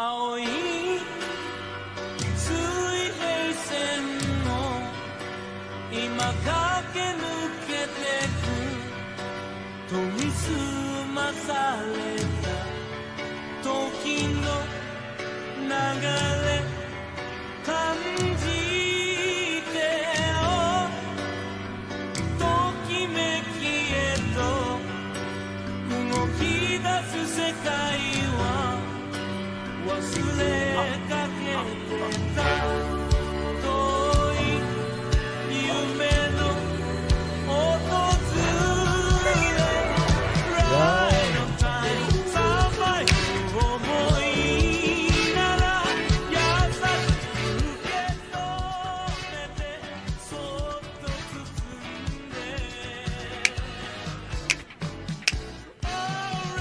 青い水平線の今駆け抜けてく研ぎ澄まされた時の流れ感じてよときめきへと動き出す世界は忘れかけてた遠い夢の訪れ Right on time サバイブ思いなら優しく受け止めてそっと包んで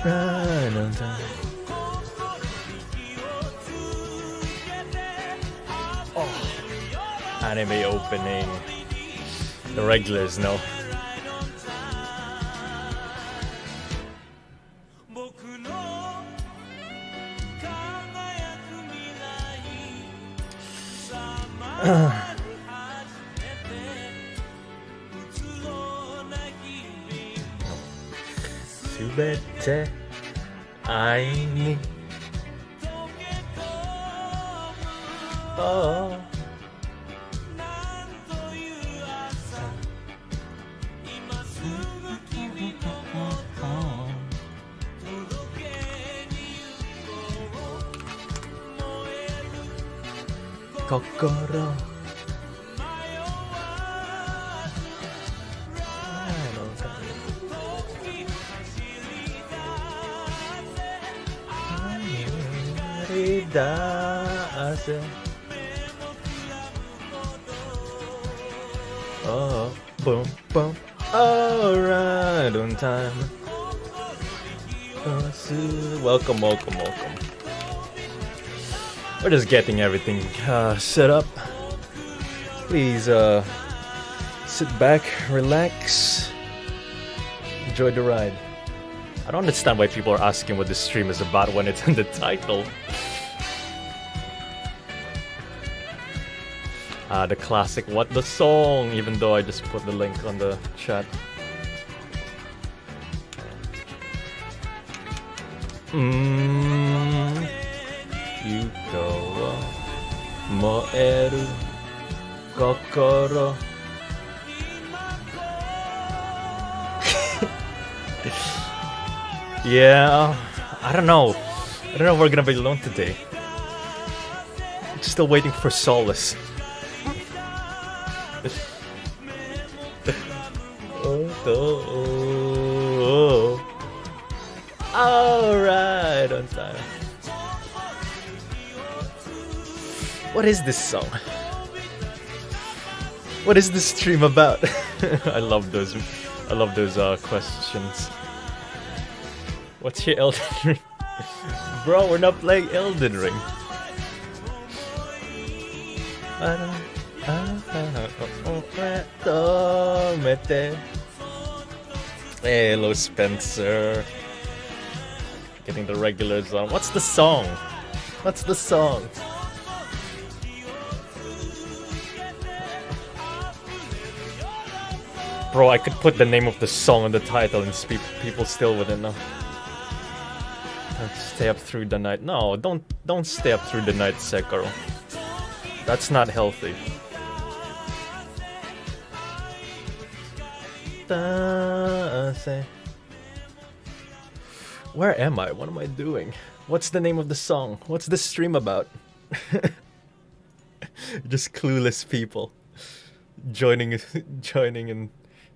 Right on time. Anime opening. The regulars know. Subete ai ni. Oh. Kokoro. Oh, boom, boom. Alright, on time. Welcome, welcome, welcome. We're just getting everything set up. Please sit back, relax, enjoy the ride. I don't understand why people are asking what this stream is about when it's in the title. The classic What the Song, even though I just put the link on the chat. Yuko wa moeru kokoro. Yeah, I don't know. I don't know if we're gonna be alone today. Still waiting for Solus. Alright, on time. What is this song? What is this stream about? I love those questions. What's your Elden Ring? Bro, we're not playing Elden Ring. Hello, Spencer. Getting the regulars on. What's the song? What's the song? Bro, I could put the name of the song in the title and people still wouldn't know. Stay up through the night. No, don't stay up through the night, Sekiro. That's not healthy. Where am I? What am I doing? What's the name of the song? What's this stream about? Just clueless people joining and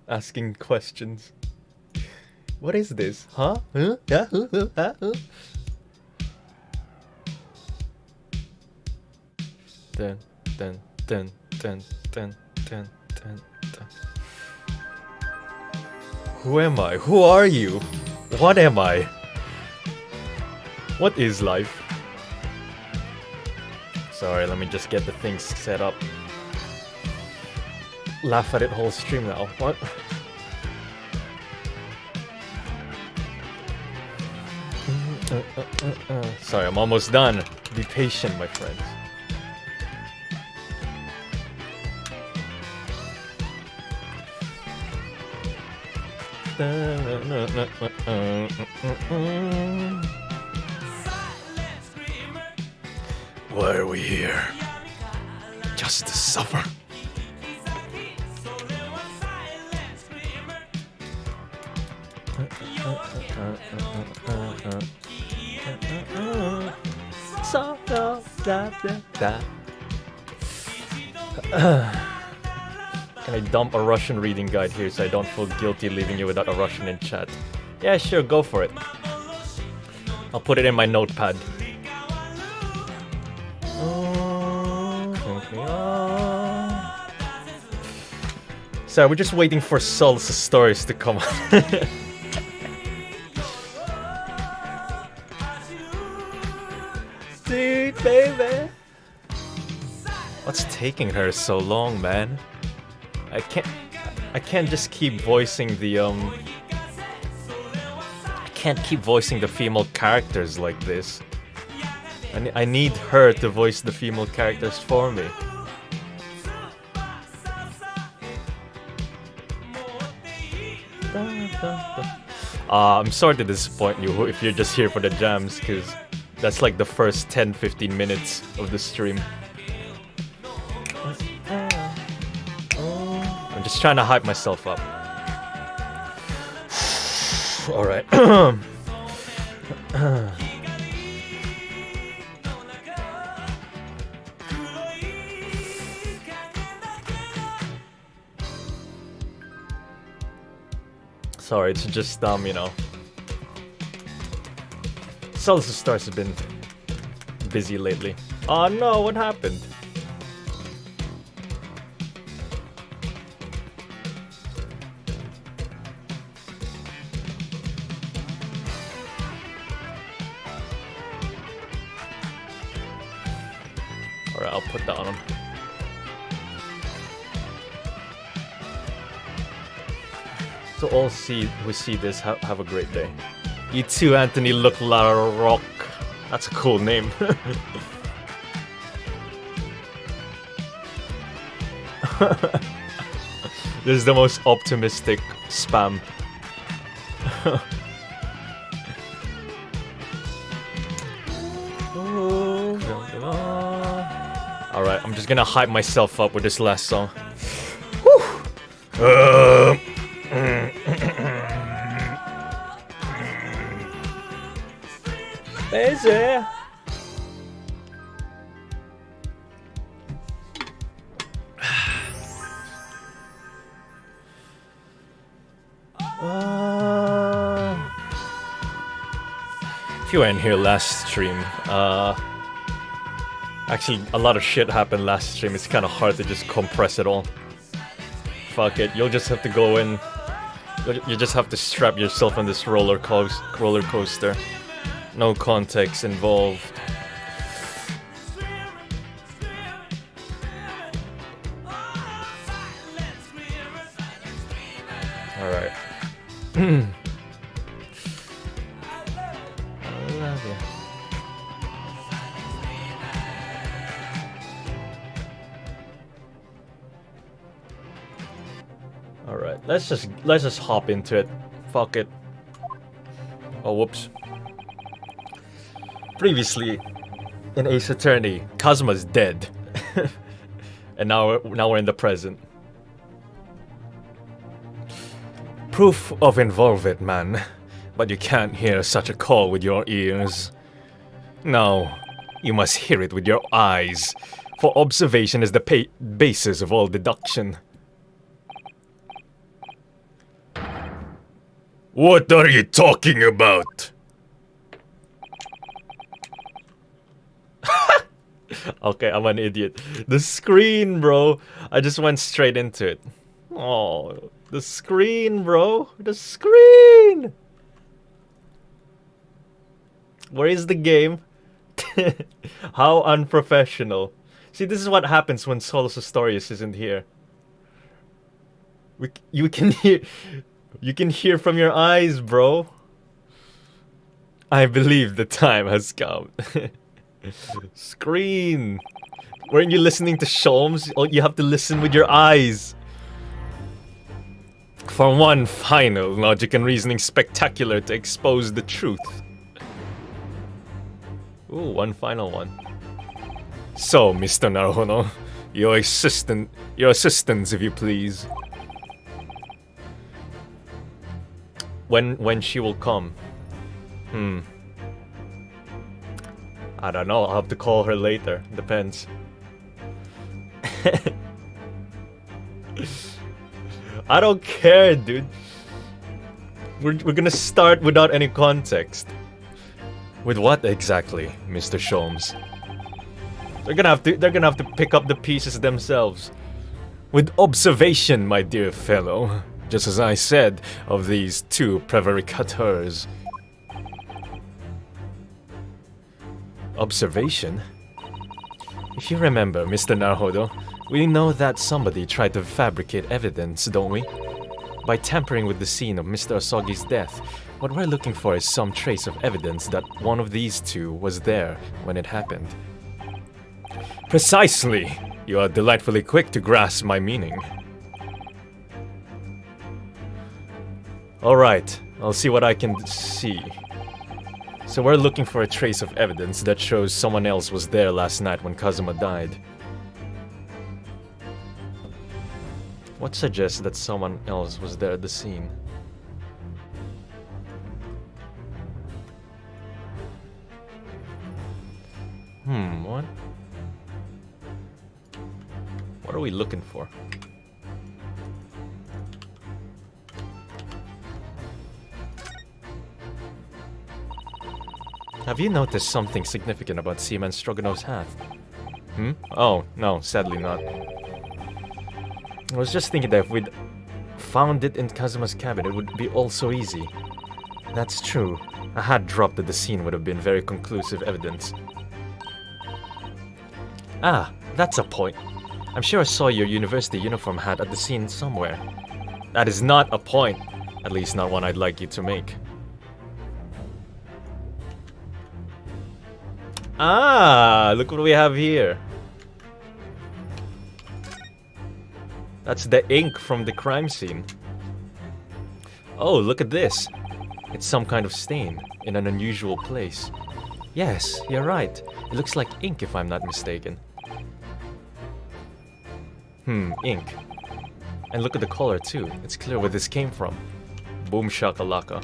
asking questions. What is this? Huh? Huh? Yeah? Dun, dun, dun, dun, dun, dun, dun, dun. Who am I? Who are you? What am I? What is life? Sorry, let me just get the things set up. Laugh at it whole stream now. What? Sorry, I'm almost done. Be patient, my friends. Why are we here? Just to suffer. Can I dump a Russian reading guide here so I don't feel guilty leaving you without a Russian in chat? Yeah, sure, go for it. I'll put it in my notepad. So we're just waiting for Solus Astorias to come on. Dude, baby. What's taking her so long, man? I can't just keep voicing the I can't keep voicing the female characters like this. I need her to voice the female characters for me. I'm sorry to disappoint you if you're just here for the jams, because that's like the first 10-15 minutes of the stream. I'm just trying to hype myself up. Alright. Sorry, it's just, you know. Solus Stars have been busy lately. Oh no, what happened? Alright, I'll put that on him. So all who see this, have a great day. You too, Anthony Look La Rock. That's a cool name. This is the most optimistic spam. Alright, I'm just gonna hype myself up with this last song. Meiji. If you weren't here last stream, actually a lot of shit happened last stream. It's kind of hard to just compress it all. Fuck it, you'll just have to go in. You just have to strap yourself on this roller coaster. No context involved. Alright. I love you. Alright, let's just hop into it. Fuck it. Oh, whoops. Previously, in Ace Attorney, Kazuma's dead. And now we're in the present. Proof of involvement, man. But you can't hear such a call with your ears. No, you must hear it with your eyes. For observation is the basis of all deduction. What are you talking about? Okay, I'm an idiot. The screen, bro. I just went straight into it. Oh, the screen, bro. The screen. Where is the game? How unprofessional. See, this is what happens when Solus Astorias isn't here. You can hear from your eyes, bro. I believe the time has come. Screen! Weren't you listening to Sholmes? Oh, you have to listen with your eyes. For one final logic and reasoning spectacular to expose the truth. Ooh, one final one. So, Mr. Naruhodo, your assistance, if you please. When she will come? I don't know. I'll have to call her later. Depends. I don't care, dude. We're gonna start without any context. With what exactly, Mr. Sholmes? They're gonna have to pick up the pieces themselves. With observation, my dear fellow. Just as I said of these two prevaricateurs. Observation? If you remember, Mr. Naruhodo, we know that somebody tried to fabricate evidence, don't we? By tampering with the scene of Mr. Asogi's death, what we're looking for is some trace of evidence that one of these two was there when it happened. Precisely! You are delightfully quick to grasp my meaning. Alright, I'll see what I can see. So we're looking for a trace of evidence that shows someone else was there last night when Kazuma died. What suggests that someone else was there at the scene? What? What are we looking for? Have you noticed something significant about Seaman Stroganov's hat? Oh, no, sadly not. I was just thinking that if we'd found it in Kazuma's cabin, it would be all so easy. That's true. A hat dropped at the scene would have been very conclusive evidence. Ah, that's a point. I'm sure I saw your university uniform hat at the scene somewhere. That is not a point. At least not one I'd like you to make. Ah, look what we have here. That's the ink from the crime scene. Oh, look at this. It's some kind of stain in an unusual place. Yes, you're right. It looks like ink if I'm not mistaken. Ink. And look at the color too. It's clear where this came from. Boom shakalaka.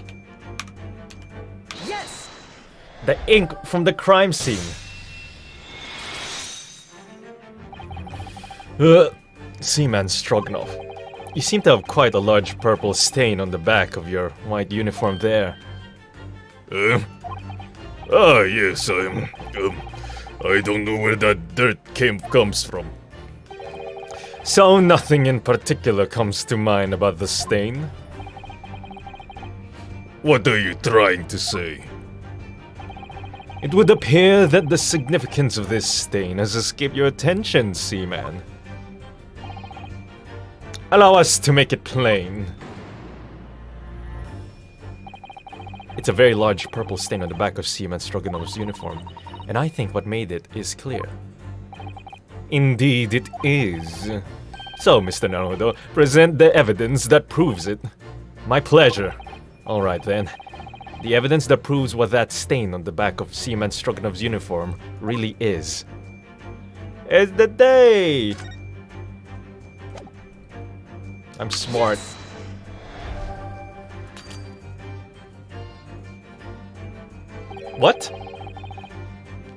Yes! The ink from the crime scene. Seaman Stroganov. You seem to have quite a large purple stain on the back of your white uniform there. Yes, I don't know where that dirt comes from. So nothing in particular comes to mind about the stain? What are you trying to say? It would appear that the significance of this stain has escaped your attention, Seaman. Allow us to make it plain. It's a very large purple stain on the back of Seaman Stroganov's uniform, and I think what made it is clear. Indeed it is. So, Mr. Naruhodo, present the evidence that proves it. My pleasure. Alright then. The evidence that proves what that stain on the back of Seaman Stroganov's uniform really is. It's the day! I'm smart. What?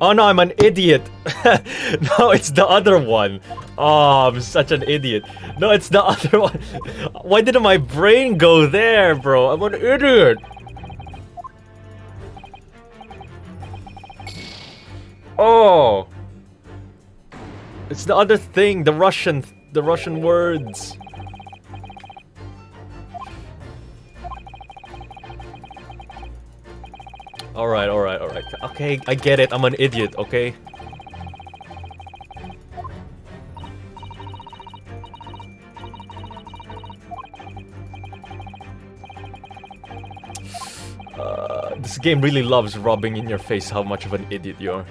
Oh no, I'm an idiot. No, it's the other one. Oh, I'm such an idiot. No, it's the other one. Why didn't my brain go there, bro? I'm an idiot. Oh. It's the other thing, the Russian words. Alright. Okay, I get it. I'm an idiot, okay? This game really loves rubbing in your face how much of an idiot you are.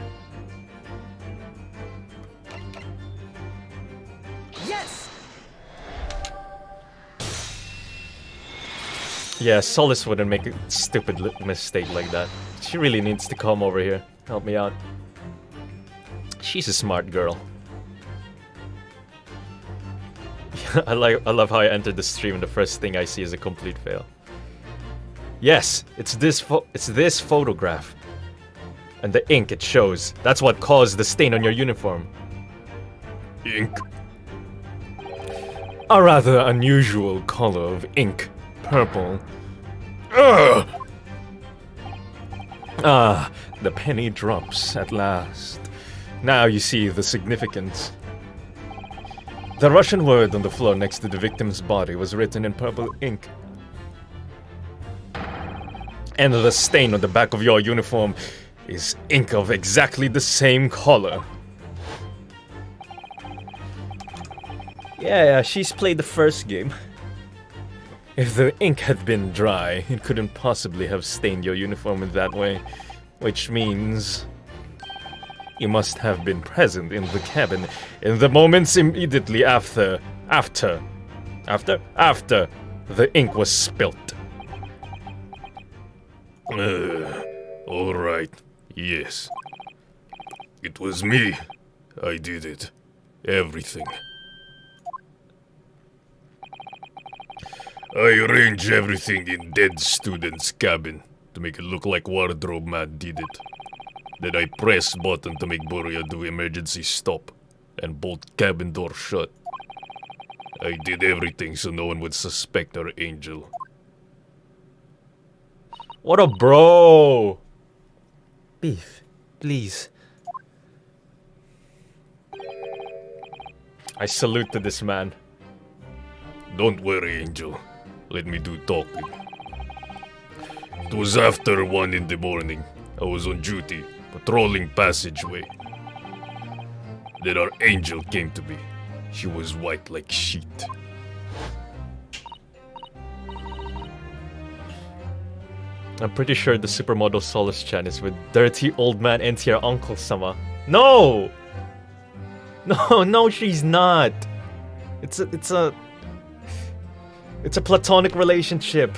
Yes! Yeah, Solus wouldn't make a stupid mistake like that. She really needs to come over here. Help me out. She's a smart girl. I love how I entered the stream and the first thing I see is a complete fail. Yes, it's this photograph. And the ink it shows. That's what caused the stain on your uniform. Ink. A rather unusual color of ink. Purple. Ah! Ah, the penny drops at last. Now you see the significance. The Russian word on the floor next to the victim's body was written in purple ink. And the stain on the back of your uniform is ink of exactly the same color. Yeah, she's played the first game. If the ink had been dry, it couldn't possibly have stained your uniform in that way. Which means you must have been present in the cabin in the moments immediately after the ink was spilt. Alright. Yes. It was me. I did it. Everything. I arranged everything in dead student's cabin to make it look like Wardrobe Man did it. Then I pressed button to make Boria do emergency stop and bolt cabin door shut. I did everything so no one would suspect our angel. What a bro! Beef, please. I salute to this man. Don't worry, Angel. Let me do talking. It was after 1 in the morning. I was on duty, patrolling passageway. Then our angel came to me. She was white like sheet. I'm pretty sure the supermodel Solus Chan is with dirty old man NTR Uncle Sama. No! No, she's not. It's a platonic relationship.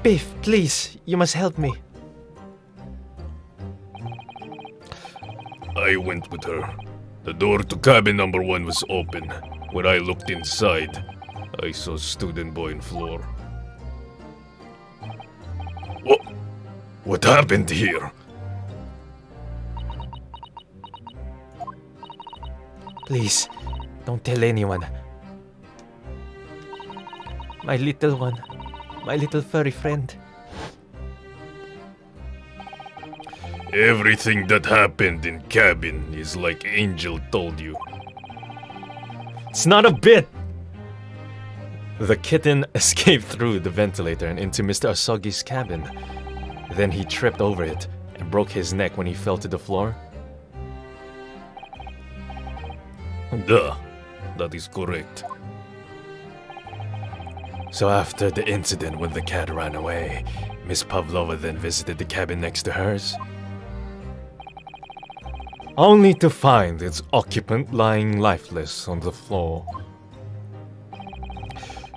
Biff, please, you must help me. I went with her. The door to cabin number 1 was open. When I looked inside, I saw student boy on floor. What happened here? Please, don't tell anyone. My little one, my little furry friend. Everything that happened in cabin is like Angel told you. It's not a bit! The kitten escaped through the ventilator and into Mr. Asogi's cabin. Then he tripped over it and broke his neck when he fell to the floor. Duh, that is correct. So after the incident when the cat ran away, Miss Pavlova then visited the cabin next to hers. Only to find its occupant lying lifeless on the floor.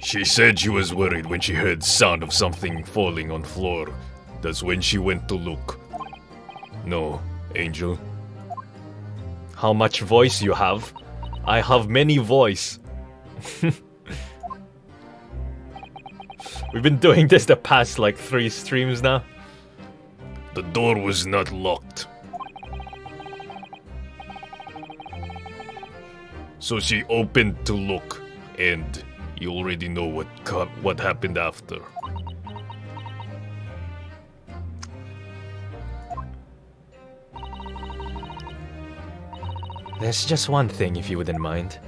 She said she was worried when she heard sound of something falling on floor. That's when she went to look. No, Angel. How much voice you have? I have many voice. We've been doing this the past like 3 streams now. The door was not locked. So she opened to look, and you already know what happened after. There's just one thing, if you wouldn't mind.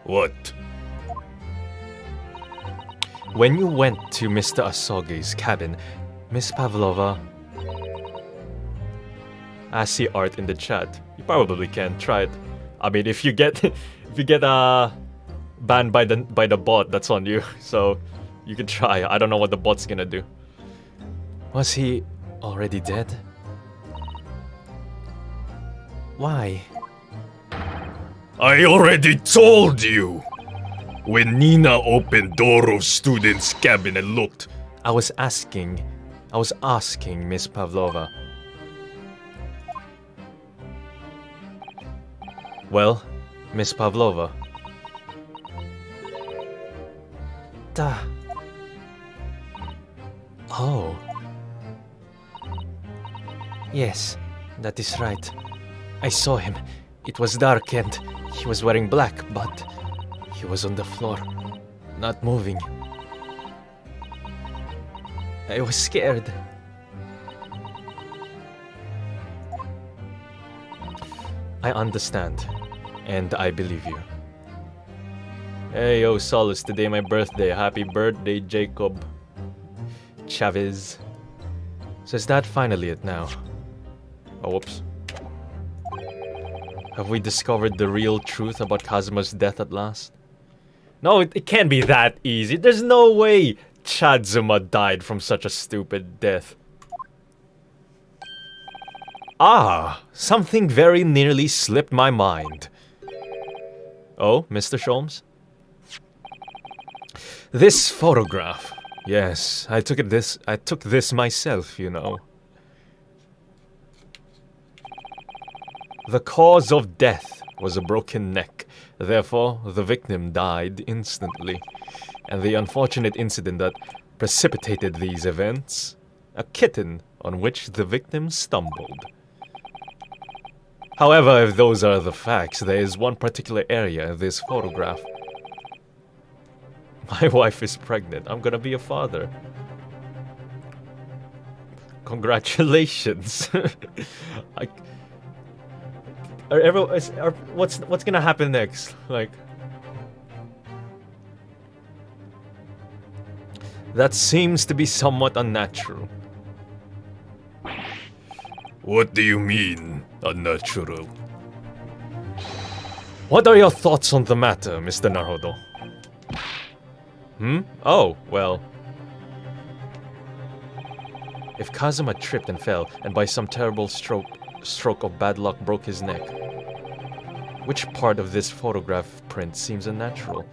What? When you went to Mr. Asogi's cabin, Miss Pavlova... I see art in the chat. You probably can try it. I mean, if you get banned by the bot, that's on you. So you can try. I don't know what the bot's gonna do. Was he already dead? Why? I already told you! When Nina opened door of student's cabin and looked, I was asking Miss Pavlova. Well, Miss Pavlova. Oh. Yes, that is right. I saw him. It was dark and he was wearing black, but he was on the floor, not moving. I was scared. I understand, and I believe you. Hey, yo, Solus, today my birthday. Happy birthday, Jacob Chavez. So is that finally it now? Oh, whoops. Have we discovered the real truth about Kazuma's death at last? No, it can't be that easy. There's no way Chadzuma died from such a stupid death. Ah, something very nearly slipped my mind. Oh, Mr. Sholmes? This photograph. Yes, I took this myself, you know. The cause of death was a broken neck. Therefore, the victim died instantly. And the unfortunate incident that precipitated these events, a kitten on which the victim stumbled. However, if those are the facts, there is one particular area in this photograph. My wife is pregnant. I'm gonna be a father. Congratulations. What's gonna happen next? Like, that seems to be somewhat unnatural. what do you mean, unnatural? What are your thoughts on the matter, Mr. Naruto? Oh, well. If Kazuma tripped and fell, and by some terrible stroke of bad luck broke his neck, which part of this photograph print seems unnatural?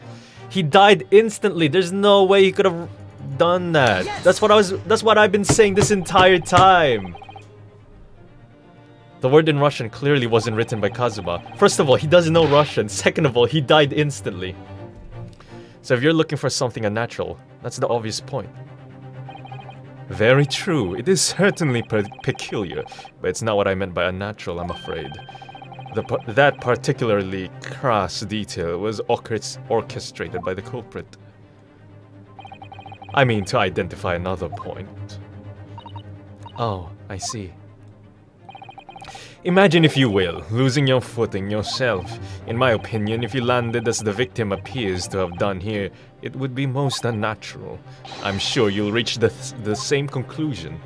He died instantly. There's no way he could have done that. Yes! That's what I've been saying this entire time. The word in Russian clearly wasn't written by Kazuma. First of all, he doesn't know Russian. Second of all, he died instantly. So if you're looking for something unnatural, that's the obvious point. Very true. It is certainly peculiar, but it's not what I meant by unnatural, I'm afraid. That particularly crass detail was orchestrated by the culprit. I mean, to identify another point. Oh, I see. Imagine, if you will, losing your footing yourself. In my opinion, if you landed as the victim appears to have done here, it would be most unnatural. I'm sure you'll reach the same conclusion.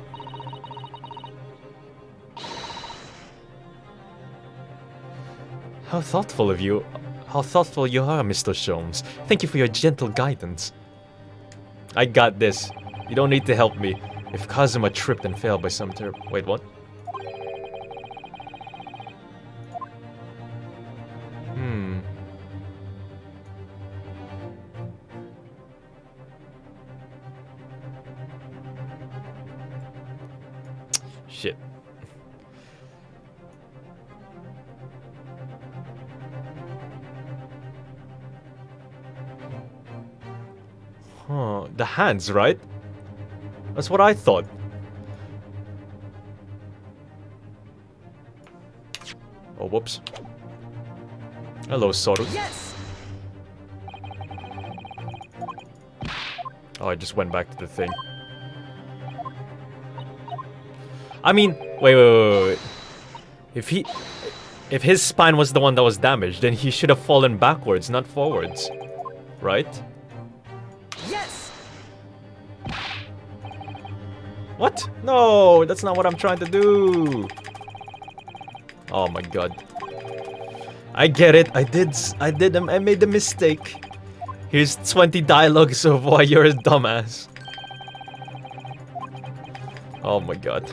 How thoughtful of you. How thoughtful you are, Mr. Sholmes. Thank you for your gentle guidance. I got this. You don't need to help me. If Kazuma tripped and fell by some Wait, what? Shit. Huh, the hands, right? That's what I thought. Oh, whoops. Hello, Solus. Yes! Oh, I just went back to the thing. I mean, wait. If his spine was the one that was damaged, then he should have fallen backwards, not forwards. Right? Yes! What? No, that's not what I'm trying to do. Oh my god. I get it. I made a mistake. Here's 20 dialogues of why you're a dumbass. Oh my god.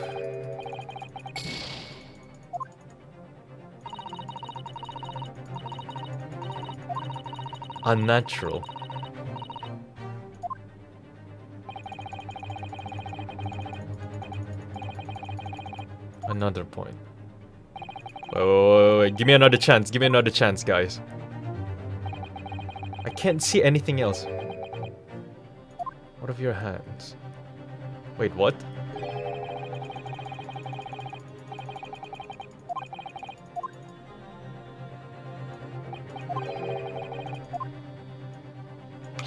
Unnatural. Another point. Wait. Give me another chance. Give me another chance, guys. I can't see anything else. What of your hands? Wait, what?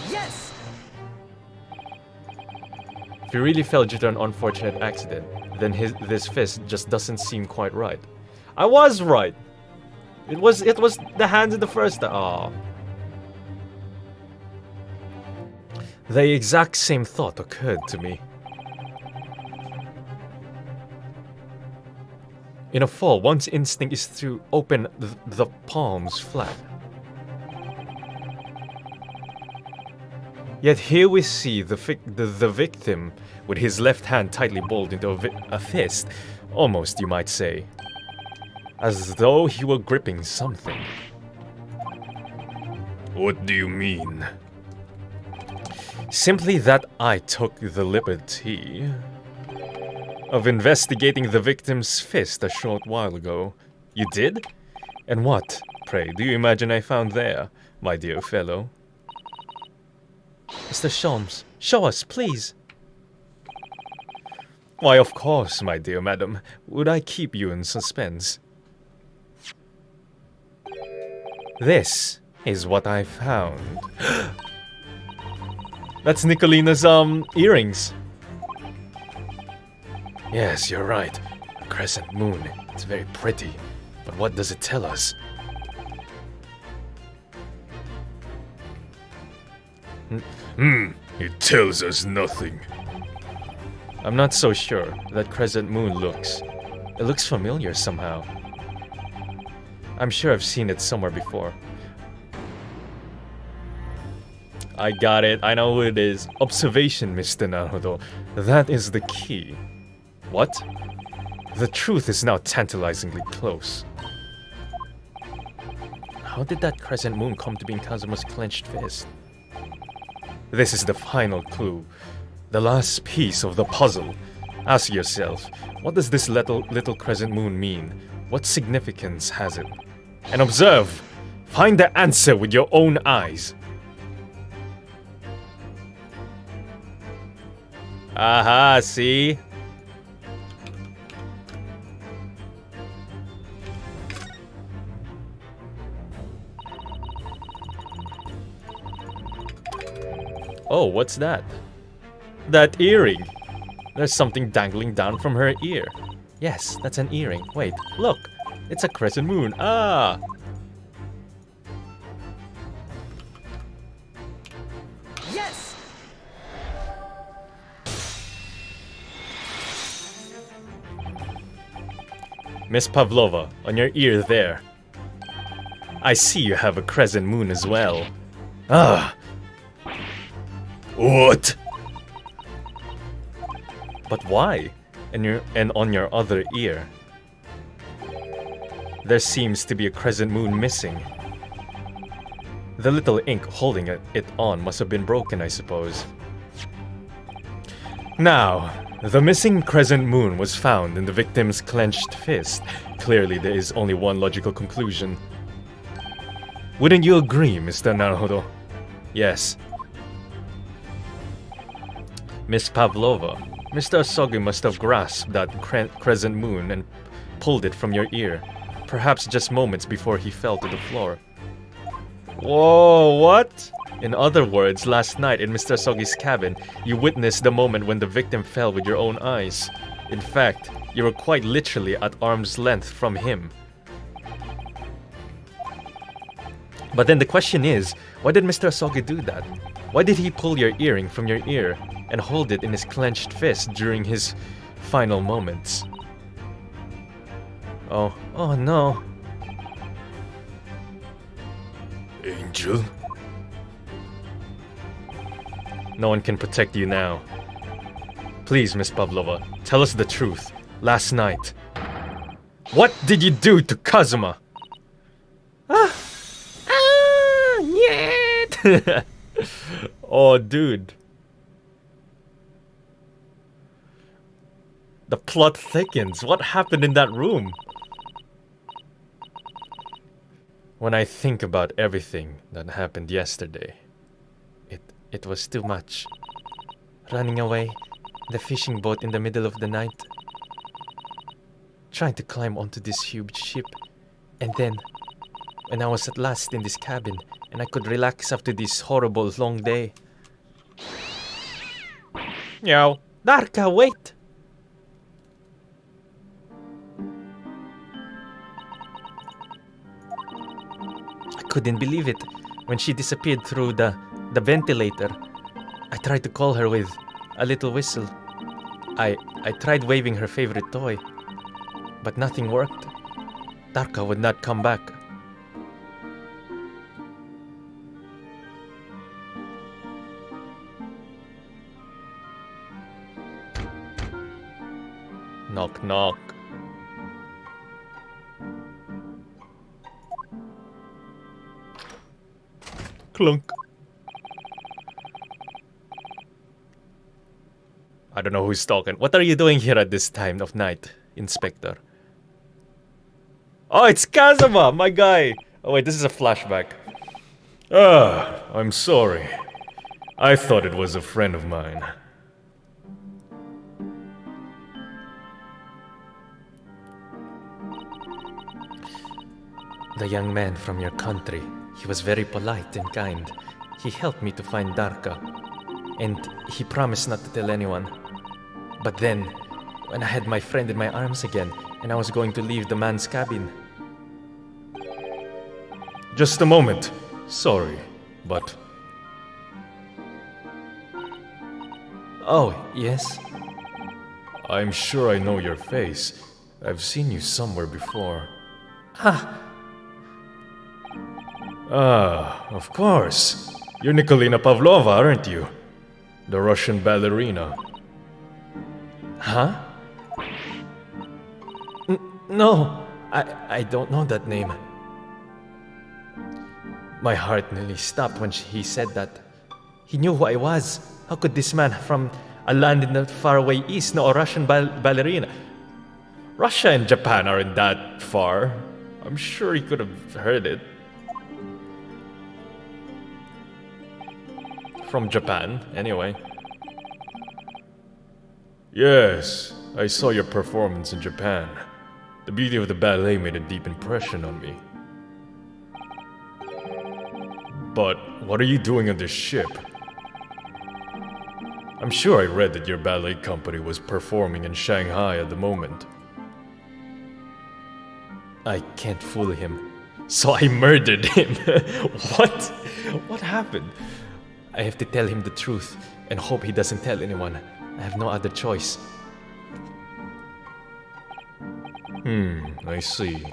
Yes! If he really fell due to an unfortunate accident, then this fist just doesn't seem quite right. I was right! It was the hands in the first time. Oh. The exact same thought occurred to me. In a fall, one's instinct is to open the palms flat. Yet here we see the victim with his left hand tightly balled into a fist, almost you might say, as though he were gripping something. What do you mean? Simply that I took the liberty of investigating the victim's fist a short while ago. You did? And what, pray, do you imagine I found there, my dear fellow? Mr. Sholmes, show us, please. Why, of course, my dear madam. Would I keep you in suspense? This is what I found. That's Nicolina's, earrings. Yes, you're right. A crescent moon. It's very pretty. But what does it tell us? It tells us nothing. I'm not so sure. That crescent moon looks... It looks familiar somehow. I'm sure I've seen it somewhere before. I got it. I know who it is. Observation, Mr. Naruto. That is the key. What? The truth is now tantalizingly close. How did that crescent moon come to be in Kazuma's clenched fist? This is the final clue. The last piece of the puzzle. Ask yourself, what does this little crescent moon mean? What significance has it? And observe! Find the answer with your own eyes. Aha, see? Oh, what's that? That earring! There's something dangling down from her ear. Yes, that's an earring. Wait, look! It's a crescent moon. Ah! Yes! Miss Pavlova, on your ear there. I see you have a crescent moon as well. Ah! What? But why? And on your other ear? There seems to be a crescent moon missing. The little ink holding it on must have been broken, I suppose. Now, the missing crescent moon was found in the victim's clenched fist. Clearly, there is only one logical conclusion. Wouldn't you agree, Mr. Naruto? Yes. Miss Pavlova, Mr. Asogi must have grasped that crescent moon and pulled it from your ear. Perhaps just moments before he fell to the floor. Whoa, what? In other words, last night in Mr. Asogi's cabin, you witnessed the moment when the victim fell with your own eyes. In fact, you were quite literally at arm's length from him. But then the question is, why did Mr. Asogi do that? Why did he pull your earring from your ear and hold it in his clenched fist during his final moments? Oh no. Angel? No one can protect you now. Please, Miss Pavlova, Tell us the truth. Last night, what did you do to Kazuma? Yeah. Oh, dude. The plot thickens. What happened in that room? When I think about everything that happened yesterday, it was too much. Running away, the fishing boat in the middle of the night, trying to climb onto this huge ship, and then, when I was at last in this cabin, and I could relax after this horrible long day. Meow. Darka, wait! I couldn't believe it when she disappeared through the ventilator. I tried to call her with a little whistle. I tried waving her favorite toy, but nothing worked. Darka would not come back. Knock, knock. Clunk. I don't know who's talking. What are you doing here at this time of night, Inspector? Oh, it's Kazuma, my guy! Oh wait, this is a flashback. Ah, I'm sorry. I thought it was a friend of mine. The young man from your country. He was very polite and kind. He helped me to find Darka. And he promised not to tell anyone. But then, when I had my friend in my arms again, and I was going to leave the man's cabin. Just a moment. Sorry, but... Oh, yes? I'm sure I know your face. I've seen you somewhere before. Ah, of course. You're Nikolina Pavlova, aren't you? The Russian ballerina. Huh? No, I don't know that name. My heart nearly stopped when he said that. He knew who I was. How could this man from a land in the faraway east know a Russian ballerina? Russia and Japan aren't that far. I'm sure he could have heard it. From Japan, anyway. Yes, I saw your performance in Japan. The beauty of the ballet made a deep impression on me. But what are you doing on this ship? I'm sure I read that your ballet company was performing in Shanghai at the moment. I can't fool him. So I murdered him. What? What happened? I have to tell him the truth and hope he doesn't tell anyone. I have no other choice. I see.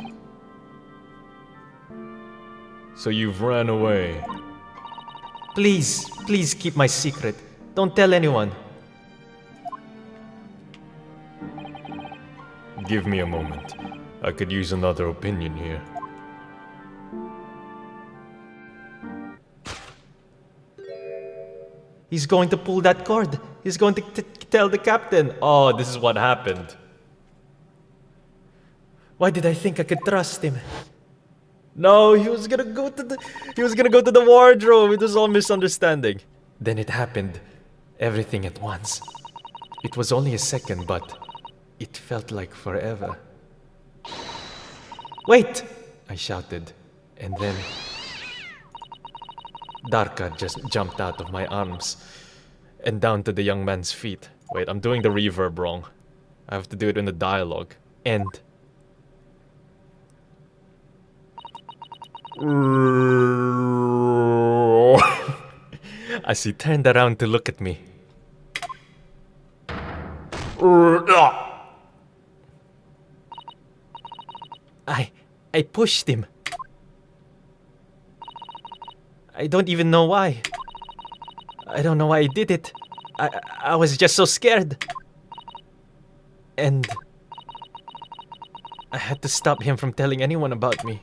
So you've ran away. Please, please keep my secret. Don't tell anyone. Give me a moment. I could use another opinion here. He's going to pull that cord. He's going to tell the captain. Oh, this is what happened. Why did I think I could trust him? No, he was gonna go to the wardrobe. It was all misunderstanding. Then it happened. Everything at once. It was only a second, but it felt like forever. Wait! I shouted, and then Darka just jumped out of my arms and down to the young man's feet. Wait, I'm doing the reverb wrong. I have to do it in the dialogue. And as he turned around to look at me. I pushed him. I don't even know why. I don't know why I did it. I was just so scared. And I had to stop him from telling anyone about me.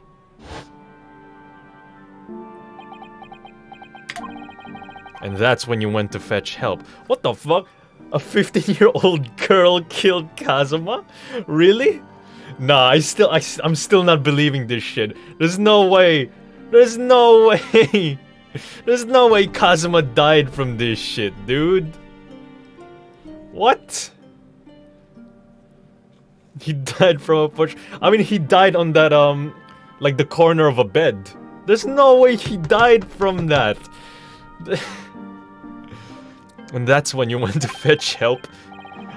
And that's when you went to fetch help. What the fuck? A 15-year-old girl killed Kazuma? Really? Nah, I'm still not believing this shit. There's no way. There's no way. There's no way Kazuma died from this shit, dude. What? He died from a push. I mean, he died on that, like the corner of a bed. There's no way he died from that. And that's when you went to fetch help?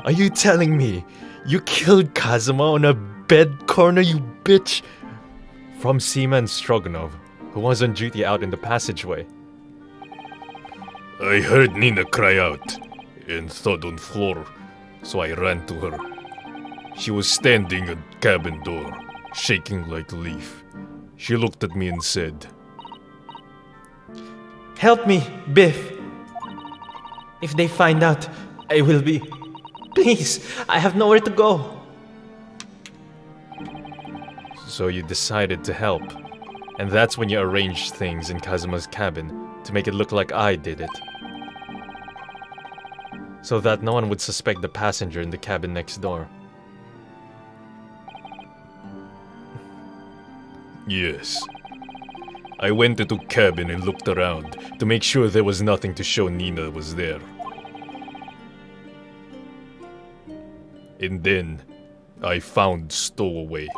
Are you telling me you killed Kazuma on a bed corner, you bitch? From Seaman Stroganov, who was on duty out in the passageway. I heard Nina cry out and thud on floor, so I ran to her. She was standing at cabin door, shaking like a leaf. She looked at me and said, Help me, Biff. If they find out, I will be... Please, I have nowhere to go. So you decided to help. And that's when you arranged things in Kazuma's cabin to make it look like I did it. So that no one would suspect the passenger in the cabin next door. Yes. I went into cabin and looked around to make sure there was nothing to show Nina was there. And then, I found Stowaway.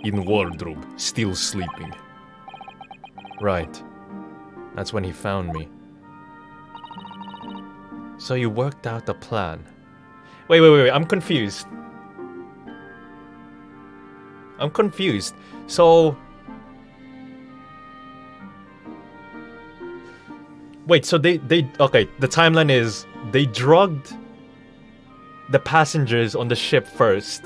In wardrobe, still sleeping. Right. That's when he found me. So you worked out a plan. Wait, I'm confused. So... Wait, so they okay, the timeline is they drugged the passengers on the ship first.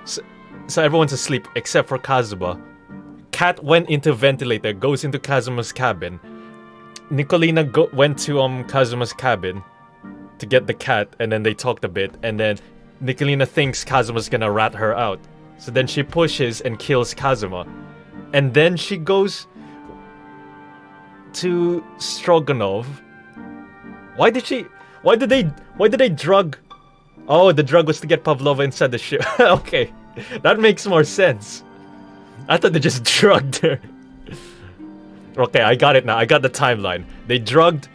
So everyone's asleep except for Kazuma. Kat went into ventilator, goes into Kazuma's cabin. Nicolina went to Kazuma's cabin to get the cat, and then they talked a bit, and then Nicolina thinks Kazuma's gonna rat her out. So then she pushes and kills Kazuma. And then she goes to Stroganov. Why did they drug? Oh, the drug was to get Pavlova inside the ship. Okay, that makes more sense. I thought they just drugged her. Okay, I got it now. I got the timeline. They drugged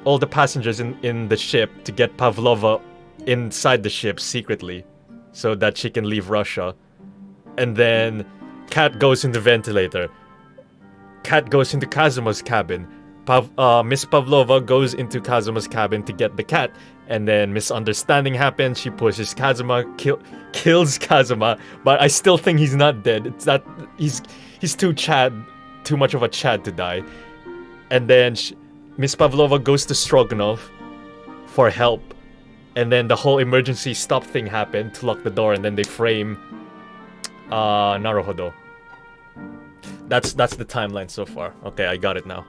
all the passengers in the ship to get Pavlova inside the ship secretly, so that she can leave Russia. And then Kat goes in the ventilator. Kat goes into Kazuma's cabin. Miss Pavlova goes into Kazuma's cabin to get the cat, and then misunderstanding happens. She pushes Kazuma, kills Kazuma, but I still think he's not dead. It's that he's too much of a Chad to die. And then Miss Pavlova goes to Stroganov for help, and then the whole emergency stop thing happened to lock the door, and then they frame Naruhodo. That's the timeline so far. Okay, I got it now.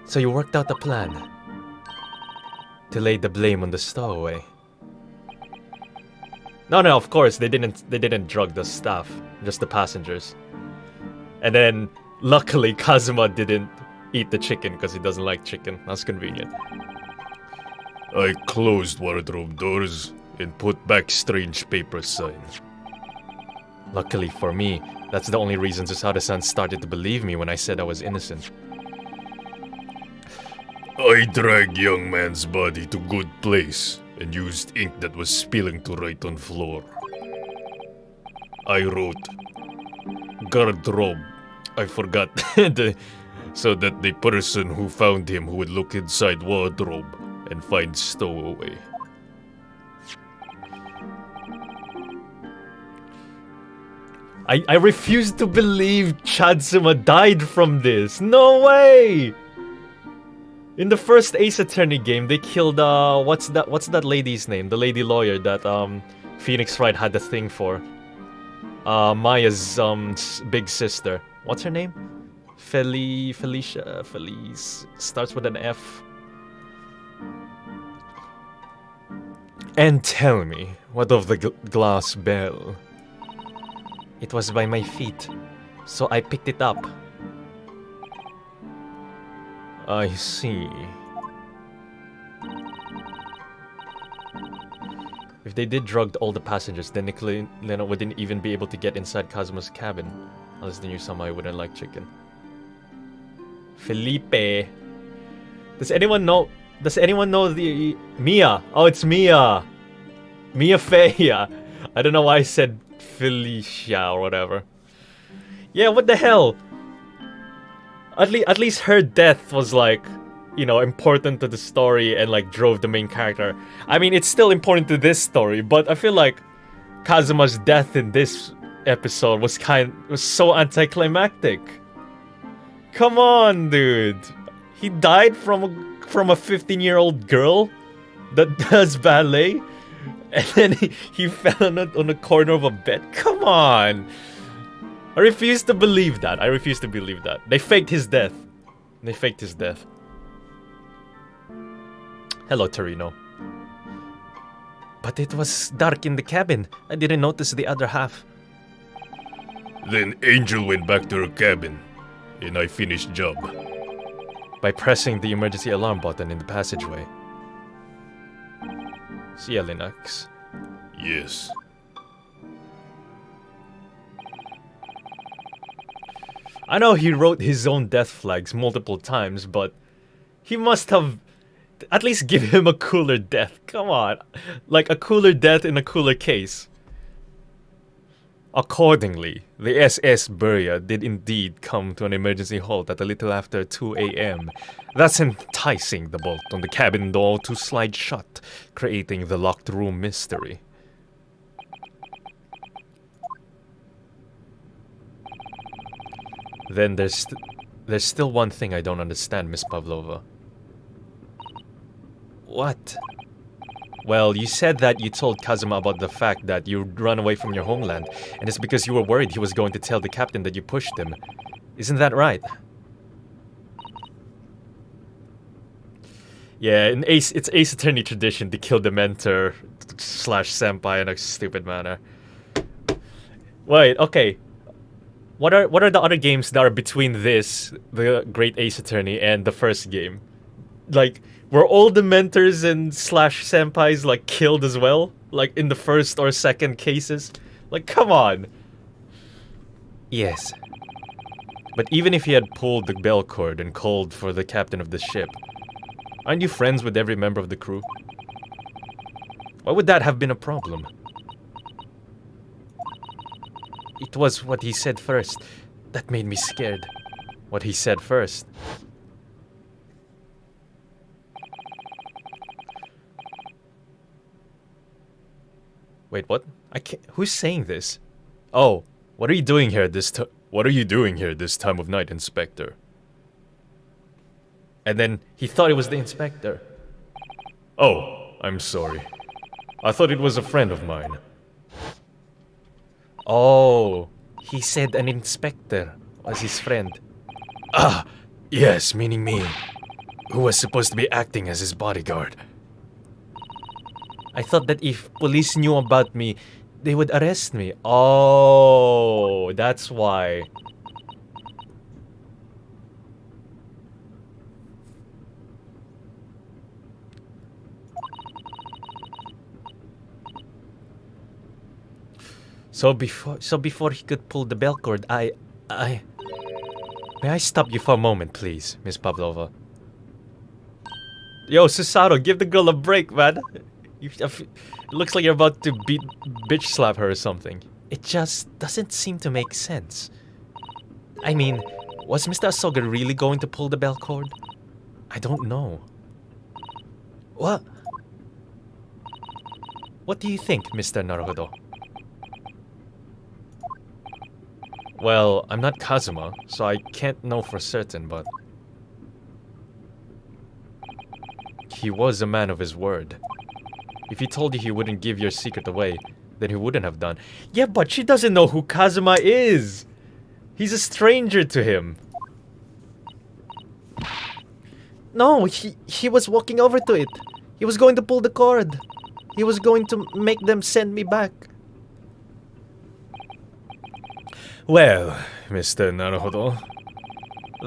So you worked out a plan to lay the blame on the stowaway. No, of course they didn't drug the staff, just the passengers. And then luckily Kazuma didn't eat the chicken because he doesn't like chicken. That's convenient. I closed wardrobe doors and put back strange paper sign. Luckily for me, that's the only reason Susada-san started to believe me when I said I was innocent. I dragged young man's body to good place and used ink that was spilling to write on floor. I wrote, garderobe. I forgot so that the person who found him would look inside wardrobe and find stowaway. I refuse to believe Chadsuma died from this. No way! In the first Ace Attorney game, they killed what's that lady's name? The lady lawyer that Phoenix Wright had the thing for. Maya's big sister. What's her name? Felice starts with an F. And tell me, what of the glass bell? It was by my feet, so I picked it up. I see. If they did drug all the passengers, then Lena wouldn't even be able to get inside Kazuma's cabin. Unless they knew somebody wouldn't like chicken. Felipe. Does anyone know the... Mia! Oh, it's Mia! Mia Fea! I don't know why I said Felicia or whatever. Yeah, what the hell? At least her death was like, you know, important to the story and like drove the main character. I mean, it's still important to this story, but I feel like Kazuma's death in this episode was so anticlimactic. Come on, dude. He died from a 15-year-old girl that does ballet, and then he fell on the corner of a bed. Come on. I refuse to believe that. They faked his death. Hello, Torino. But it was dark in the cabin. I didn't notice the other half. Then Angel went back to her cabin, and I finished job. By pressing the emergency alarm button in the passageway. See ya, Linux. Yes. I know he wrote his own death flags multiple times, but he must have at least give him a cooler death. Come on. Like a cooler death in a cooler case. Accordingly, the SS Buria did indeed come to an emergency halt at a little after 2 a.m., thus enticing the bolt on the cabin door to slide shut, creating the locked room mystery. Then there's still one thing I don't understand, Miss Pavlova. What? Well, you said that you told Kazuma about the fact that you'd run away from your homeland, and it's because you were worried he was going to tell the captain that you pushed him. Isn't that right? Yeah, it's Ace Attorney tradition to kill the mentor / senpai in a stupid manner. Wait, okay. What are the other games that are between this, the Great Ace Attorney, and the first game? Like, were all the mentors and / senpais like killed as well? Like in the first or second cases? Like, come on. Yes. But even if he had pulled the bell cord and called for the captain of the ship, aren't you friends with every member of the crew? Why would that have been a problem? It was what he said first that made me scared. What he said first. Wait, what? I can't. Who's saying this? Oh, what are you doing here this time of night, Inspector? And then he thought it was the inspector. Oh, I'm sorry. I thought it was a friend of mine. Oh, he said an inspector was his friend. Ah, yes, meaning me, who was supposed to be acting as his bodyguard. I thought that if police knew about me, they would arrest me. Oh, that's why. So before he could pull the bell cord, May I stop you for a moment, please, Miss Pavlova? Yo, Susato, give the girl a break, man. It looks like you're about to bitch slap her or something. It just doesn't seem to make sense. I mean, was Mr. Asoga really going to pull the bell cord? I don't know. What? What do you think, Mr. Naruhodo? Well, I'm not Kazuma, so I can't know for certain, but... he was a man of his word. If he told you he wouldn't give your secret away, then he wouldn't have done. Yeah, but she doesn't know who Kazuma is! He's a stranger to him. No, he was walking over to it. He was going to pull the cord. He was going to make them send me back. Well, Mr. Naruhodo,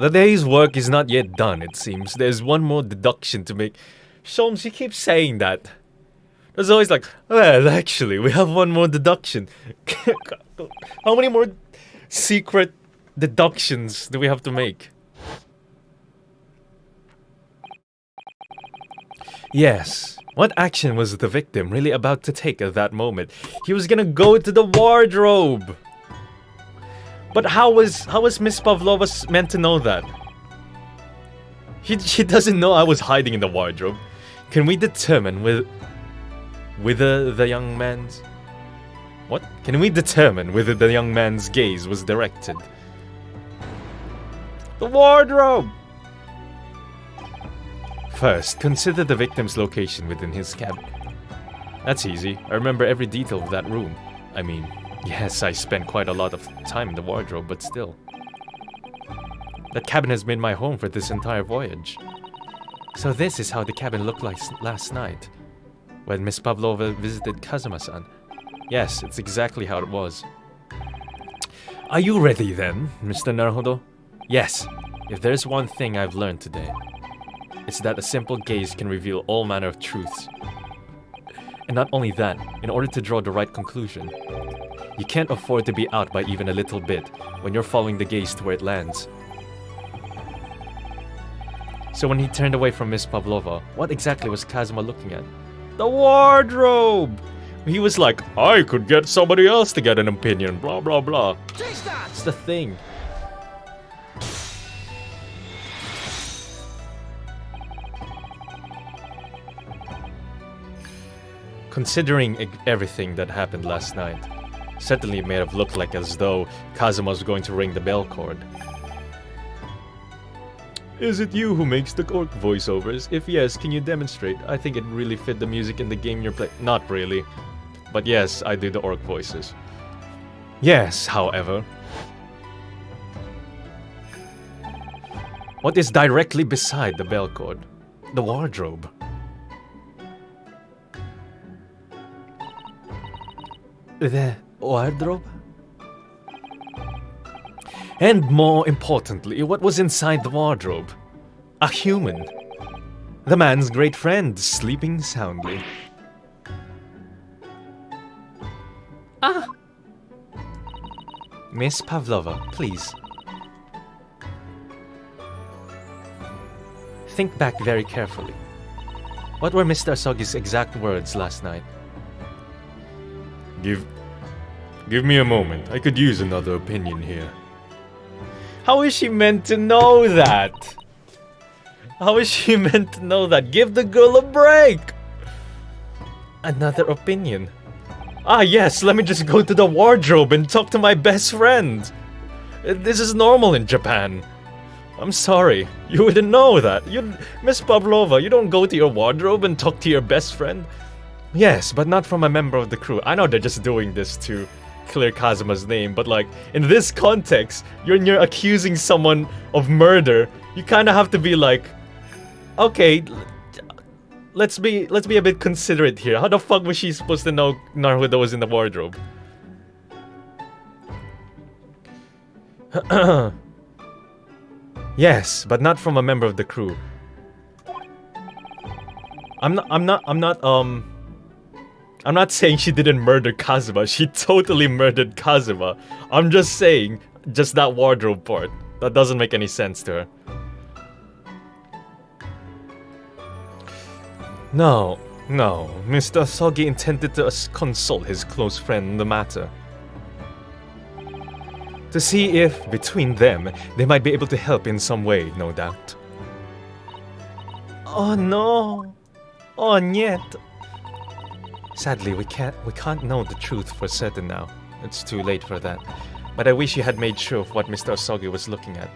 the day's work is not yet done, it seems. There's one more deduction to make. Sholmes, he keeps saying that. There's always like, well, actually, we have one more deduction. How many more secret deductions do we have to make? Yes. What action was the victim really about to take at that moment? He was gonna go to the wardrobe! But how was Miss Pavlova meant to know that? She doesn't know I was hiding in the wardrobe. Can we determine whether the young man's... What? Can we determine whether the young man's gaze was directed? The wardrobe! First, consider the victim's location within his cabin. That's easy. I remember every detail of that room. I mean, yes, I spent quite a lot of time in the wardrobe, but still. That cabin has been my home for this entire voyage. So this is how the cabin looked like last night, when Miss Pavlova visited Kazuma-san. Yes, it's exactly how it was. Are you ready then, Mr. Naruhodo? Yes. If there's one thing I've learned today, it's that a simple gaze can reveal all manner of truths. And not only that, in order to draw the right conclusion, you can't afford to be out by even a little bit when you're following the gaze to where it lands. So when he turned away from Miss Pavlova, what exactly was Kazuma looking at? The wardrobe! He was like, I could get somebody else to get an opinion, blah blah blah. That's the thing. Considering everything that happened last night, certainly it may have looked like as though Kazuma was going to ring the bell cord. Is it you who makes the orc voiceovers? If yes, can you demonstrate? I think it really fit the music in the game you're playing. Not really. But yes, I do the orc voices. Yes, however. What is directly beside the bell cord? The wardrobe. The wardrobe? And more importantly, what was inside the wardrobe? A human. The man's great friend, sleeping soundly. Ah! Miss Pavlova, please. Think back very carefully. What were Mr. Asogi's exact words last night? Give me a moment. I could use another opinion here. How is she meant to know that? How is she meant to know that? Give the girl a break! Another opinion. Ah yes, let me just go to the wardrobe and talk to my best friend. This is normal in Japan. I'm sorry, you wouldn't know that. Miss Pavlova, you don't go to your wardrobe and talk to your best friend. Yes, but not from a member of the crew. I know they're just doing this to clear Kazuma's name, but like, in this context, you're accusing someone of murder, you kind of have to be like, okay, let's be a bit considerate here. How the fuck was she supposed to know Naruhodo was in the wardrobe? Yes, but not from a member of the crew. I'm not saying she didn't murder Kazuma. She totally murdered Kazuma. I'm just saying, just that wardrobe part. That doesn't make any sense to her. No. Mr. Asogi intended to consult his close friend in the matter. To see if, between them, they might be able to help in some way, no doubt. Oh no. Oh niet. Sadly, we can't know the truth for certain now. It's too late for that. But I wish you had made sure of what Mr. Asogi was looking at.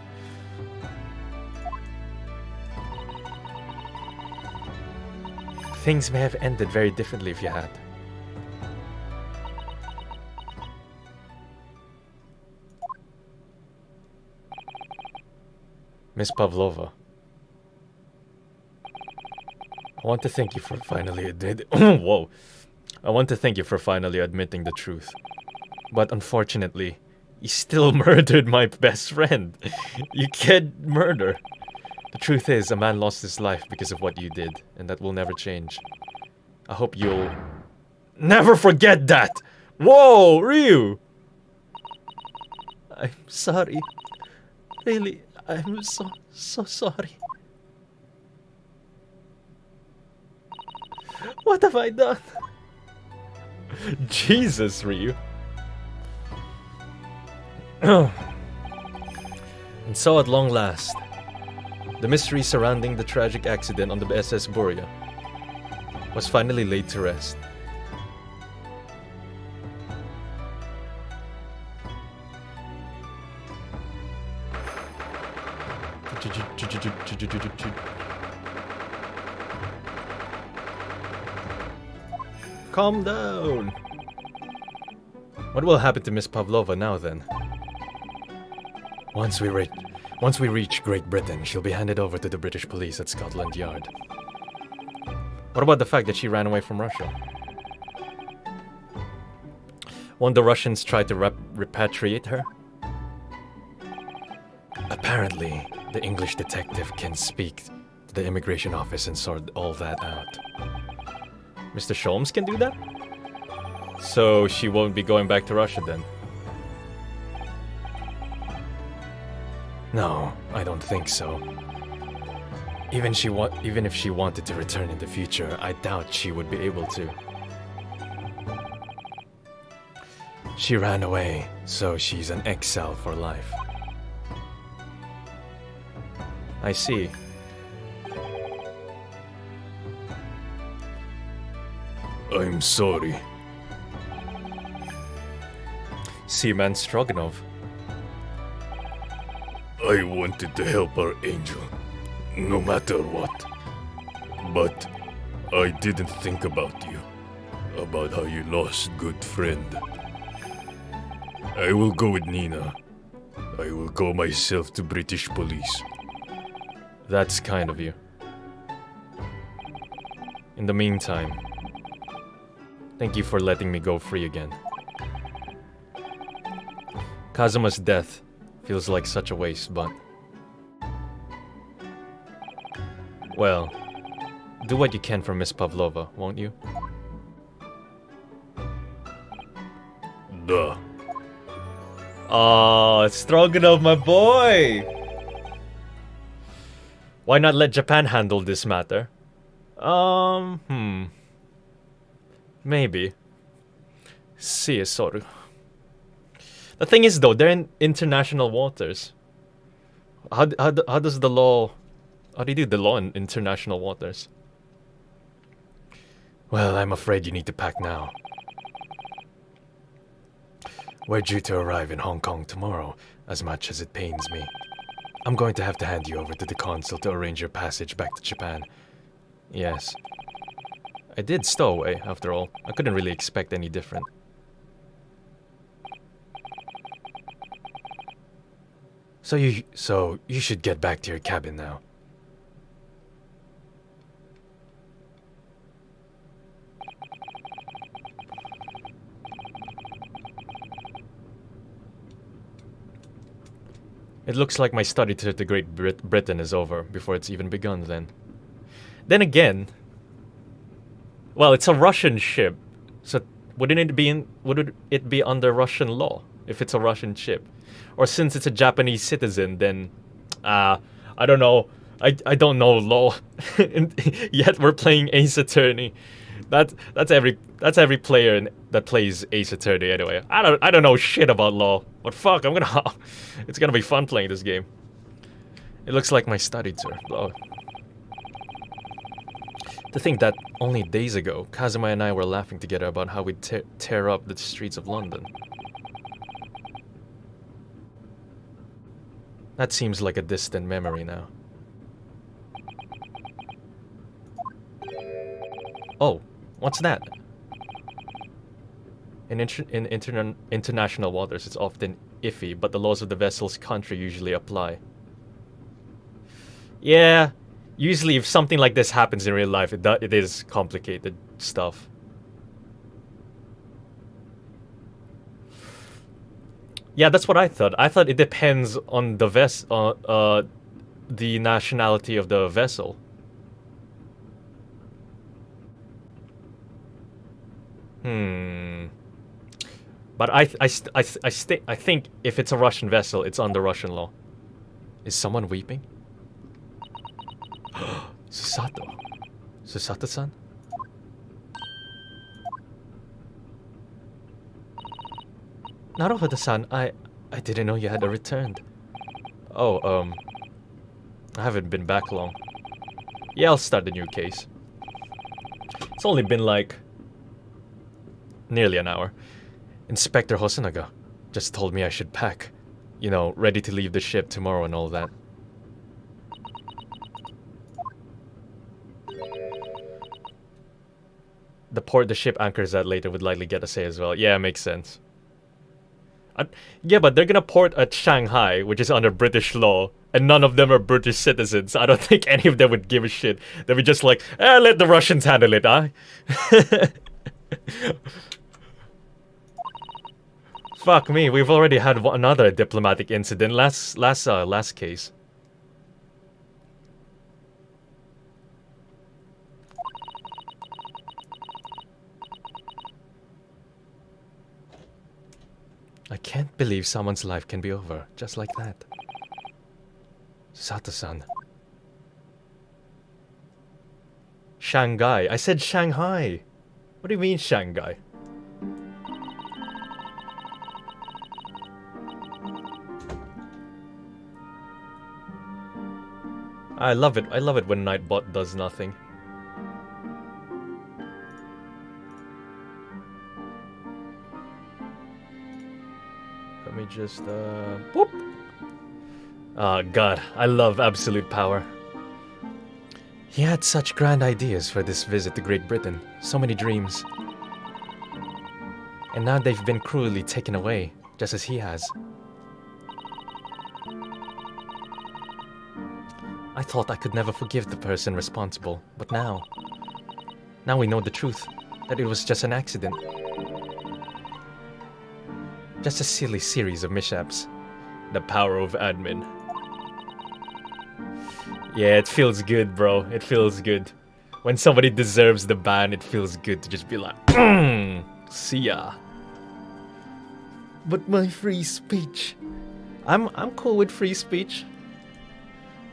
Things may have ended very differently if you had. Miss Pavlova. want to thank you for finally Whoa. I want to thank you for finally admitting the truth. But unfortunately, you still murdered my best friend. You can't murder. The truth is, a man lost his life because of what you did, and that will never change. I hope you'll never forget that! Whoa, Ryu! I'm sorry. Really, I'm so sorry. What have I done? Jesus, Ryu. And so at long last, the mystery surrounding the tragic accident on the SS Buria was finally laid to rest. Calm down. What will happen to Miss Pavlova now then? Once we reach Great Britain, she'll be handed over to the British police at Scotland Yard. What about the fact that she ran away from Russia? Won't the Russians try to repatriate her? Apparently, the English detective can speak to the immigration office and sort all that out. Mr. Sholmes can do that? So she won't be going back to Russia then? No, I don't think so. Even if she wanted to return in the future, I doubt she would be able to. She ran away, so she's an exile for life. I see. I'm sorry. Seaman Stroganov. I wanted to help our angel, no matter what. But I didn't think about you, about how you lost good friend. I will go with Nina. I will go myself to British police. That's kind of you. In the meantime, thank you for letting me go free again. Kazuma's death feels like such a waste, but... well, do what you can for Miss Pavlova, won't you? Duh. Oh, Stroganov, my boy! Why not let Japan handle this matter? Maybe. See, sorry. The thing is, though, they're in international waters. How does the law... how do you do the law in international waters? Well, I'm afraid you need to pack now. We're due to arrive in Hong Kong tomorrow, as much as it pains me. I'm going to have to hand you over to the consul to arrange your passage back to Japan. Yes. I did stow away, after all. I couldn't really expect any different. So you should get back to your cabin now. It looks like my study tour to Great Britain is over before it's even begun then. Then again, well, it's a Russian ship, so would it be under Russian law if it's a Russian ship? Or since it's a Japanese citizen, then I don't know. I don't know law. Yet we're playing Ace Attorney. That's every player that plays Ace Attorney anyway. I don't know shit about law, but fuck, it's gonna be fun playing this game. It looks like my study tour. Oh. To think that only days ago, Kazuma and I were laughing together about how we'd tear up the streets of London. That seems like a distant memory now. Oh, what's that? In international waters, it's often iffy, but the laws of the vessel's country usually apply. Yeah, Usually, if something like this happens in real life, it is complicated stuff. Yeah, that's what I thought. I thought it depends on the the nationality of the vessel. But I think if it's a Russian vessel, it's under Russian law. Is someone weeping? Susato. Susato-san? Naruhodo-san, I didn't know you had returned. Oh, I haven't been back long. Yeah, I'll start the new case. It's only been like nearly an hour. Inspector Hosonaga just told me I should pack. You know, ready to leave the ship tomorrow and all that. The port the ship anchors at later would likely get a say as well. Yeah, makes sense. Yeah, but they're gonna port at Shanghai, which is under British law, and none of them are British citizens. I don't think any of them would give a shit. They'd be just like, let the Russians handle it, huh? Fuck me, we've already had another diplomatic incident last case. I can't believe someone's life can be over just like that. Sato-san. Shanghai. I said Shanghai. What do you mean Shanghai? I love it. I love it when Nightbot does nothing. Let me just, whoop! Oh, God. I love absolute power. He had such grand ideas for this visit to Great Britain. So many dreams. And now they've been cruelly taken away, just as he has. I thought I could never forgive the person responsible, but now we know the truth, that it was just an accident. Just a silly series of mishaps. The power of admin. Yeah, it feels good, bro. It feels good. When somebody deserves the ban, it feels good to just be like, see ya. But my free speech. I'm cool with free speech.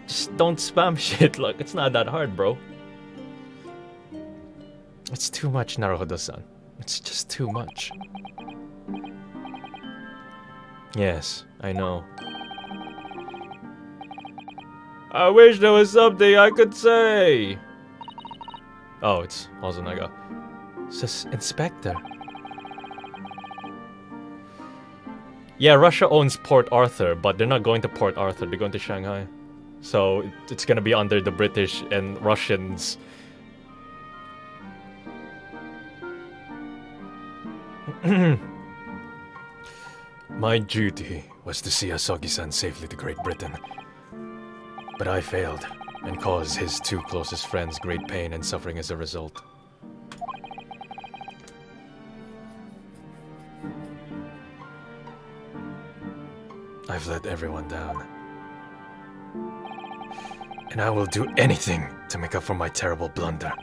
Just don't spam shit. Look, it's not that hard, bro. It's too much, Naruhodo-san. It's just too much. Yes, I know. I wish there was something I could say. Oh, it's Hosonaga. Inspector. Yeah, Russia owns Port Arthur, but they're not going to Port Arthur. They're going to Shanghai. So it's gonna be under the British and Russians. My duty was to see Asogi-san safely to Great Britain. But I failed, and caused his two closest friends great pain and suffering as a result. I've let everyone down. And I will do anything to make up for my terrible blunder.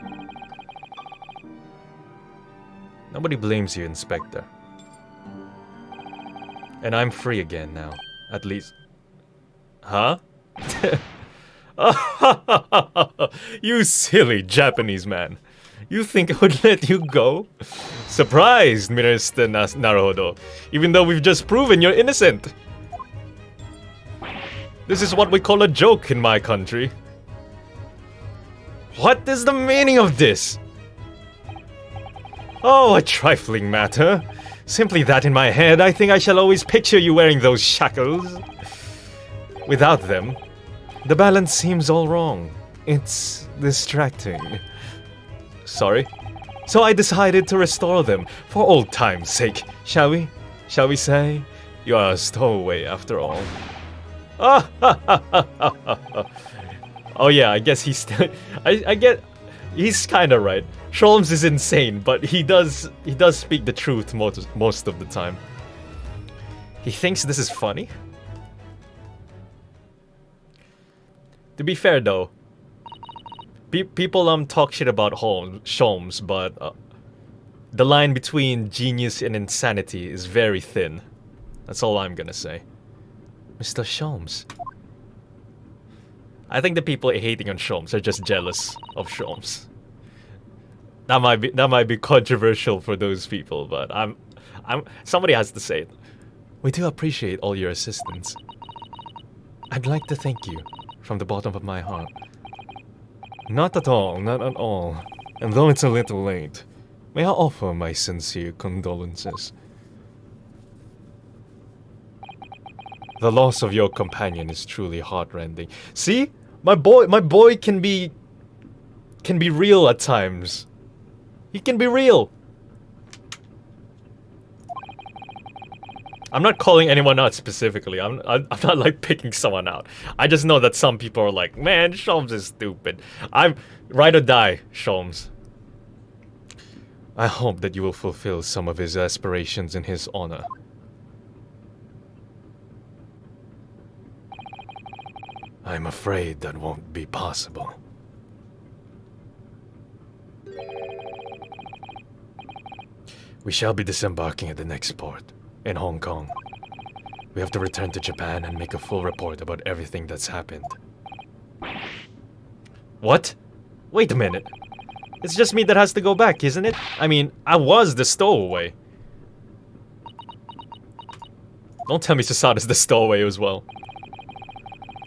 Nobody blames you, Inspector. And I'm free again now. At least... Huh? You silly Japanese man. You think I would let you go? Surprised, Mr. Naruhodo. Even though we've just proven you're innocent. This is what we call a joke in my country. What is the meaning of this? Oh, a trifling matter. Simply that in my head, I think I shall always picture you wearing those shackles. Without them, the balance seems all wrong. It's distracting. Sorry? So I decided to restore them, for old time's sake, shall we? Shall we say? You are a stowaway after all. Oh yeah, I guess he's still... I get... He's kinda right. Sholmes is insane, but he does speak the truth most of the time. He thinks this is funny? To be fair though, people talk shit about Sholmes, but the line between genius and insanity is very thin. That's all I'm gonna say. Mr. Sholmes. I think the people hating on Sholmes are just jealous of Sholmes. That might be controversial for those people, but somebody has to say it. We do appreciate all your assistance. I'd like to thank you from the bottom of my heart. Not at all, not at all. And though it's a little late, may I offer my sincere condolences. The loss of your companion is truly heartrending. See? My boy can be real at times. He can be real. I'm not calling anyone out specifically. I'm not like picking someone out. I just know that some people are like, man, Sholmes is stupid. I'm ride or die, Sholmes. I hope that you will fulfill some of his aspirations in his honor. I'm afraid that won't be possible. We shall be disembarking at the next port, in Hong Kong. We have to return to Japan and make a full report about everything that's happened. What? Wait a minute. It's just me that has to go back, isn't it? I mean, I was the stowaway. Don't tell me Sasada's the stowaway as well.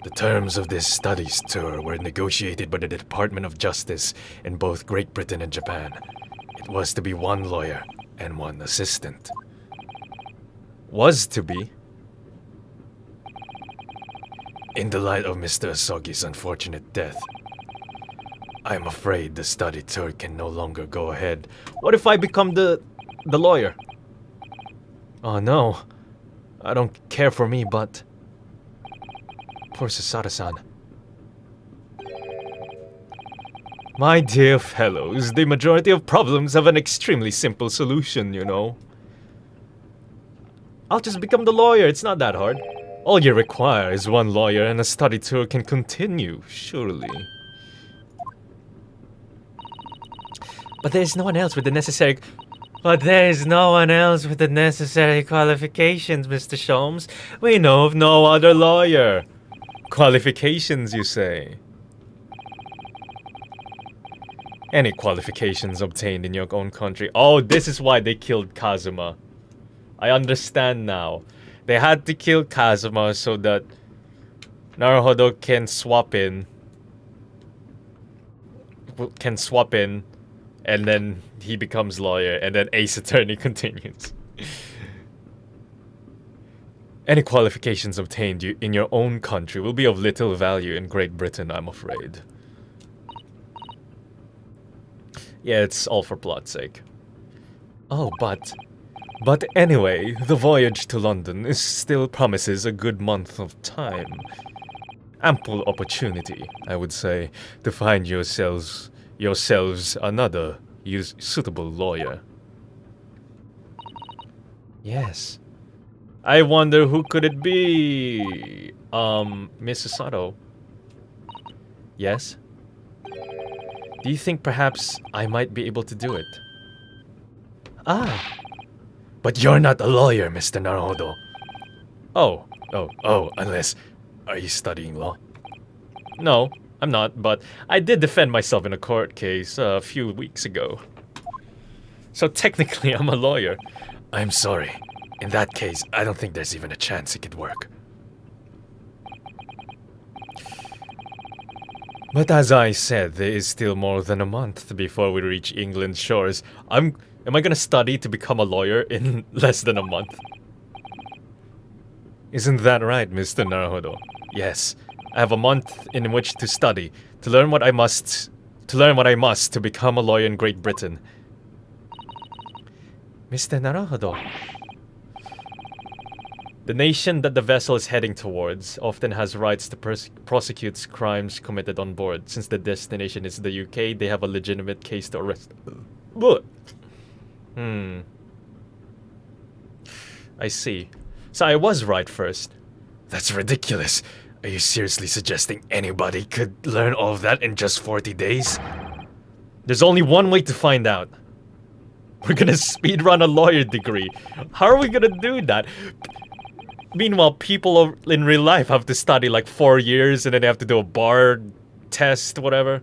The terms of this studies tour were negotiated by the Department of Justice in both Great Britain and Japan. It was to be one lawyer and one assistant. Was to be? In the light of Mr. Asogi's unfortunate death, I'm afraid the study tour can no longer go ahead. What if I become the lawyer? Oh no. I don't care for me, but... Poor Sasada-san. My dear fellows, the majority of problems have an extremely simple solution, you know. I'll just become the lawyer, it's not that hard. All you require is one lawyer and a study tour can continue, surely. But there's no one else with the necessary... But there's no one else with the necessary qualifications, Mr. Sholmes. We know of no other lawyer. Qualifications, you say? Any qualifications obtained in your own country. Oh, this is why they killed Kazuma. I understand now. They had to kill Kazuma so that Naruhodo can swap in. And then he becomes lawyer, and then Ace Attorney continues. Any qualifications obtained in your own country will be of little value in Great Britain, I'm afraid. Yeah, it's all for plot's sake. Oh, but anyway, the voyage to London still promises a good month of time. Ample opportunity, I would say, to find yourselves another suitable lawyer. Yes. I wonder who could it be? Miss Sato. Yes? Do you think perhaps I might be able to do it? Ah. But you're not a lawyer, Mr. Naruhodo. Oh, unless... Are you studying law? No, I'm not, but I did defend myself in a court case a few weeks ago. So technically, I'm a lawyer. I'm sorry. In that case, I don't think there's even a chance it could work. But as I said, there is still more than a month before we reach England's shores. Am I gonna study to become a lawyer in less than a month? Isn't that right, Mr. Naruhodo? Yes. I have a month in which to study, to learn what I must to become a lawyer in Great Britain. Mr. Naruhodo. The nation that the vessel is heading towards often has rights to prosecute crimes committed on board. Since the destination is the UK, they have a legitimate case to arrest. What? I see. So I was right first. That's ridiculous. Are you seriously suggesting anybody could learn all of that in just 40 days? There's only one way to find out. We're gonna speedrun a lawyer degree. How are we gonna do that? Meanwhile, people in real life have to study like 4 years and then they have to do a bar test, whatever.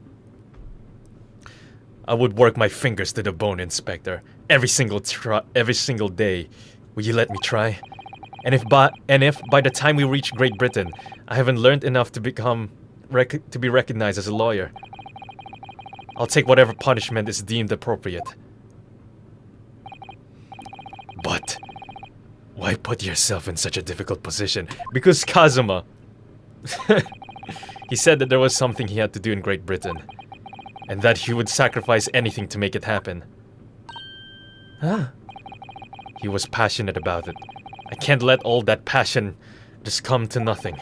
I would work my fingers to the bone, Inspector. Every single day. Will you let me try? And if by the time we reach Great Britain, I haven't learned enough to be recognized as a lawyer, I'll take whatever punishment is deemed appropriate. But why put yourself in such a difficult position? Because Kazuma. He said that there was something he had to do in Great Britain, and that he would sacrifice anything to make it happen. Huh? He was passionate about it. I can't let all that passion just come to nothing.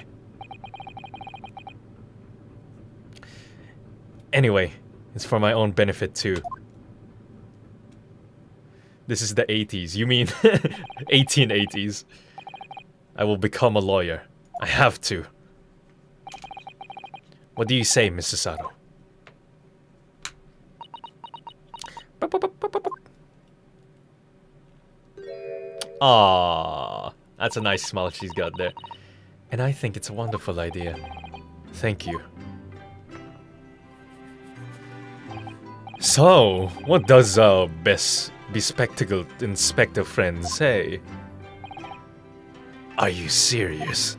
Anyway, it's for my own benefit too. This is the 80s. You mean 1880s. I will become a lawyer. I have to. What do you say, Mr. Sato? Ah, that's a nice smile she's got there. And I think it's a wonderful idea. Thank you. So, what does our bespectacled inspector friend say? Are you serious?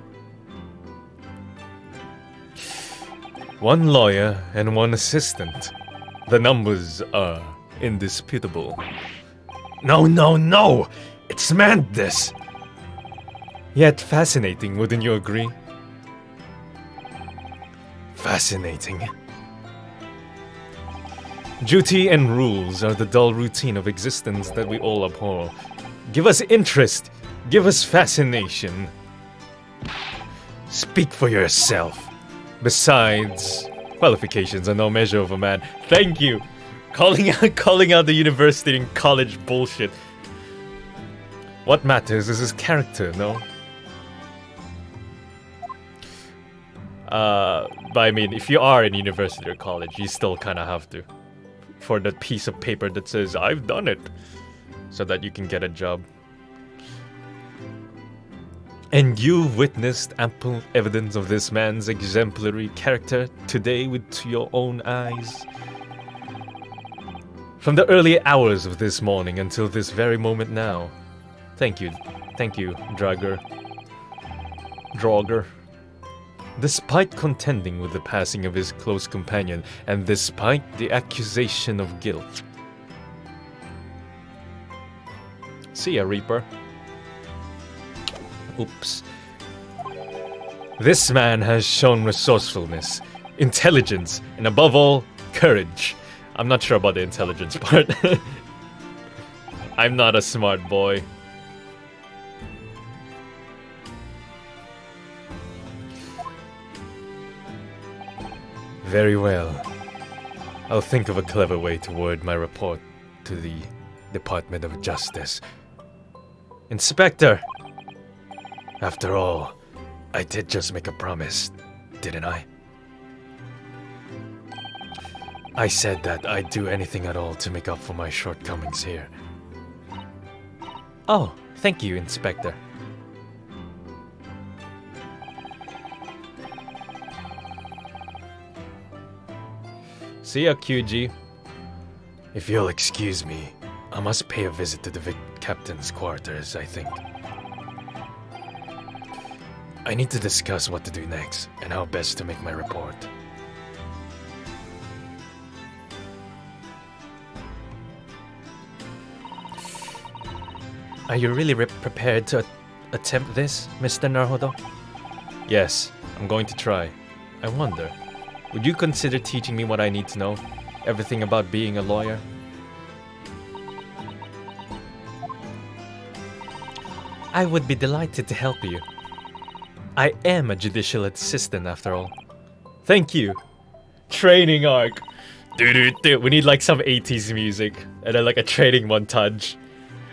One lawyer and one assistant. The numbers are indisputable. No, no, no! It's madness! Yet fascinating, wouldn't you agree? Fascinating. Duty and rules are the dull routine of existence that we all abhor. Give us interest. Give us fascination. Speak for yourself. Besides, qualifications are no measure of a man. Thank you. Calling out the university and college bullshit. What matters is his character, no? But I mean, if you are in university or college, you still kind of have to. For that piece of paper that says, I've done it. So that you can get a job. And you witnessed ample evidence of this man's exemplary character today with your own eyes. From the early hours of this morning until this very moment now. Thank you, Draugr. Despite contending with the passing of his close companion, and despite the accusation of guilt. See ya, Reaper. Oops. This man has shown resourcefulness, intelligence, and above all, courage. I'm not sure about the intelligence part. I'm not a smart boy. Very well. I'll think of a clever way to word my report to the Department of Justice. Inspector! After all, I did just make a promise, didn't I? I said that I'd do anything at all to make up for my shortcomings here. Oh, thank you, Inspector. See ya, QG. If you'll excuse me, I must pay a visit to the captain's quarters, I think. I need to discuss what to do next, and how best to make my report. Are you really prepared to attempt this, Mr. Naruhodo? Yes, I'm going to try. I wonder, would you consider teaching me what I need to know? Everything about being a lawyer? I would be delighted to help you. I am a judicial assistant after all. Thank you. Training arc. Dude, we need like some 80s music and then like a training montage.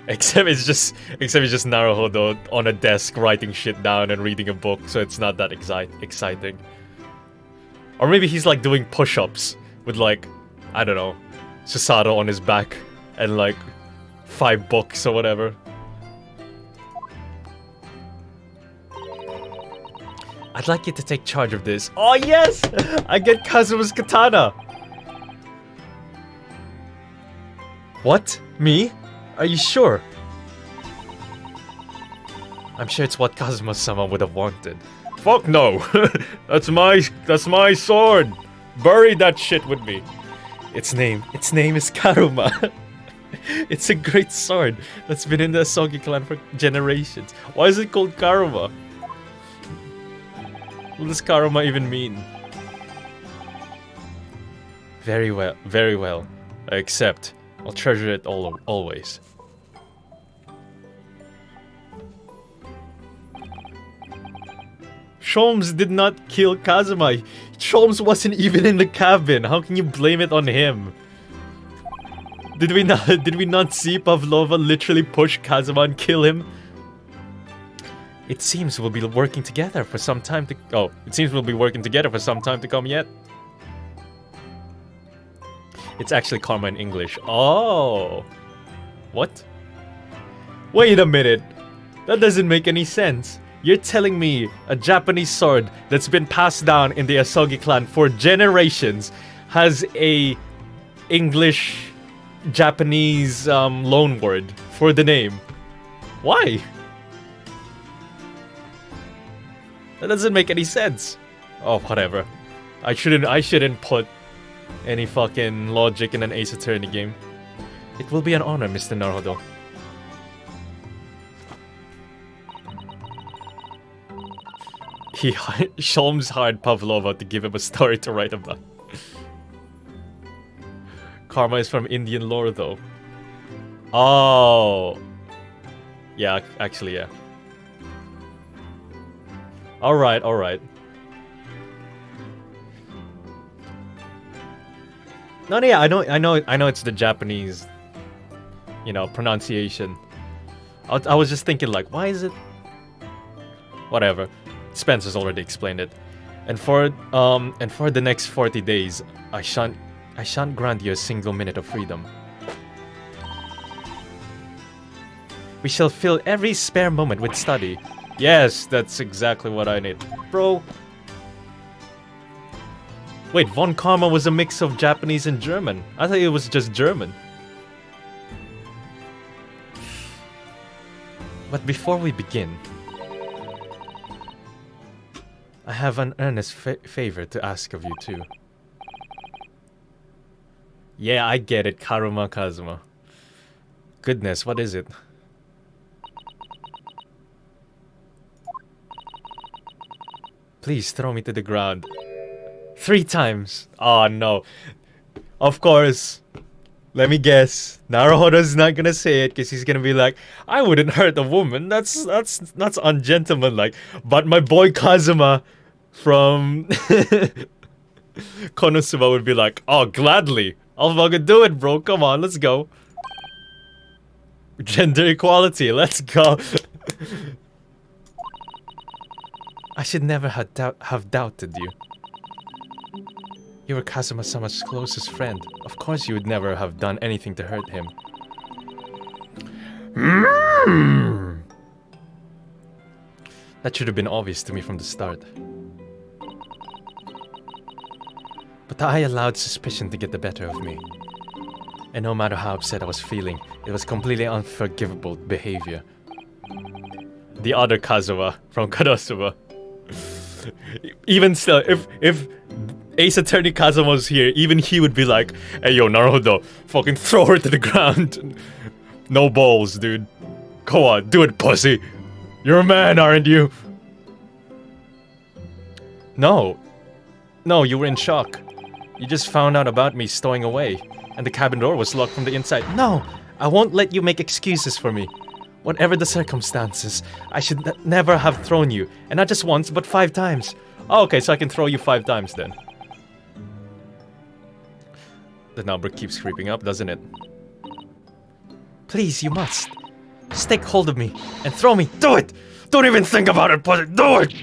Except it's just Naruhodo on a desk writing shit down and reading a book, so it's not that exciting. Or maybe he's like doing push-ups with like, I don't know, Susato on his back and like 5 books or whatever. I'd like you to take charge of this. Oh yes! I get Kazuma's katana! What? Me? Are you sure? I'm sure it's what Kazuma-sama would have wanted. Fuck no! That's my sword! Bury that shit with me! Its name is Karuma. It's a great sword that's been in the Asogi clan for generations. Why is it called Karuma? What does Karuma even mean? Very well, very well. I accept. I'll treasure it always. Sholmes did not kill Kazuma. Sholmes wasn't even in the cabin. How can you blame it on him? Did we not see Pavlova literally push Kazuma and kill him? It seems we'll be working together for some time to... Oh, it seems we'll be working together for some time to come yet. It's actually karma in English. Oh. What? Wait a minute. That doesn't make any sense. You're telling me a Japanese sword that's been passed down in the Asogi clan for generations has a English Japanese loan word for the name. Why? That doesn't make any sense. Oh, whatever. I shouldn't put any fucking logic in an Ace Attorney game. It will be an honor, Mr. Naruhodo. Sholmes hired Pavlova to give him a story to write about. Karma is from Indian lore, though. Oh. Yeah, actually, yeah. Alright, alright. No, yeah, I know it's the Japanese, you know, pronunciation. I was just thinking, like, why is it... Whatever. Spencer's already explained it. And for the next 40 days, I shan't grant you a single minute of freedom. We shall fill every spare moment with study. Yes, that's exactly what I need. Bro. Wait, Von Karma was a mix of Japanese and German. I thought it was just German. But before we begin, I have an earnest favor to ask of you too. Yeah, I get it, Karuma Kazuma. Goodness, what is it? Please throw me to the ground. 3 times. Oh no. Of course. Let me guess. Naruhodo's not gonna say it because he's gonna be like, I wouldn't hurt a woman. That's ungentlemanlike. But my boy Kazuma from Konosuba would be like, oh, gladly. I'll fucking do it, bro. Come on, let's go. Gender equality, let's go. I should never have doubted you. You were Kazuma-sama's closest friend. Of course you would never have done anything to hurt him. That should have been obvious to me from the start. But I allowed suspicion to get the better of me. And no matter how upset I was feeling, it was completely unforgivable behavior. The other Kazuma from Konosuba. Even still, if Ace Attorney Kazuma was here, even he would be like, hey yo, Naruhodo, fucking throw her to the ground. No balls, dude. Go on, do it, pussy. You're a man, aren't you? No. No, you were in shock. You just found out about me stowing away, and the cabin door was locked from the inside. No, I won't let you make excuses for me. Whatever the circumstances, I should never have thrown you. And not just once, but 5 times. Oh, okay, so I can throw you 5 times then. The number keeps creeping up, doesn't it? Please, you must. Just take hold of me and throw me. Do it! Don't even think about it, pussy. Do it!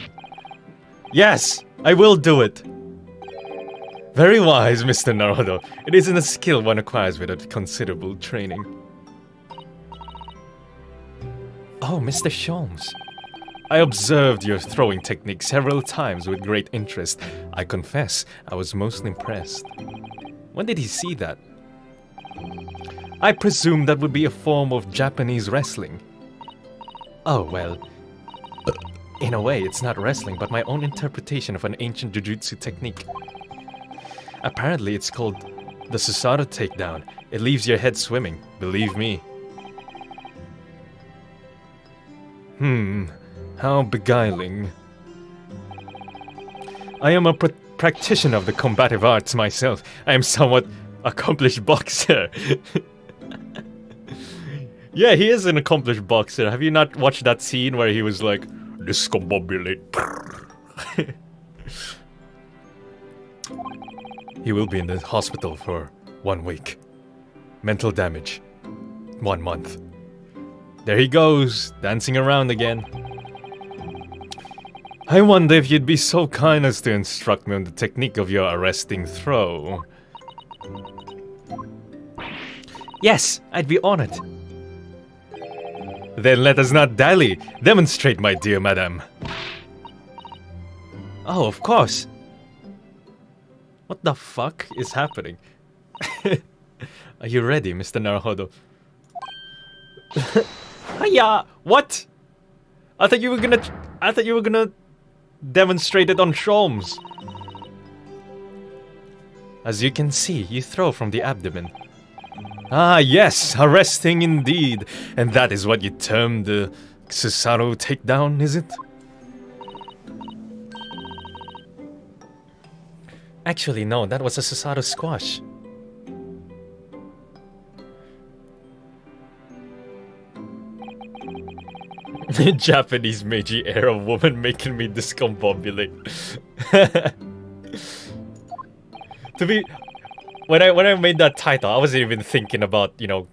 Yes, I will do it. Very wise, Mr. Naruto. It isn't a skill one acquires without considerable training. Oh, Mr. Sholmes. I observed your throwing technique several times with great interest. I confess, I was most impressed. When did he see that? I presume that would be a form of Japanese wrestling. Oh, well. In a way, it's not wrestling, but my own interpretation of an ancient jujutsu technique. Apparently, it's called the Susaru takedown. It leaves your head swimming, believe me. How beguiling. I am a practitioner of the combative arts myself. I am somewhat accomplished boxer. Yeah, he is an accomplished boxer. Have you not watched that scene where he was like, discombobulate? He will be in the hospital for 1 week. Mental damage. 1 month. There he goes, dancing around again. I wonder if you'd be so kind as to instruct me on the technique of your arresting throw. Yes, I'd be honored. Then let us not dally. Demonstrate, my dear madam. Oh, of course. What the fuck is happening? Are you ready, Mr. Naruhodo? Hiya! What? I thought you were gonna demonstrate it on Sholmes. As you can see, you throw from the abdomen. Ah, yes, arresting indeed. And that is what you term the Susaru takedown, is it? Actually, no, that was a Susaru squash. Japanese Meiji era woman making me discombobulate. To be... When I made that title, I wasn't even thinking about, you know,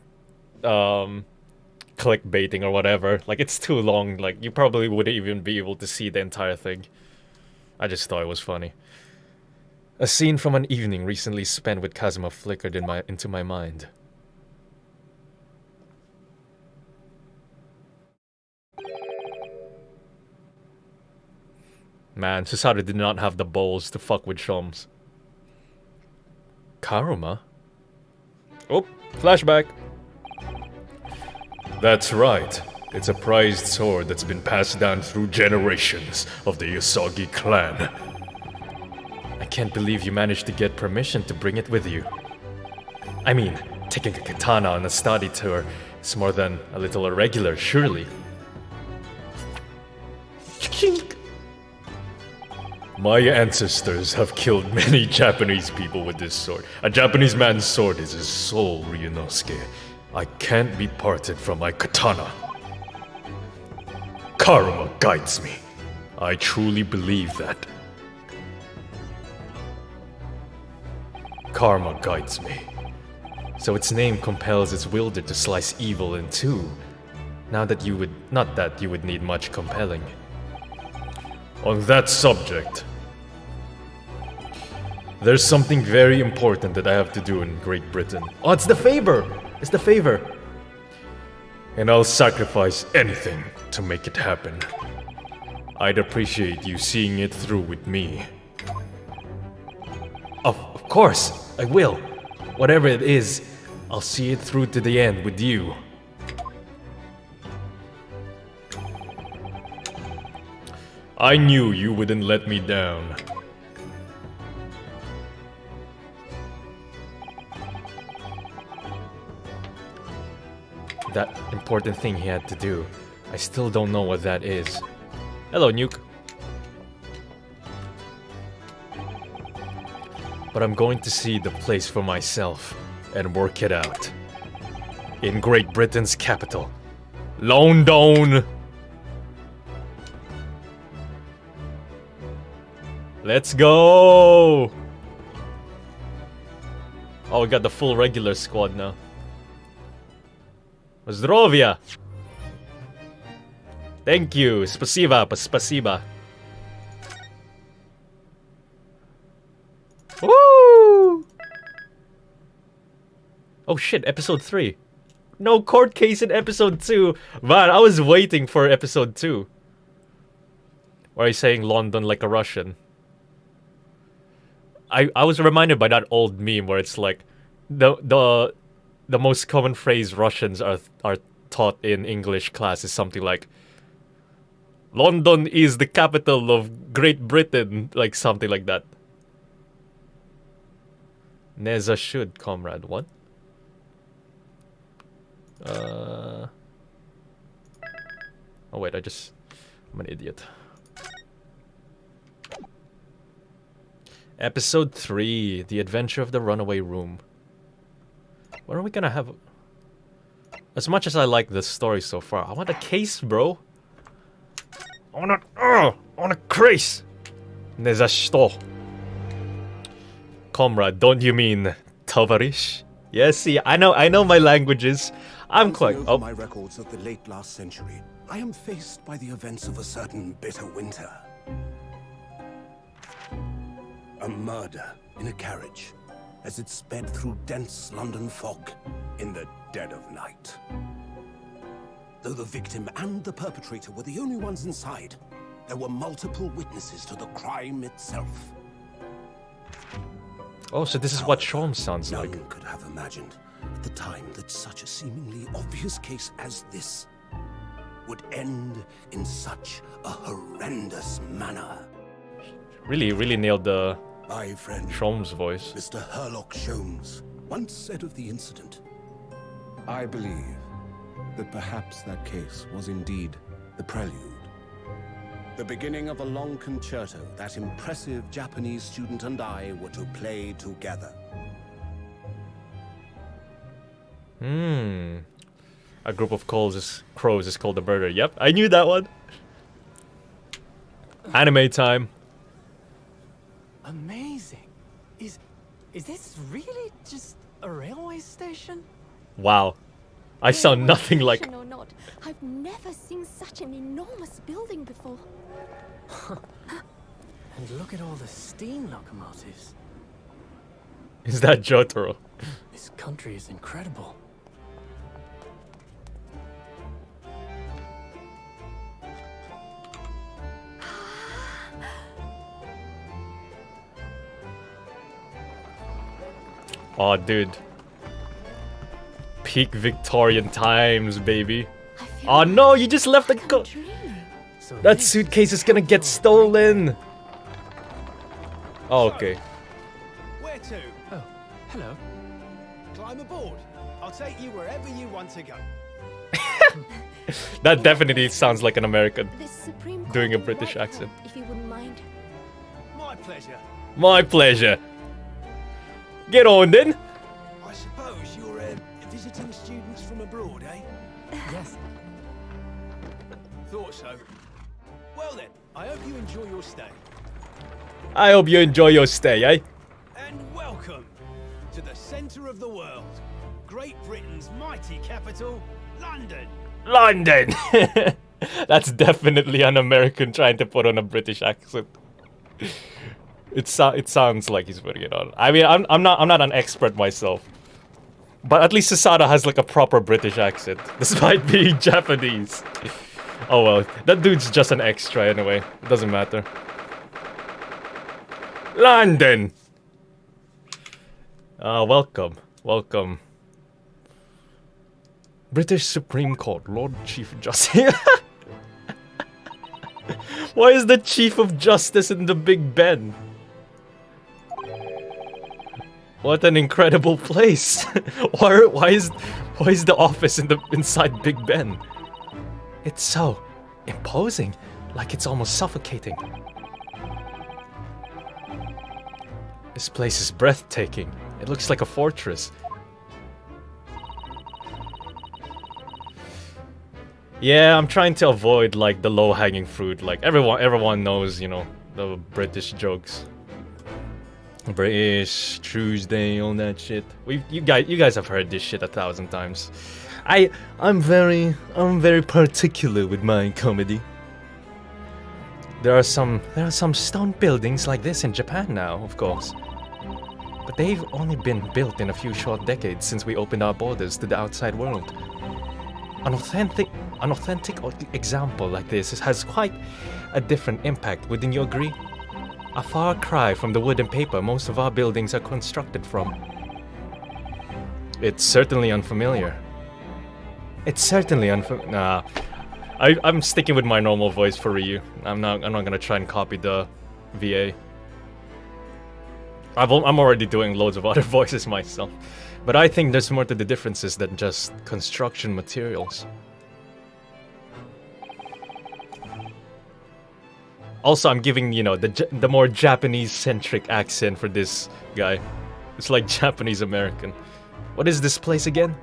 clickbaiting or whatever. Like, it's too long. Like, you probably wouldn't even be able to see the entire thing. I just thought it was funny. A scene from an evening recently spent with Kazuma flickered into my mind. Man, Susaru did not have the balls to fuck with Sholmes. Karuma? Oh, flashback. That's right. It's a prized sword that's been passed down through generations of the Yosagi clan. I can't believe you managed to get permission to bring it with you. I mean, taking a katana on a study tour is more than a little irregular, surely. Chink. My ancestors have killed many Japanese people with this sword. A Japanese man's sword is his soul, Ryunosuke. I can't be parted from my katana. Karma guides me. I truly believe that. Karma guides me. So its name compels its wielder to slice evil in two. Not that you would need much compelling. On that subject, there's something very important that I have to do in Great Britain. Oh, it's the favor! It's the favor! And I'll sacrifice anything to make it happen. I'd appreciate you seeing it through with me. Of course, I will. Whatever it is, I'll see it through to the end with you. I knew you wouldn't let me down. That important thing he had to do. I still don't know what that is. Hello, Nuke. But I'm going to see the place for myself and work it out. In Great Britain's capital, London. Let's go. Oh, we got the full regular squad now. Zdrovia. Thank you. Spasiba. Spasiba. Woo! Oh shit, episode 3. No court case in episode 2. Man, I was waiting for episode 2. Why are you saying London like a Russian? I was reminded by that old meme where it's like the most common phrase Russians are taught in English class is something like London is the capital of Great Britain, like something like that. Neza should, comrade. What? Oh wait, I'm an idiot. Episode 3, The Adventure of the Runaway Room. When are we gonna have... As much as I like this story so far, I want a case, bro. I want a case. Neza что? Comrade, don't you mean Tavarish? Yes, see, I know my languages. I'm quite... Over my records of the late last century, I am faced by the events of a certain bitter winter. A murder in a carriage as it sped through dense London fog in the dead of night. Though the victim and the perpetrator were the only ones inside, there were multiple witnesses to the crime itself. Oh, so this is what Sholmes sounds like. None could have imagined at the time that such a seemingly obvious case as this would end in such a horrendous manner. Really nailed the My friend, Sholmes voice. Mr. Herlock Sholmes, once said of the incident, I believe that perhaps that case was indeed the prelude. The beginning of a long concerto that impressive Japanese student and I were to play together. A group of crows is called a murder. Yep, I knew that one. Anime time. Amazing. Is this really just a railway station? Wow. I sound nothing like... Or not, I've never seen such an enormous building before. And look at all the steam locomotives. Is that Jotaro? This country is incredible. Oh, dude. Peak Victorian times, baby. Oh no, you just left the So That this suitcase is gonna get stolen. Oh, okay. Where to? Oh, hello. Climb aboard. I'll take you wherever you want to go. That definitely sounds like an American. This Supreme Doing Court a in British Whitehall, accent. if you wouldn't mind. My pleasure. My pleasure. Get on then. I suppose you're visiting students from abroad, eh? Yes. Thought so. Well then, I hope you enjoy your stay. I hope you enjoy your stay, eh? And welcome to the centre of the world. Great Britain's mighty capital, London. London. That's definitely an American trying to put on a British accent. It sounds like he's putting it on. I mean, I'm not an expert myself, but at least Sasada has like a proper British accent, despite being Japanese. Oh well, that dude's just an extra anyway. It doesn't matter. London. Welcome. British Supreme Court, Lord Chief Justice. Why is the Chief of Justice in the Big Ben? What an incredible place! Why is the office inside Big Ben? It's so imposing, like it's almost suffocating. This place is breathtaking. It looks like a fortress. Yeah, I'm trying to avoid like the low-hanging fruit. Like everyone knows, you know, the British jokes. British Tuesday, all that shit. You guys have heard this shit 1,000 times. I'm very particular with my comedy. There are some stone buildings like this in Japan now, of course. But they've only been built in a few short decades since we opened our borders to the outside world. An authentic example like this has quite a different impact, wouldn't you agree? A far cry from the wood and paper most of our buildings are constructed from. It's certainly unfamiliar. Nah. I'm sticking with my normal voice for Ryu. I'm not gonna try and copy the VA. I'm already doing loads of other voices myself. But I think there's more to the differences than just construction materials. Also, I'm giving, you know, the more Japanese-centric accent for this guy. It's like Japanese-American. What is this place again?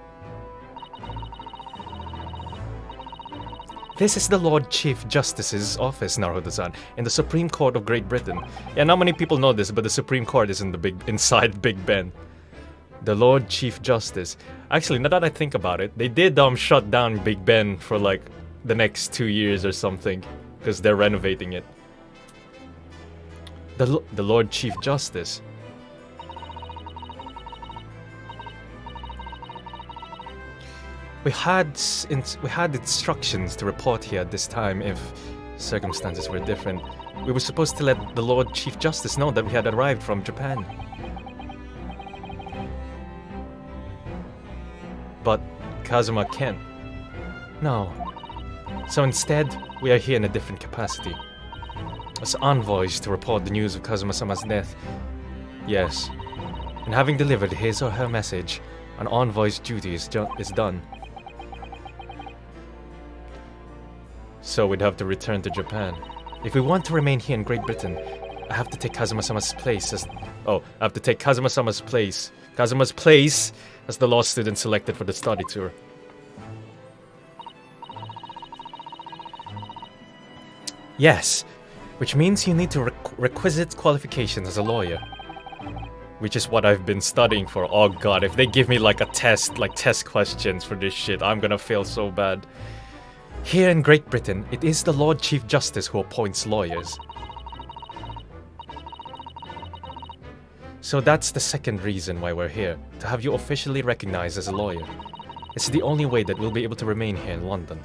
This is the Lord Chief Justice's office, Naruto-san, in the Supreme Court of Great Britain. Yeah, not many people know this, but the Supreme Court is inside Big Ben. The Lord Chief Justice. Actually, now that I think about it, they did shut down Big Ben for like the next 2 years or something, because they're renovating it. The Lord Chief Justice. We had instructions to report here at this time if circumstances were different. We were supposed to let the Lord Chief Justice know that we had arrived from Japan. But Kazuma can't. No. So instead, we are here in a different capacity. As envoys to report the news of Kazuma-sama's death. Yes. And having delivered his or her message, an envoy's duty is done. So we'd have to return to Japan. If we want to remain here in Great Britain, I have to take Kazuma-sama's place as... Oh, I have to take Kazuma-sama's place. Kazuma's place as the law student selected for the study tour. Yes, which means you need to requisite qualifications as a lawyer. Which is what I've been studying for. Oh god, if they give me like a test, like test questions for this shit, I'm gonna fail so bad. Here in Great Britain, it is the Lord Chief Justice who appoints lawyers. So that's the second reason why we're here, to have you officially recognized as a lawyer. It's the only way that we'll be able to remain here in London.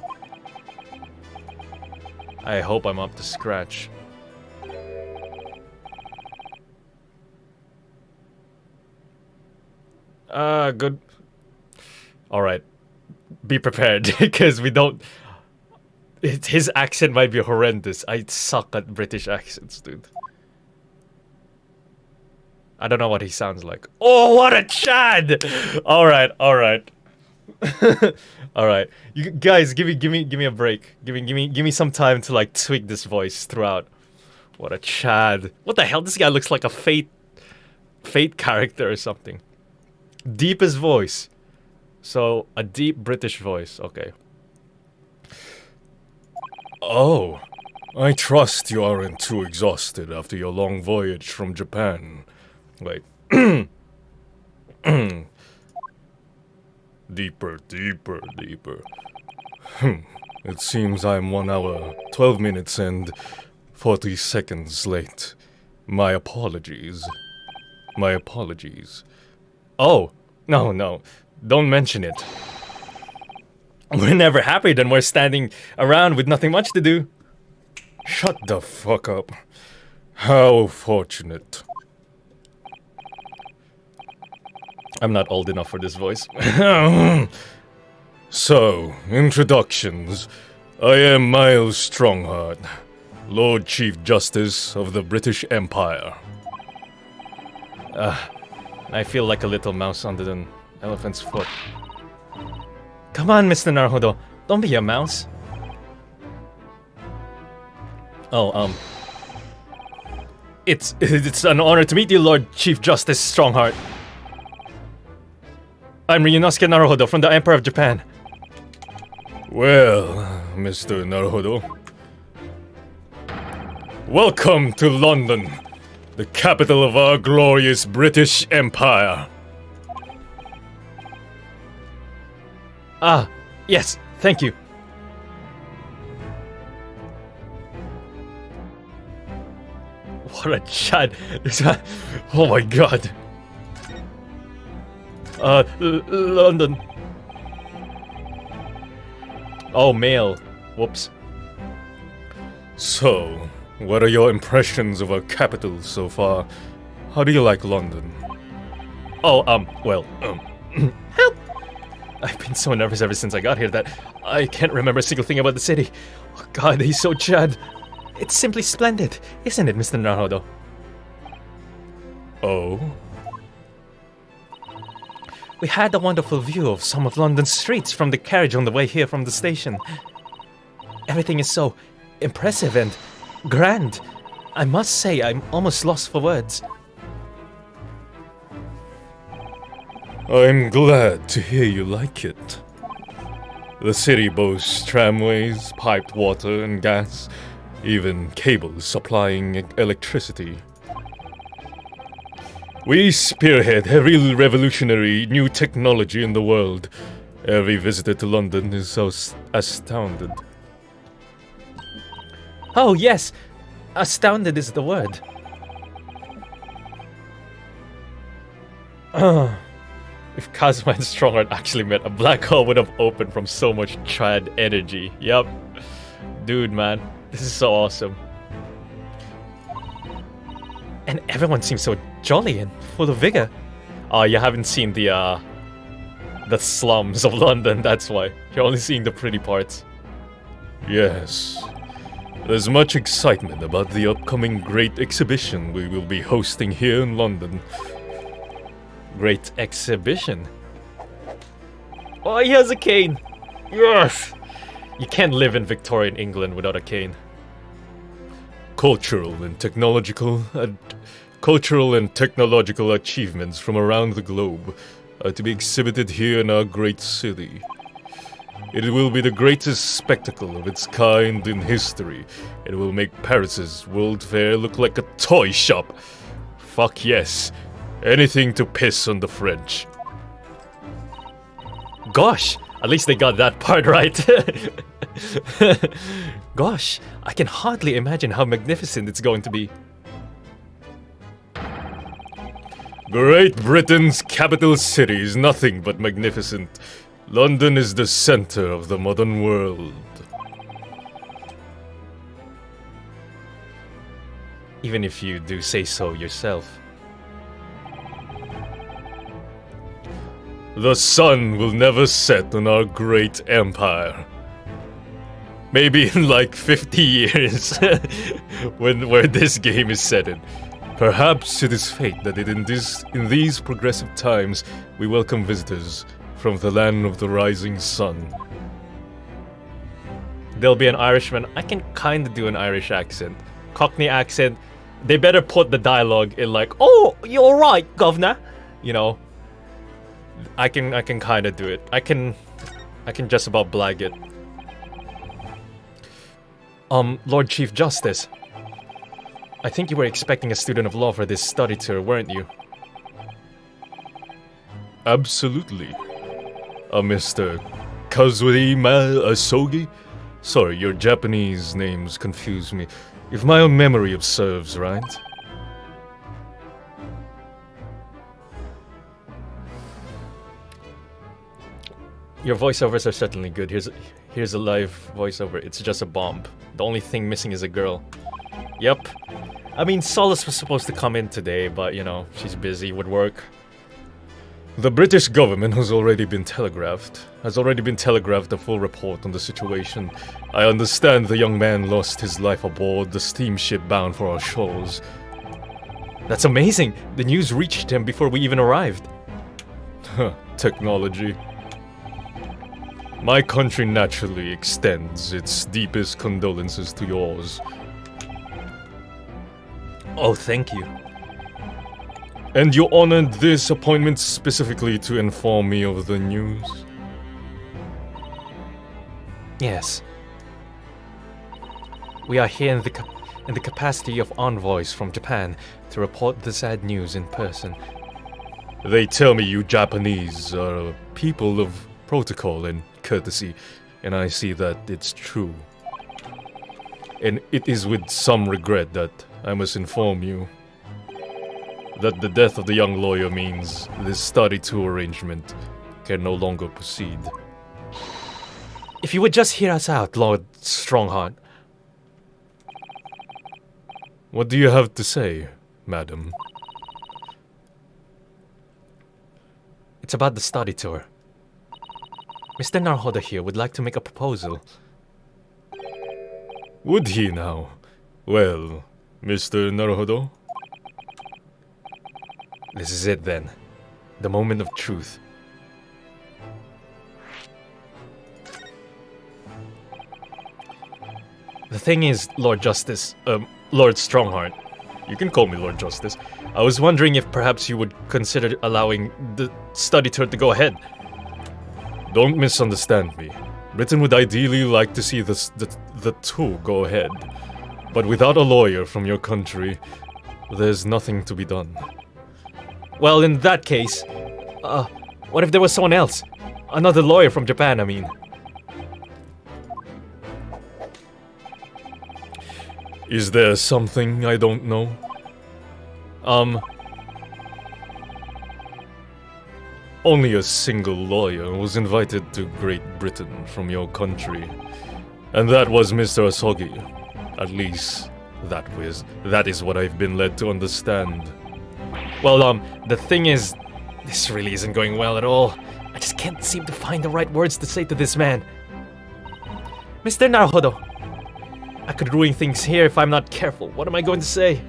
I hope I'm up to scratch. Good. Alright. Be prepared, because we don't... His accent might be horrendous. I suck at British accents, dude. I don't know what he sounds like. Oh, what a Chad! Alright. Alright. You guys, give me a break. Give me some time to like tweak this voice throughout. What a Chad. What the hell? This guy looks like a Fate character or something. Deepest voice. So, a deep British voice. Okay. Oh, I trust you aren't too exhausted after your long voyage from Japan. Wait. Deeper. It seems I'm 1 hour, 12 minutes and 40 seconds late. My apologies. Oh, no. Don't mention it. We're never happier than we're standing around with nothing much to do. Shut the fuck up. How fortunate. I'm not old enough for this voice. So, introductions. I am Miles Strongheart, Lord Chief Justice of the British Empire. I feel like a little mouse under an elephant's foot. Come on, Mr. Naruto. Don't be a mouse. Oh, It's an honor to meet you, Lord Chief Justice Strongheart. I'm Ryunosuke Naruhodo from the Empire of Japan. Well, Mr. Naruhodo. Welcome to London, the capital of our glorious British Empire. Ah, yes, thank you. What a chat. Oh my god. London. Oh, mail. Whoops. So, what are your impressions of our capital so far? How do you like London? Oh, help! I've been so nervous ever since I got here that I can't remember a single thing about the city. Oh god, he's so Chad. It's simply splendid, isn't it, Mr. Naruhodo? Oh? We had a wonderful view of some of London's streets from the carriage on the way here from the station. Everything is so impressive and grand. I must say, I'm almost lost for words. I'm glad to hear you like it. The city boasts tramways, piped water and gas, even cables supplying electricity. We spearhead every revolutionary new technology in the world. Every visitor to London is so astounded. Oh yes, astounded is the word. If Kazuma and Strongheart actually met, a black hole would have opened from so much trad energy. Yep. Dude, man, this is so awesome. And everyone seems so jolly and full of vigor. Oh, you haven't seen the slums of London, that's why. You're only seeing the pretty parts. Yes. There's much excitement about the upcoming great exhibition we will be hosting here in London. Great exhibition. Oh, he has a cane. Yes. You can't live in Victorian England without a cane. Cultural and technological achievements from around the globe are to be exhibited here in our great city. It will be the greatest spectacle of its kind in history. It will make Paris's World Fair look like a toy shop. Fuck yes. Anything to piss on the French. Gosh, at least they got that part right. Gosh, I can hardly imagine how magnificent it's going to be. Great Britain's capital city is nothing but magnificent. London is the center of the modern world. Even if you do say so yourself. The sun will never set on our great empire. Maybe in like 50 years, where this game is set in. Perhaps it is fate that in these progressive times we welcome visitors from the land of the rising sun. There'll be an Irishman. I can kind of do an Irish accent. Cockney accent. They better put the dialogue in like, "Oh, you're right, governor." You know. I can kind of do it. I can just about blag it. Lord Chief Justice. I think you were expecting a student of law for this study tour, weren't you? Absolutely. Mr. Kazuhima Asogi? Sorry, your Japanese names confuse me. If my own memory serves, right? Your voiceovers are certainly good. Here's a live voiceover. It's just a bomb. The only thing missing is a girl. Yep. I mean, Solus was supposed to come in today, but you know, she's busy with work. The British government has already been telegraphed a full report on the situation. I understand the young man lost his life aboard the steamship bound for our shores. That's amazing! The news reached him before we even arrived. Technology. My country naturally extends its deepest condolences to yours. Oh, thank you. And you honored this appointment specifically to inform me of the news? Yes. We are here in the capacity of envoys from Japan to report the sad news in person. They tell me you Japanese are people of protocol and courtesy, and I see that it's true. And it is with some regret that I must inform you that the death of the young lawyer means this study tour arrangement can no longer proceed. If you would just hear us out, Lord Strongheart. What do you have to say, madam? It's about the study tour. Mr. Naruhodo here would like to make a proposal. Would he now? Well, Mr. Naruhodo? This is it then. The moment of truth. The thing is, Lord Strongheart. You can call me Lord Justice. I was wondering if perhaps you would consider allowing the study tour to go ahead. Don't misunderstand me. Britain would ideally like to see the tour go ahead. But without a lawyer from your country, there's nothing to be done. Well, in that case, what if there was someone else? Another lawyer from Japan, I mean. Is there something I don't know? Only a single lawyer was invited to Great Britain from your country. And that was Mr. Asogi. At least, that is what I've been led to understand. Well, the thing is, this really isn't going well at all. I just can't seem to find the right words to say to this man. Mr. Naruhodo, I could ruin things here if I'm not careful. What am I going to say?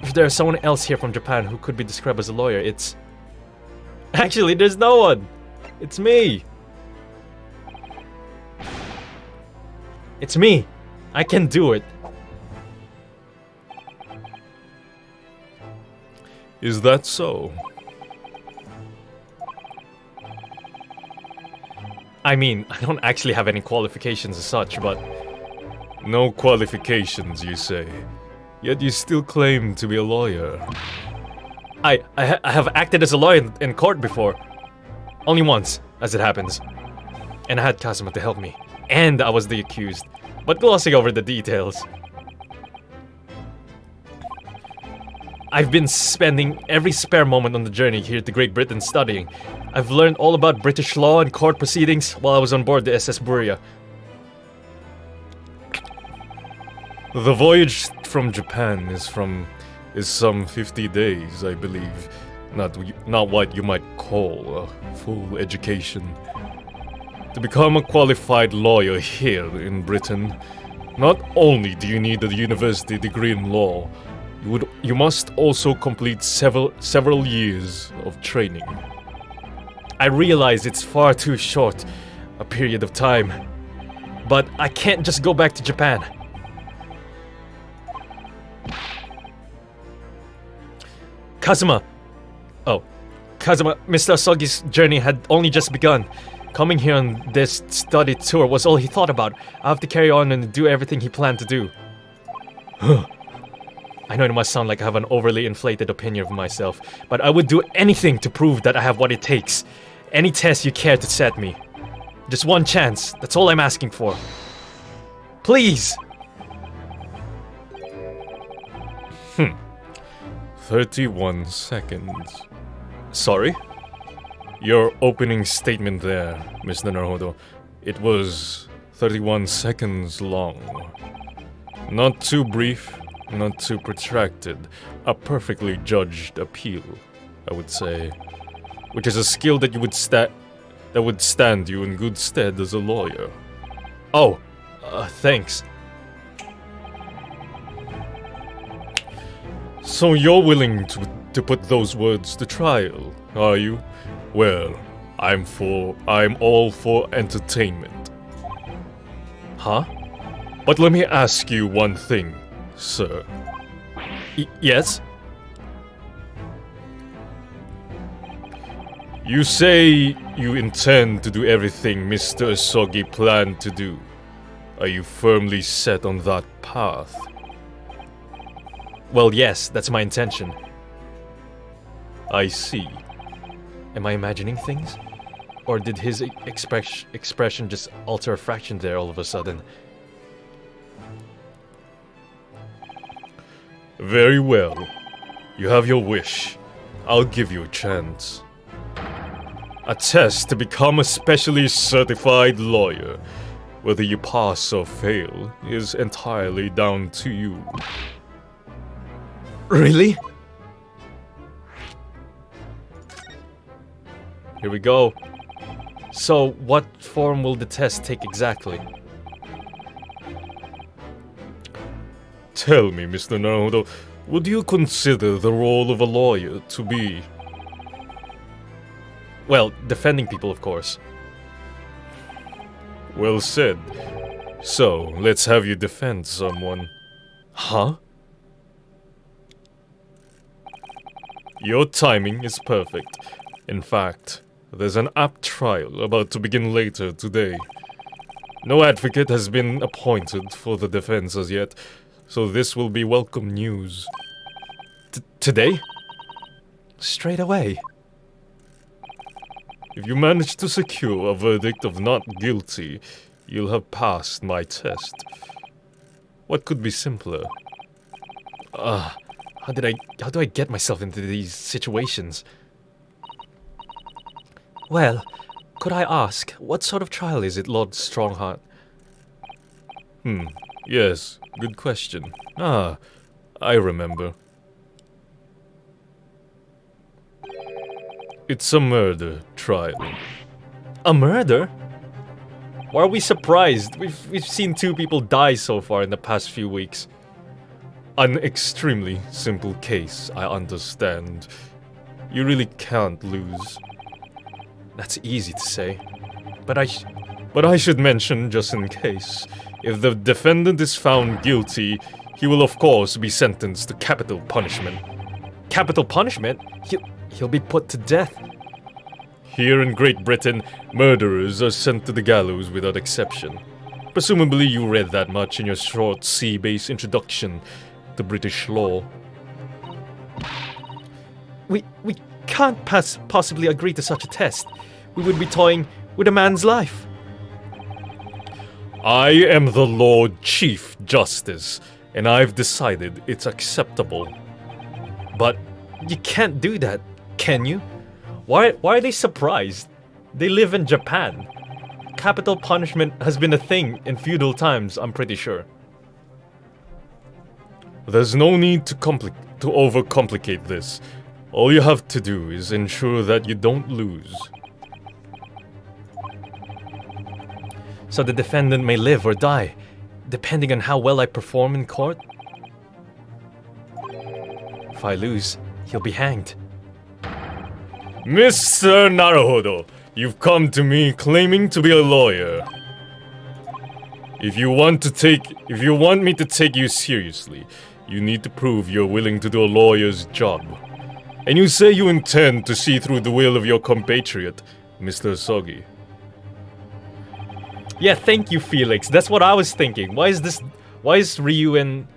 If there's someone else here from Japan who could be described as a lawyer, it's... Actually, there's no one! It's me! It's me! I can do it! Is that so? I mean, I don't actually have any qualifications as such, but... No qualifications, you say. Yet you still claim to be a lawyer. I have acted as a lawyer in court before. Only once, as it happens. And I had Kazuma to help me. And I was the accused. But glossing over the details. I've been spending every spare moment on the journey here to Great Britain studying. I've learned all about British law and court proceedings while I was on board the SS Buria. The voyage from Japan is some 50 days, I believe. Not what you might call a full education. To become a qualified lawyer here in Britain, not only do you need a university degree in law, you must also complete several years of training. I realize it's far too short a period of time, but I can't just go back to Japan. Kazuma, Mr. Asogi's journey had only just begun. Coming here on this study tour was all he thought about. I have to carry on and do everything he planned to do. I know it must sound like I have an overly inflated opinion of myself, but I would do anything to prove that I have what it takes. Any test you care to set me. Just one chance, that's all I'm asking for. Please! 31 seconds. Sorry? Your opening statement there, Mr. Naruhodo, it was 31 seconds long. Not too brief, not too protracted. A perfectly judged appeal, I would say. Which is a skill that would stand you in good stead as a lawyer. Oh, thanks. So you're willing to put those words to trial, are you? Well, I'm all for entertainment. Huh? But let me ask you one thing, sir. Yes? You say you intend to do everything Mr. Asogi planned to do. Are you firmly set on that path? Well, yes, that's my intention. I see. Am I imagining things? Or did his expression just alter a fraction there all of a sudden? Very well. You have your wish. I'll give you a chance. A test to become a specially certified lawyer. Whether you pass or fail is entirely down to you. Really? Here we go. So, what form will the test take exactly? Tell me, Mr. Naruto, would you consider the role of a lawyer to be? Well, defending people, of course. Well said. So, let's have you defend someone. Huh? Your timing is perfect. In fact, there's an apt trial about to begin later today. No advocate has been appointed for the defense as yet, so this will be welcome news. Today? Straight away. If you manage to secure a verdict of not guilty, you'll have passed my test. What could be simpler? How do I get myself into these situations? Well, could I ask, what sort of trial is it, Lord Strongheart? Yes, good question. Ah, I remember. It's a murder trial. A murder? Why are we surprised? We've seen 2 people die so far in the past few weeks. An extremely simple case, I understand. You really can't lose. That's easy to say. But I should mention, just in case, if the defendant is found guilty, he will of course be sentenced to capital punishment. Capital punishment? He'll be put to death. Here in Great Britain, murderers are sent to the gallows without exception. Presumably you read that much in your short sea-based introduction to British law. We can't possibly agree to such a test. We would be toying with a man's life. I am the Lord Chief Justice, and I've decided it's acceptable. But you can't do that, can you? Why are they surprised? They live in Japan. Capital punishment has been a thing in feudal times, I'm pretty sure. There's no need to overcomplicate this. All you have to do is ensure that you don't lose. So the defendant may live or die, depending on how well I perform in court? If I lose, he'll be hanged. Mr. Naruhodo, you've come to me claiming to be a lawyer. If you want me to take you seriously, you need to prove you're willing to do a lawyer's job. And you say you intend to see through the will of your compatriot, Mr. Sogi. Yeah, thank you, Felix. That's what I was thinking. Why is Ryu and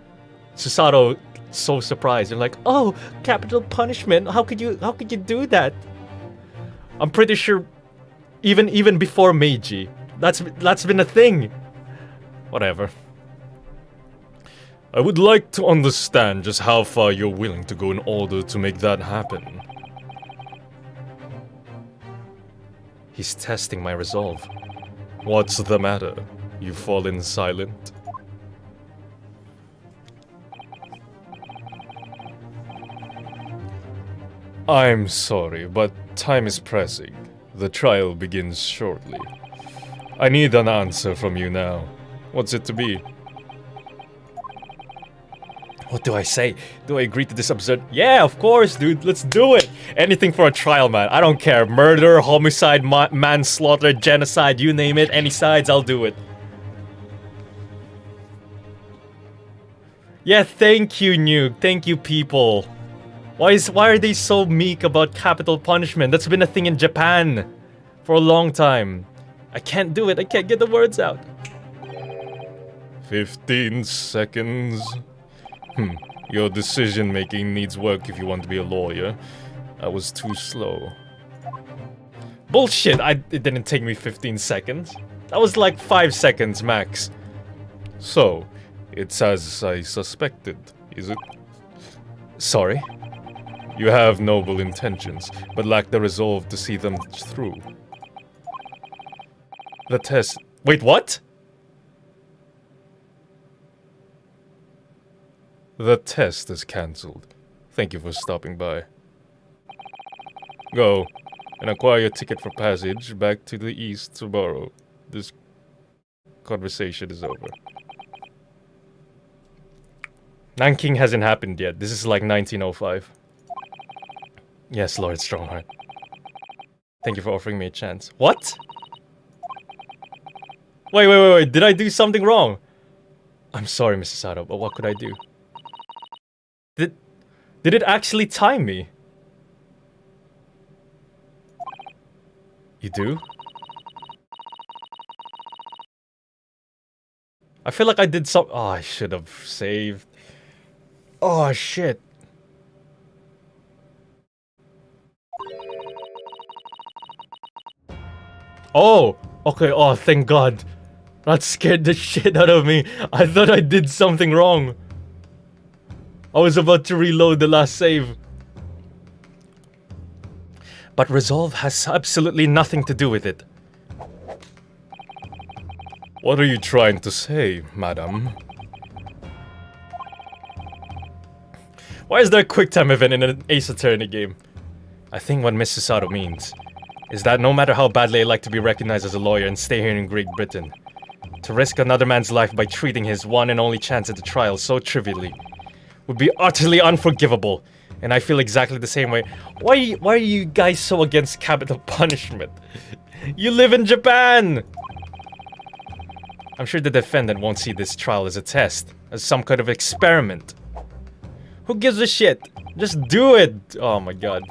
Susato so surprised? They're like, "Oh, capital punishment. How could you do that?" I'm pretty sure even before Meiji, that's been a thing. Whatever. I would like to understand just how far you're willing to go in order to make that happen. He's testing my resolve. What's the matter? You've fallen silent? I'm sorry, but time is pressing. The trial begins shortly. I need an answer from you now. What's it to be? What do I say? Do I agree to this absurd? Yeah, of course, dude. Let's do it. Anything for a trial, man. I don't care. Murder, homicide, manslaughter, genocide, you name it. Any sides, I'll do it. Yeah, thank you, Nuke. Thank you, people. Why are they so meek about capital punishment? That's been a thing in Japan for a long time. I can't do it. I can't get the words out. 15 seconds. Your decision making needs work if you want to be a lawyer. I was too slow. Bullshit, it didn't take me 15 seconds. That was like 5 seconds max. So, it's as I suspected, is it? Sorry? You have noble intentions, but lack the resolve to see them through. The test... Wait, what? The test is cancelled. Thank you for stopping by. Go, and acquire a ticket for passage back to the east tomorrow. This conversation is over. Nanking hasn't happened yet. This is like 1905. Yes, Lord Strongheart. Thank you for offering me a chance. What? Wait. Did I do something wrong? I'm sorry, Mrs. Sato, but what could I do? Did it actually time me? You do? I feel like I did some... Oh, I should have saved. Oh, shit. Oh! Okay, oh, thank God. That scared the shit out of me. I thought I did something wrong. I was about to reload the last save. But resolve has absolutely nothing to do with it. What are you trying to say, madam? Why is there a quick time event in an Ace Attorney game? I think what Mrs. Sato means is that no matter how badly I like to be recognized as a lawyer and stay here in Great Britain, to risk another man's life by treating his one and only chance at the trial so trivially would be utterly unforgivable, and I feel exactly the same way. Why are you guys so against capital punishment? You live in Japan! I'm sure the defendant won't see this trial as a test, as some kind of experiment. Who gives a shit? Just do it! Oh my god.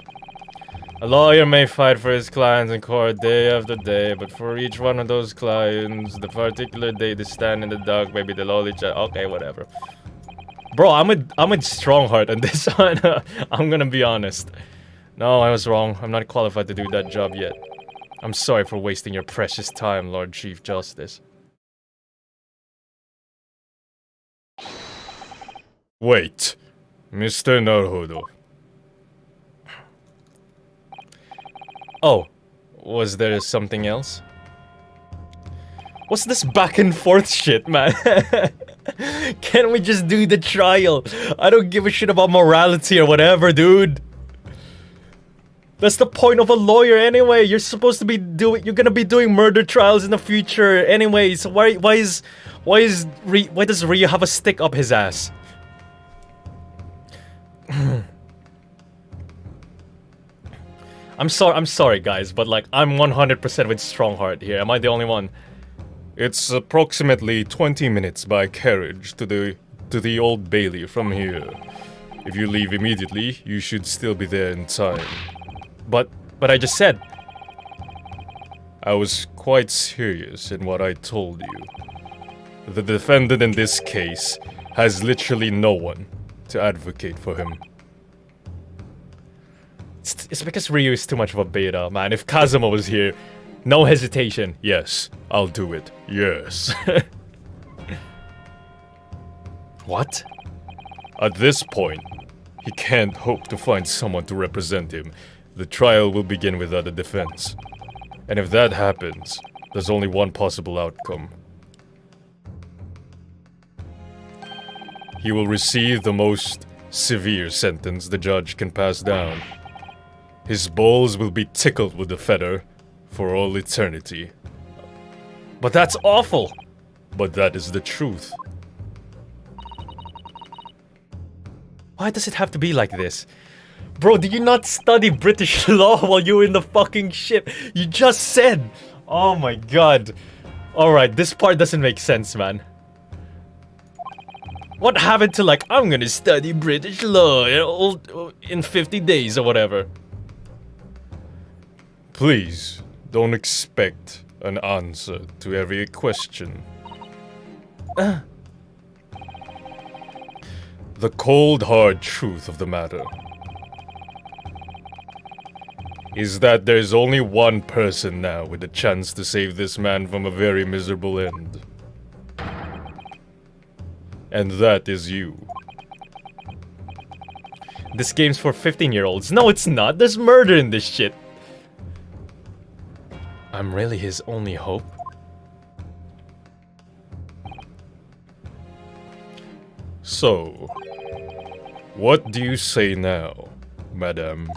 A lawyer may fight for his clients in court day after day, but for each one of those clients, the particular day they stand in the dark, maybe the lowly okay, whatever. Bro, I'm with Strongheart on this one. I'm gonna be honest. No, I was wrong. I'm not qualified to do that job yet. I'm sorry for wasting your precious time, Lord Chief Justice. Wait, Mr. Naruhodo. Oh, was there something else? What's this back and forth shit, man? Can't we just do the trial? I don't give a shit about morality or whatever, dude. That's the point of a lawyer anyway. You're supposed to be you're gonna be doing murder trials in the future anyway. So why does Ryu have a stick up his ass? I'm sorry guys, but like I'm 100% with Strongheart here. Am I the only one? It's approximately 20 minutes by carriage to the Old Bailey from here. If you leave immediately, you should still be there in time. But I just said. I was quite serious in what I told you. The defendant in this case has literally no one to advocate for him. It's because Ryu is too much of a beta, man. If Kazuma was here, no hesitation. Yes, I'll do it. Yes. What? At this point, he can't hope to find someone to represent him. The trial will begin without a defense. And if that happens, there's only one possible outcome. He will receive the most severe sentence the judge can pass down. His balls will be tickled with the feather for all eternity. But that's awful! But that is the truth. Why does it have to be like this? Bro, did you not study British law while you were in the fucking ship? You just said! Oh my god. Alright, this part doesn't make sense, man. What happened to like, I'm gonna study British law in 50 days or whatever? Please, don't expect an answer to every question. The cold, hard truth of the matter is that there's only one person now with a chance to save this man from a very miserable end. And that is you. This game's for 15-year-olds. No, it's not. There's murder in this shit. I'm really his only hope. So, what do you say now, madame?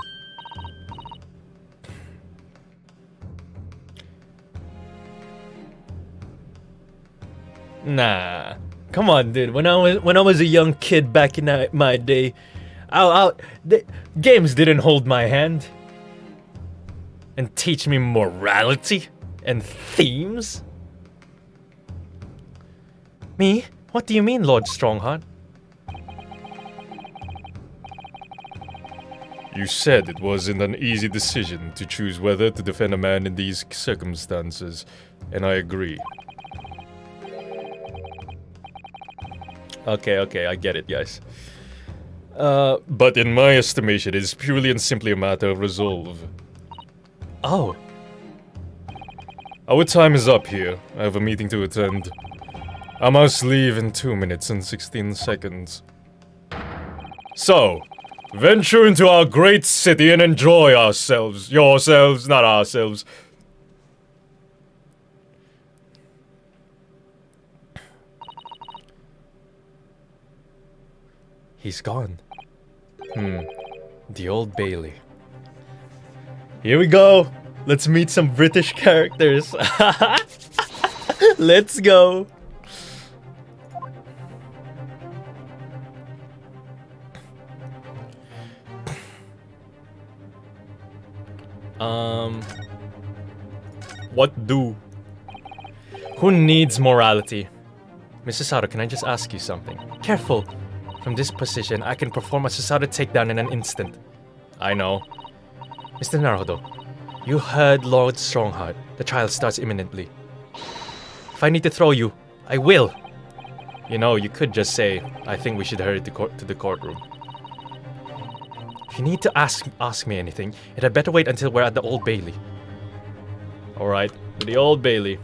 Nah. Come on, dude. When I was a young kid back in my day, the games didn't hold my hand and teach me morality and themes. Me? What do you mean, Lord Strongheart? You said it wasn't an easy decision to choose whether to defend a man in these circumstances, and I agree. Okay, I get it, guys. But in my estimation, it is purely and simply a matter of resolve. Oh. Our time is up here. I have a meeting to attend. I must leave in 2 minutes and 16 seconds. So, venture into our great city and enjoy ourselves. Yourselves, not ourselves. He's gone. The Old Bailey. Here we go. Let's meet some British characters. Let's go. What do? Who needs morality? Mrs. Sato, can I just ask you something? Careful. From this position, I can perform a Susato takedown in an instant. I know. Mr. Naruhodo, you heard Lord Strongheart. The trial starts imminently. If I need to throw you, I will. You know, you could just say, I think we should hurry to the courtroom. If you need to ask me anything, it had better wait until we're at the Old Bailey. Alright, to the Old Bailey.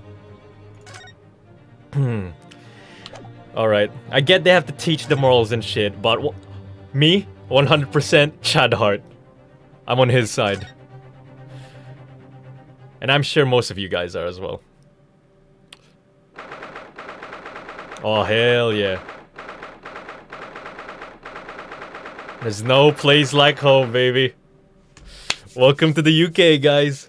Alright, I get they have to teach the morals and shit, but me, 100% Chad Hart. I'm on his side. And I'm sure most of you guys are as well. Oh, hell yeah. There's no place like home, baby. Welcome to the UK, guys.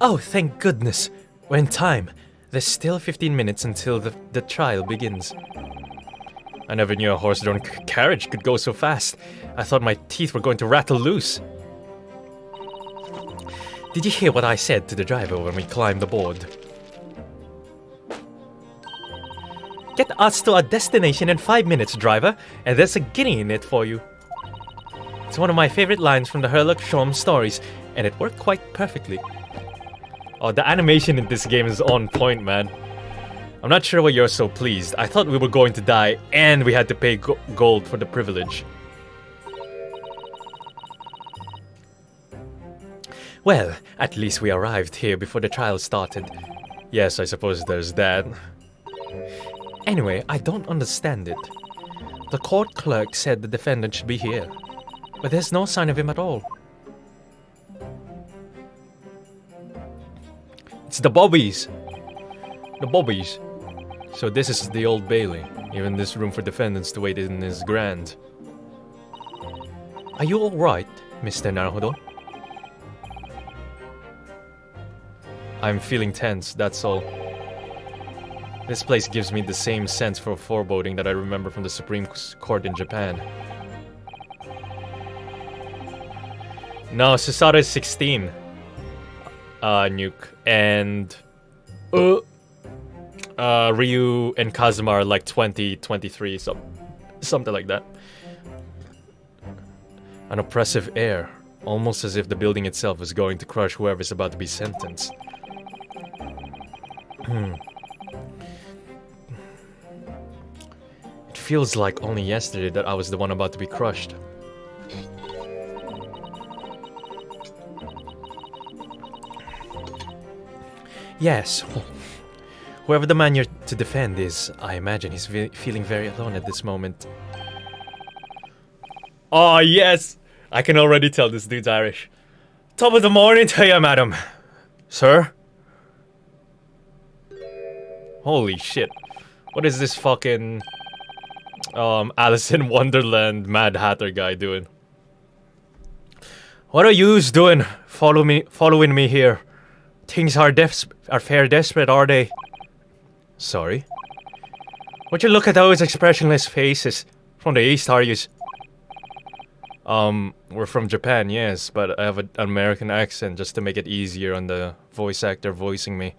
Oh, thank goodness. We're in time. There's still 15 minutes until the trial begins. I never knew a horse-drawn carriage could go so fast. I thought my teeth were going to rattle loose. Did you hear what I said to the driver when we climbed aboard? Get us to our destination in 5 minutes, driver, and there's a guinea in it for you. It's one of my favorite lines from the Herlock Sholmes stories, and it worked quite perfectly. Oh, the animation in this game is on point, man. I'm not sure why you're so pleased. I thought we were going to die, and we had to pay gold for the privilege. Well, at least we arrived here before the trial started. Yes, I suppose there's that. Anyway, I don't understand it. The court clerk said the defendant should be here, but there's no sign of him at all. It's the Bobbies! The Bobbies. So this is the Old Bailey. Even this room for defendants to wait in is grand. Are you alright, Mr. Naruhodo? I'm feeling tense, that's all. This place gives me the same sense for foreboding that I remember from the Supreme Court in Japan. No, Susato is 16. Nuke. And... Ryu and Kazuma are like 20, 23, something like that. An oppressive air. Almost as if the building itself is going to crush whoever's about to be sentenced. It feels like only yesterday that I was the one about to be crushed. Yes, whoever the man you're to defend is, I imagine he's feeling very alone at this moment. Oh yes! I can already tell this dude's Irish. Top of the morning to you, madam. Sir? Holy shit. What is this fucking... Alice in Wonderland Mad Hatter guy doing? What are yous doing following me here? Things are fair desperate, are they? Sorry? Would you look at those expressionless faces? From the east, are yous? We're from Japan, yes, but I have an American accent just to make it easier on the voice actor voicing me.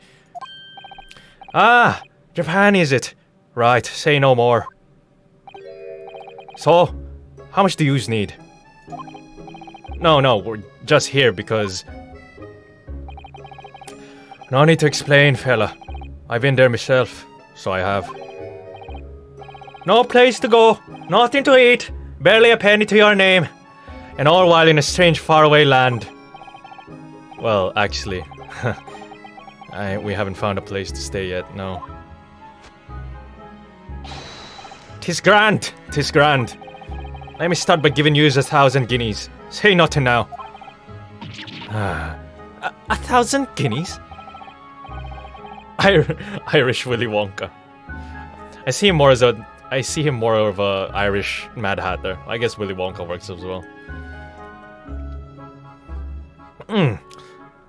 Ah! Japan, is it? Right, say no more. So, how much do yous need? No, we're just here because... No need to explain, fella. I've been there myself, so I have. No place to go, nothing to eat, barely a penny to your name. And all while in a strange faraway land. Well, actually, we haven't found a place to stay yet, no. 'Tis grand, 'tis grand. Let me start by giving yous 1,000 guineas. Say nothing now. 1,000 guineas? Irish Willy Wonka. I see him more of a Irish Mad Hatter. I guess Willy Wonka works as well.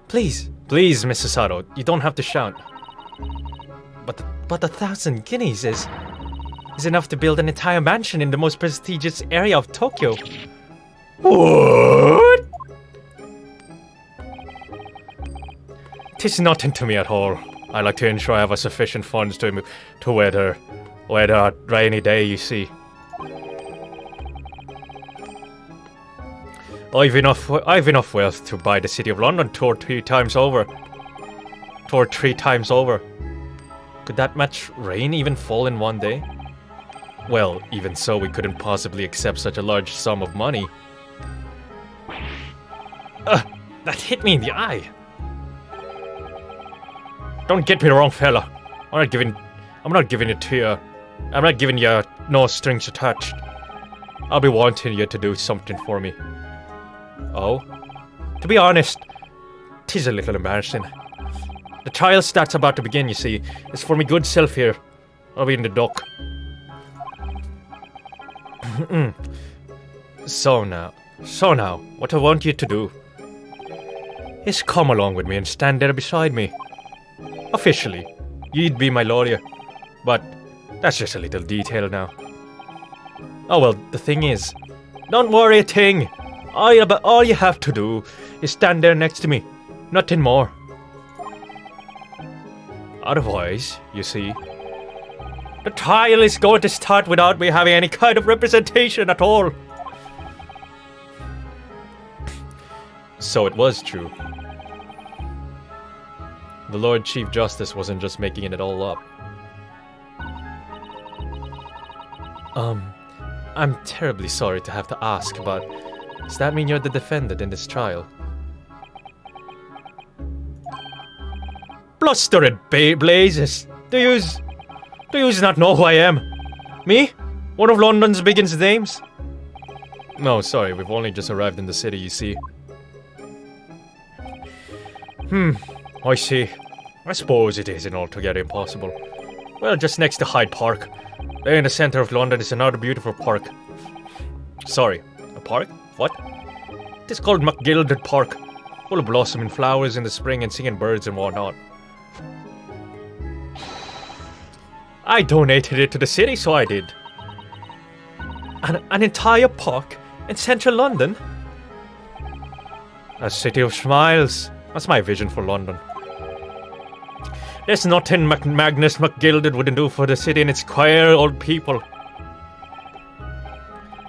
Please, Mrs. Sato, you don't have to shout. But 1,000 guineas is enough to build an entire mansion in the most prestigious area of Tokyo. What? 'Tis nothing to me at all. I like to ensure I have sufficient funds to weather a rainy day, you see. I've enough wealth to buy the city of London two or three times over. Could that much rain even fall in one day? Well, even so, we couldn't possibly accept such a large sum of money. That hit me in the eye. Don't get me wrong, fella. I'm not giving it to you. I'm not giving you no strings attached. I'll be wanting you to do something for me. Oh? To be honest, 'tis a little embarrassing. The trial that's about to begin, you see, is for me good self here. I'll be in the dock. So now, what I want you to do is come along with me and stand there beside me. Officially, you'd be my lawyer, but that's just a little detail now. Oh well, the thing is, don't worry a thing. All you have to do is stand there next to me, nothing more. Otherwise, you see, the trial is going to start without me having any kind of representation at all. So it was true. The Lord Chief Justice wasn't just making it all up. I'm terribly sorry to have to ask, but does that mean you're the defendant in this trial? Blustered blazes! Do yous not know who I am? Me? One of London's biggest names? No, sorry, we've only just arrived in the city, you see. I see. I suppose it isn't altogether impossible. Well, just next to Hyde Park. There in the center of London is another beautiful park. Sorry, a park? What? It is called McGilded Park. Full of blossoming flowers in the spring and singing birds and whatnot. I donated it to the city, so I did. An entire park in central London? A city of smiles. That's my vision for London. There's nothing Magnus McGilded wouldn't do for the city and its queer old people.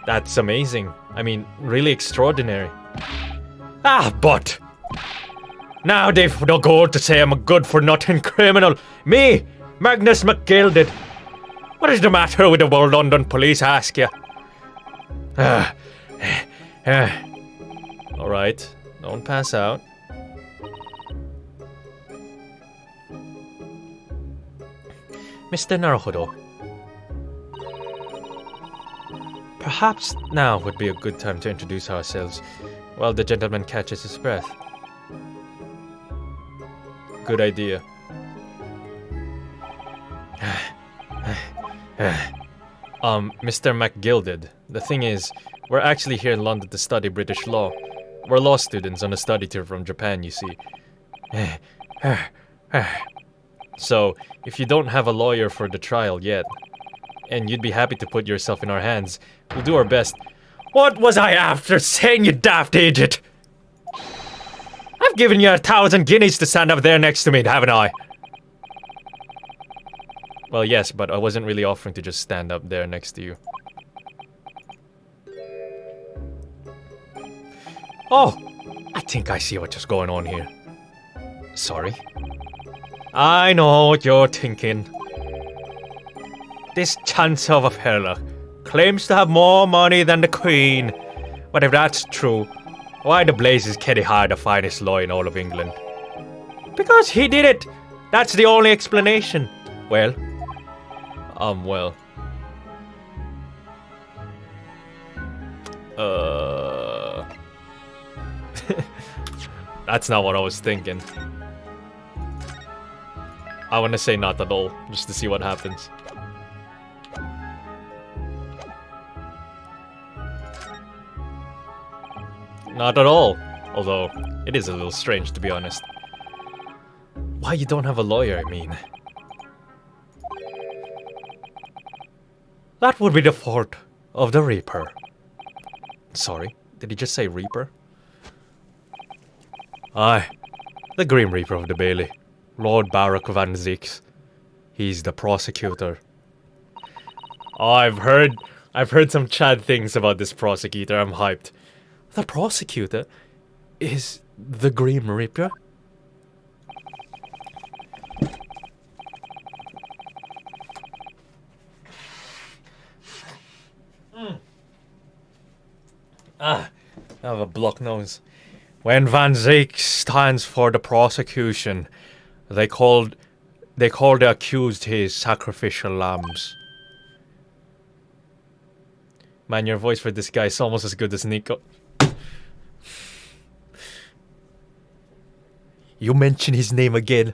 That's amazing. I mean, really extraordinary. But now they've no go to say I'm a good-for-nothing criminal. Me, Magnus McGilded. What is the matter with the World London Police, I ask you? Alright, don't pass out. Mr. Naruhodo. Perhaps now would be a good time to introduce ourselves while the gentleman catches his breath. Good idea. Mr. McGilded, the thing is, we're actually here in London to study British law. We're law students on a study tour from Japan, you see. So, if you don't have a lawyer for the trial yet, and you'd be happy to put yourself in our hands, we'll do our best. What was I after saying, you daft idiot? I've given you 1,000 guineas to stand up there next to me, haven't I? Well, yes, but I wasn't really offering to just stand up there next to you. Oh, I think I see what's going on here. Sorry. I know what you're thinking. This Chancellor of Astoria claims to have more money than the Queen. But if that's true, why the blazes can he hire the finest lawyer in all of England? Because he did it! That's the only explanation. Well. That's not what I was thinking. I want to say not at all, just to see what happens. Not at all. Although, it is a little strange, to be honest. Why you don't have a lawyer, I mean? That would be the fault of the Reaper. Sorry, did he just say Reaper? Aye, the Grim Reaper of the Bailey. Lord Baruch Van Zix. He's the prosecutor. Oh, I've heard some Chad things about this prosecutor. I'm hyped. The prosecutor is the Grim Reaper? I have a blocked nose. When Van Zix stands for the prosecution, they call the accused his sacrificial lambs. Man, your voice for this guy is almost as good as Nico. You mention his name again.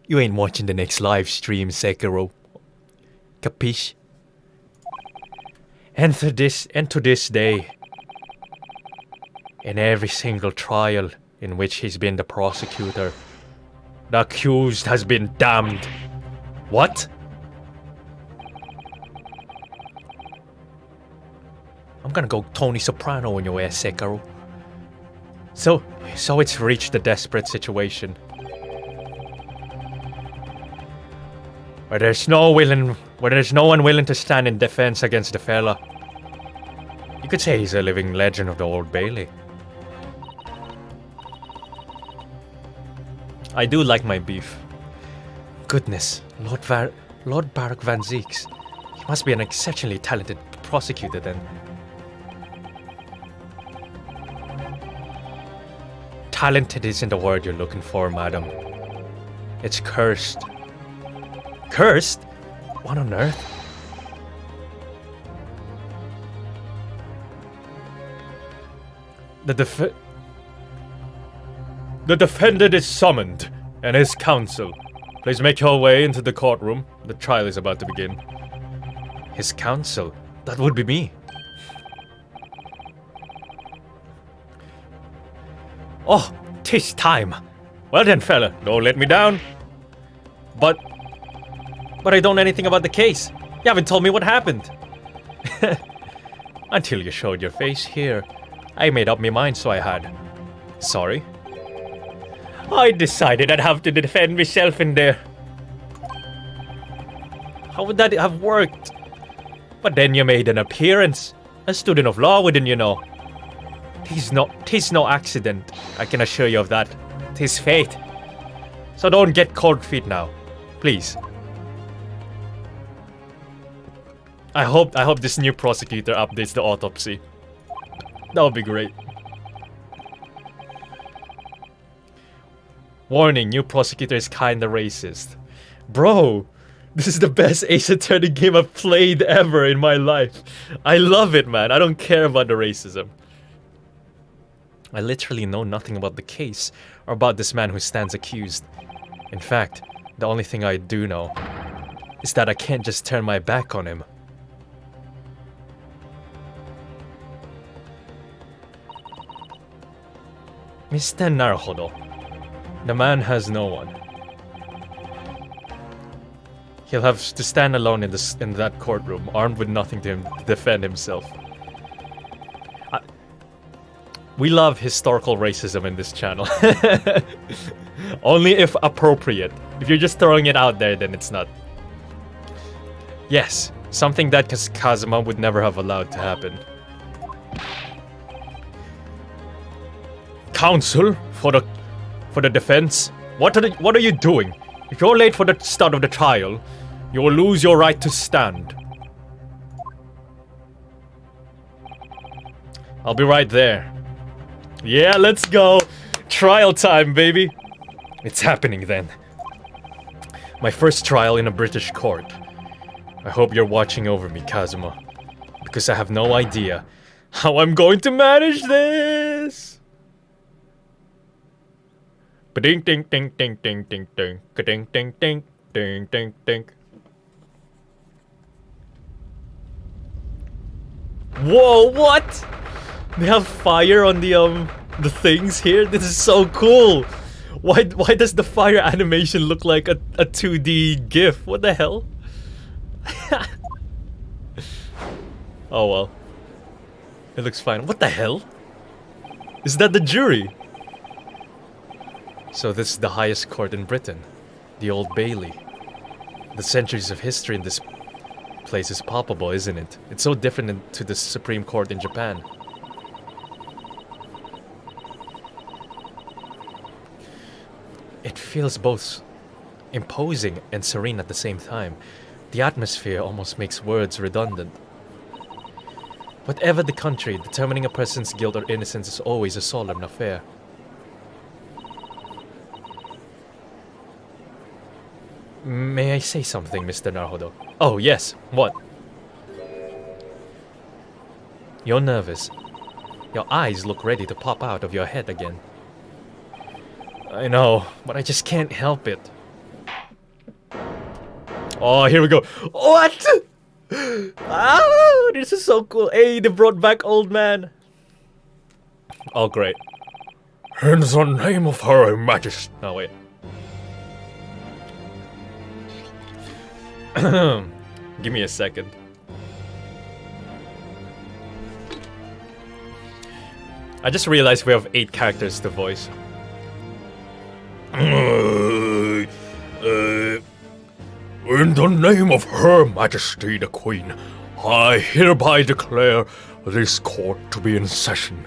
You ain't watching the next live stream, Sekiro. Capiche? And to this day, in every single trial in which he's been the prosecutor, the accused has been damned. What? I'm gonna go Tony Soprano in your ass, Sekiro. So it's reached a desperate situation. Where there's no one willing to stand in defense against the fella. You could say he's a living legend of the Old Bailey. I do like my beef. Goodness, Lord Baruch Van Zix. He must be an exceptionally talented prosecutor then. Talented isn't the word you're looking for, madam. It's cursed. Cursed? What on earth? The defendant is summoned, and his counsel. Please make your way into the courtroom. The trial is about to begin. His counsel? That would be me. Oh, 'tis time. Well then, fella, don't let me down. But I don't know anything about the case. You haven't told me what happened. Until you showed your face here. I made up my mind, so I had. Sorry. I decided I'd have to defend myself in there. How would that have worked? But then you made an appearance. A student of law, wouldn't you know? 'Tis no accident. I can assure you of that. 'Tis fate. So don't get cold feet now, please. I hope this new prosecutor updates the autopsy. That would be great. Warning, new prosecutor is kinda racist. Bro, this is the best Ace Attorney game I've played ever in my life. I love it, man. I don't care about the racism. I literally know nothing about the case or about this man who stands accused. In fact, the only thing I do know is that I can't just turn my back on him. Mr. Naruhodo. The man has no one. He'll have to stand alone in that courtroom, armed with nothing to defend himself. We love historical racism in this channel. Only if appropriate. If you're just throwing it out there, then it's not. Yes, something that Kazuma would never have allowed to happen. Counsel for the defense. What are you doing? If you're late for the start of the trial, you will lose your right to stand. I'll be right there. Yeah, let's go. Trial time, baby. It's happening then. My first trial in a British court. I hope you're watching over me, Kazuma. Because I have no idea how I'm going to manage this. Ding ding ding ding ding ding ding ding ding ding ding ding ding. Whoa, what? They have fire on the things here? This is so cool! Why does the fire animation look like a 2D GIF? What the hell? Oh well. It looks fine. What the hell? Is that the jury? So this is the highest court in Britain. The Old Bailey. The centuries of history in this place is palpable, isn't it? It's so different to the Supreme Court in Japan. It feels both imposing and serene at the same time. The atmosphere almost makes words redundant. Whatever the country, determining a person's guilt or innocence is always a solemn affair. May I say something, Mr. Naruhodo? Oh, yes. What? You're nervous. Your eyes look ready to pop out of your head again. I know, but I just can't help it. Oh, here we go. What? Ah, this is so cool. Hey, they brought back Old Man. Oh, great. In the name of Her Majesty. No, wait. Give me a second. I just realized we have 8 characters to voice. In the name of Her Majesty the Queen, I hereby declare this court to be in session.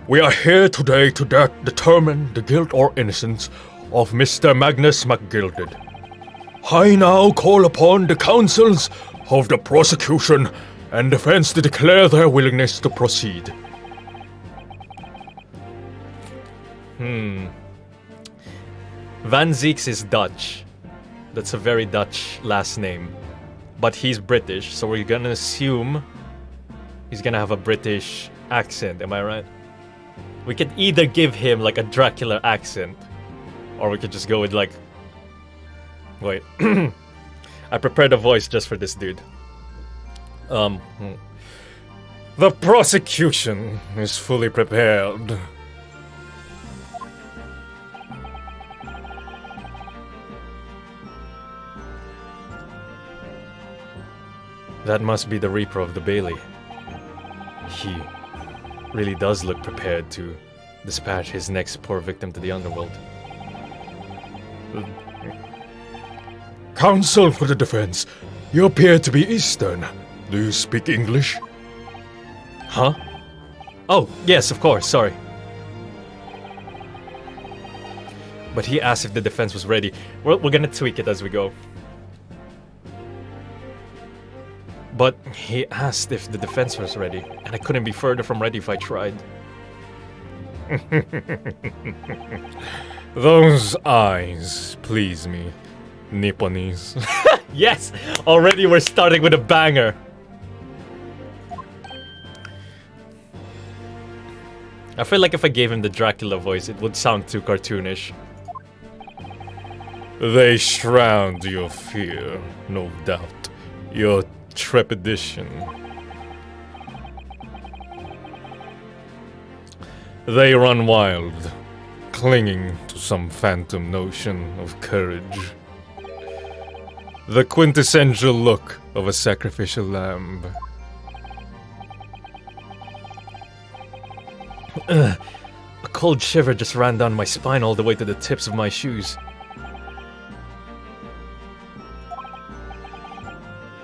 We are here today to determine the guilt or innocence of Mr. Magnus MacGilded. I now call upon the counsels of the prosecution and defense to declare their willingness to proceed. Van Zieks is Dutch. That's a very Dutch last name. But he's British, so we're gonna assume he's gonna have a British accent, am I right? We could either give him like a Dracula accent, or we could just go with like... Wait. I prepared a voice just for this dude. The prosecution is fully prepared. That must be the Reaper of the Bailey. He really does look prepared to dispatch his next poor victim to the underworld. Counsel for the defense, you appear to be Eastern. Do you speak English? Huh? Oh, yes, of course, sorry. But he asked if the defense was ready. We're gonna tweak it as we go. But he asked if the defense was ready, and I couldn't be further from ready if I tried. Those eyes please me, Nipponese. Yes! Already we're starting with a banger! I feel like if I gave him the Dracula voice, it would sound too cartoonish. They shroud your fear, no doubt. Your trepidation. They run wild, clinging to some phantom notion of courage. The quintessential look of a sacrificial lamb. A cold shiver just ran down my spine all the way to the tips of my shoes.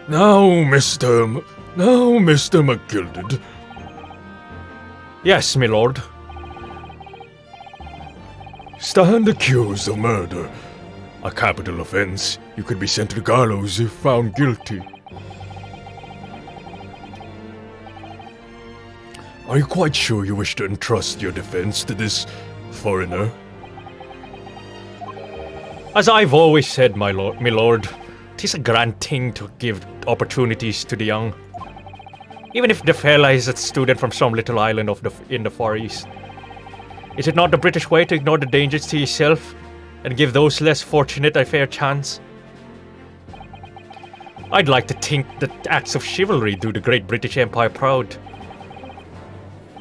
Now, Mr. McGilded. Yes, my lord. Stand accused of murder. A capital offense. You could be sent to the gallows if found guilty. Are you quite sure you wish to entrust your defense to this foreigner? As I've always said, my lord, 'tis a grand thing to give opportunities to the young. Even if the fella is a student from some little island in the Far East. Is it not the British way to ignore the dangers to yourself and give those less fortunate a fair chance? I'd like to think that acts of chivalry do the great British Empire proud.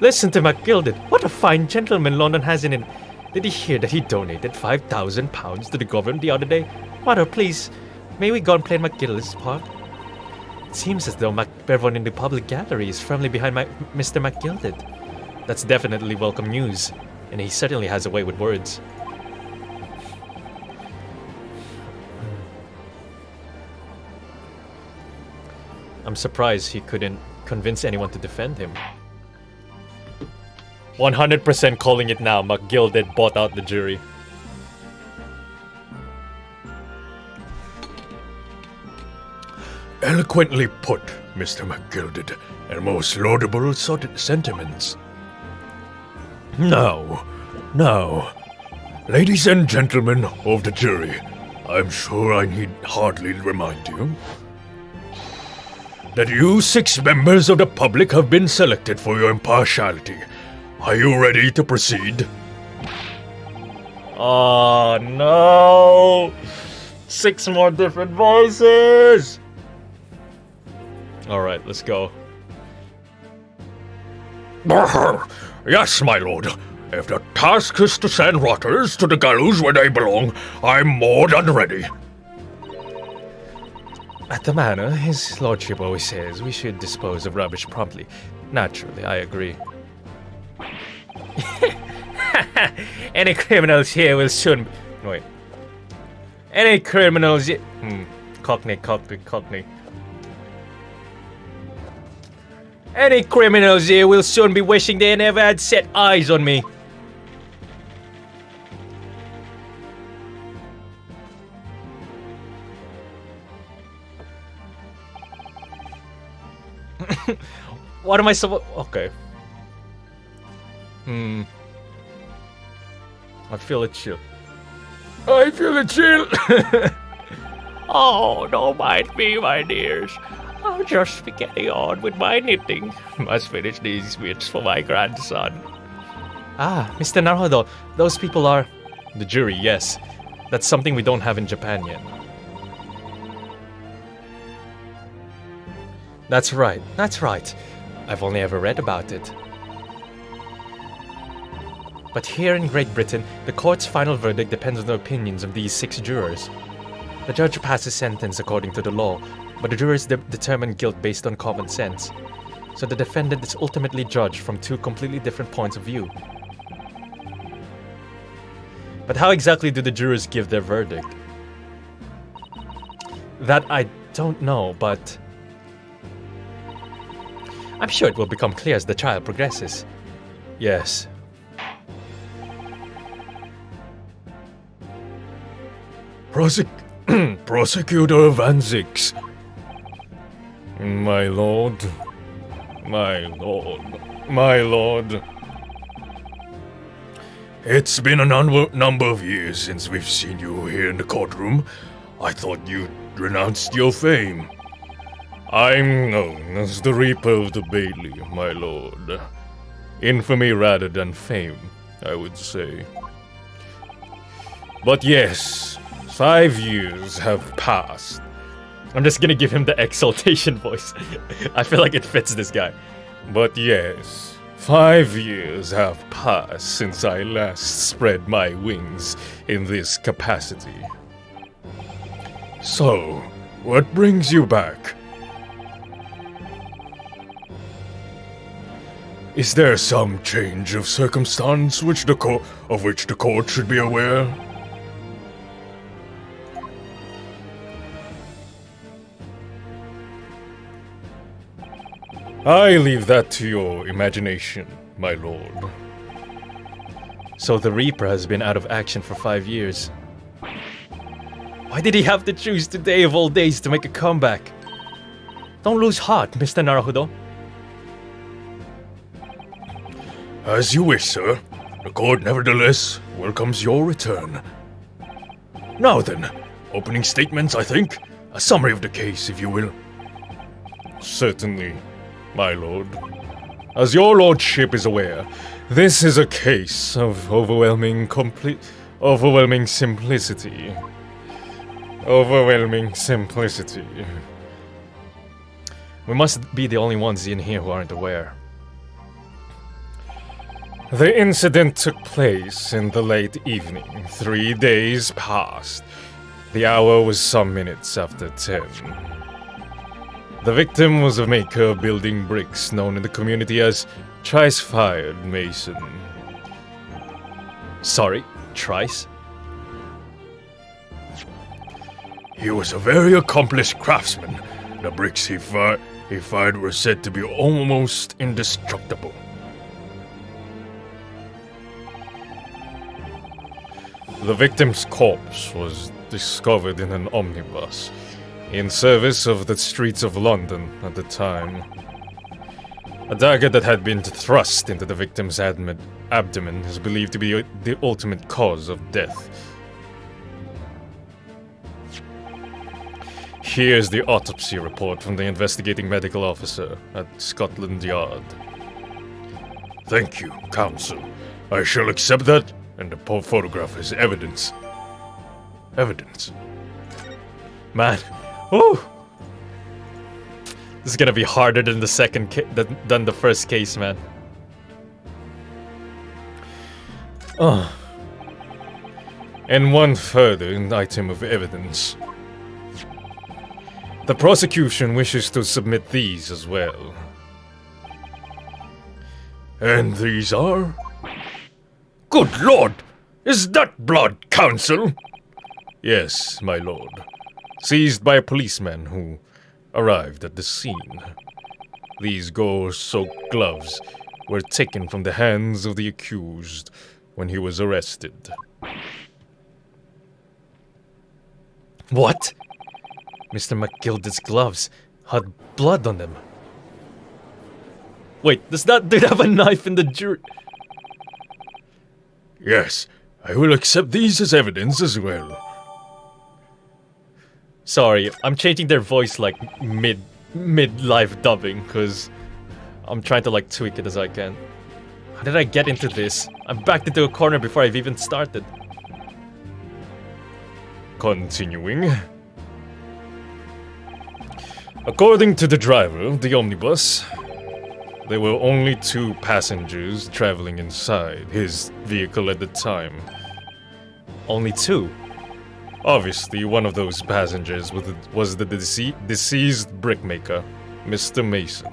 Listen to MacGilded. What a fine gentleman London has in it. Did you hear that he donated £5,000 to the government the other day? Mother, please, may we go and play in MacGilded's park? It seems as though everyone in the public gallery is firmly behind Mr. MacGilded. That's definitely welcome news, and he certainly has a way with words. I'm surprised he couldn't convince anyone to defend him. 100% calling it now, MacGilded bought out the jury. Eloquently put, Mr. McGilded, and most laudable sentiments. Now, ladies and gentlemen of the jury, I'm sure I need hardly remind you that you 6 members of the public have been selected for your impartiality. Are you ready to proceed? Oh no! 6 more different voices! Alright, let's go. Yes, my lord. If the task is to send rotters to the gallows where they belong, I'm more than ready. At the manor, his lordship always says we should dispose of rubbish promptly. Naturally, I agree. Any criminals here will soon... Wait. Any criminals... Cockney. Any criminals here will soon be wishing they never had set eyes on me. What am I supposed... Okay. I feel a chill. I feel a chill! Oh, don't mind me, my dears. I'll just be getting on with my knitting. Must finish these bits for my grandson. Ah, Mr. Naruhodo, those people are... The jury, yes. That's something we don't have in Japan yet. That's right. I've only ever read about it. But here in Great Britain, the court's final verdict depends on the opinions of these 6 jurors. The judge passes sentence according to the law, but the jurors determine guilt based on common sense. So the defendant is ultimately judged from 2 completely different points of view. But how exactly do the jurors give their verdict? That I don't know, but... I'm sure it will become clear as the trial progresses. Yes. Prosecutor Van Zix. My lord. My lord. My lord. It's been a number of years since we've seen you here in the courtroom. I thought you'd renounced your fame. I'm known as the Reaper of the Bailey, my lord. Infamy rather than fame, I would say. But yes, 5 years have passed. I'm just gonna give him the exaltation voice. I feel like it fits this guy. But yes, 5 years have passed since I last spread my wings in this capacity. So, what brings you back? Is there some change of circumstance which the court should be aware? I leave that to your imagination, my lord. So the Reaper has been out of action for 5 years. Why did he have to choose today of all days to make a comeback? Don't lose heart, Mr. Naruhodo. As you wish, sir. The court nevertheless welcomes your return. Now then, opening statements, I think. A summary of the case, if you will. Certainly, my lord. As your lordship is aware, this is a case of overwhelming simplicity. Overwhelming simplicity. We must be the only ones in here who aren't aware. The incident took place in the late evening, 3 days past. The hour was some minutes after 10. The victim was a maker of building bricks known in the community as Trice-Fired Mason. Sorry, Trice? He was a very accomplished craftsman. The bricks he fired were said to be almost indestructible. The victim's corpse was discovered in an omnibus, in service of the streets of London at the time. A dagger that had been thrust into the victim's abdomen is believed to be the ultimate cause of death. Here's the autopsy report from the investigating medical officer at Scotland Yard. Thank you, counsel. I shall accept that, and the photograph is evidence. Evidence. Man, woo! This is gonna be harder than than the first case, man. Oh. And one further item of evidence. The prosecution wishes to submit these as well. And these are? Good lord! Is that blood, counsel? Yes, my lord. Seized by a policeman who arrived at the scene. These gore-soaked gloves were taken from the hands of the accused when he was arrested. What? Mr. McGilda's gloves had blood on them. Wait, does that dude have a knife in the jury? Yes, I will accept these as evidence as well. Sorry, I'm changing their voice like mid-live dubbing, cause I'm trying to like tweak it as I can. How did I get into this? I'm backed into a corner before I've even started. Continuing. According to the driver of the omnibus, there were only 2 passengers traveling inside his vehicle at the time. Only 2? Obviously, one of those passengers was the deceased brickmaker, Mr. Mason.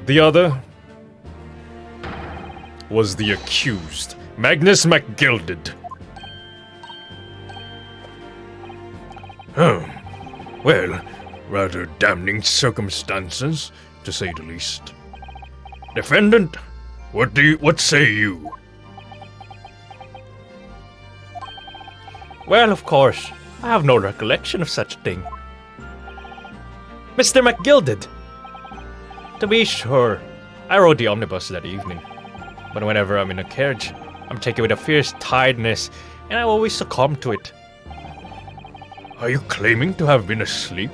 The other was the accused, Magnus MacGilded. Well, Rather damning circumstances, to say the least. Defendant, what say you? Well, of course, I have no recollection of such thing. Mr. McGilded! To be sure, I rode the omnibus that evening. But whenever I'm in a carriage, I'm taken with a fierce tiredness, and I always succumb to it. Are you claiming to have been asleep?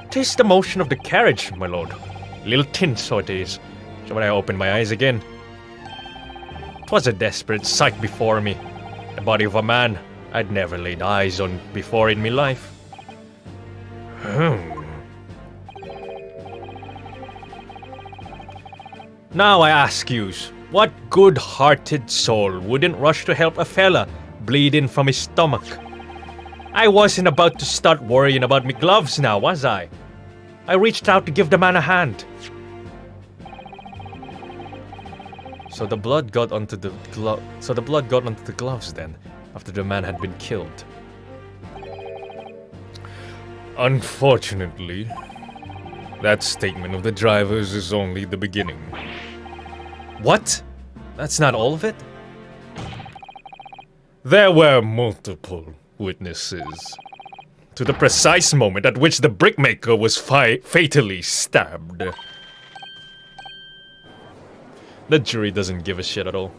'Tis the motion of the carriage, my lord. A little tin, so it is. So when I opened my eyes again, 'twas a desperate sight before me. The body of a man I'd never laid eyes on before in me life. Now I ask yous, what good-hearted soul wouldn't rush to help a fella bleeding from his stomach? I wasn't about to start worrying about me gloves now, was I? I reached out to give the man a hand. So the blood got onto the gloves then, after the man had been killed. Unfortunately, that statement of the driver's is only the beginning. What? That's not all of it? There were multiple witnesses to the precise moment at which the brickmaker was fatally stabbed. The jury doesn't give a shit at all.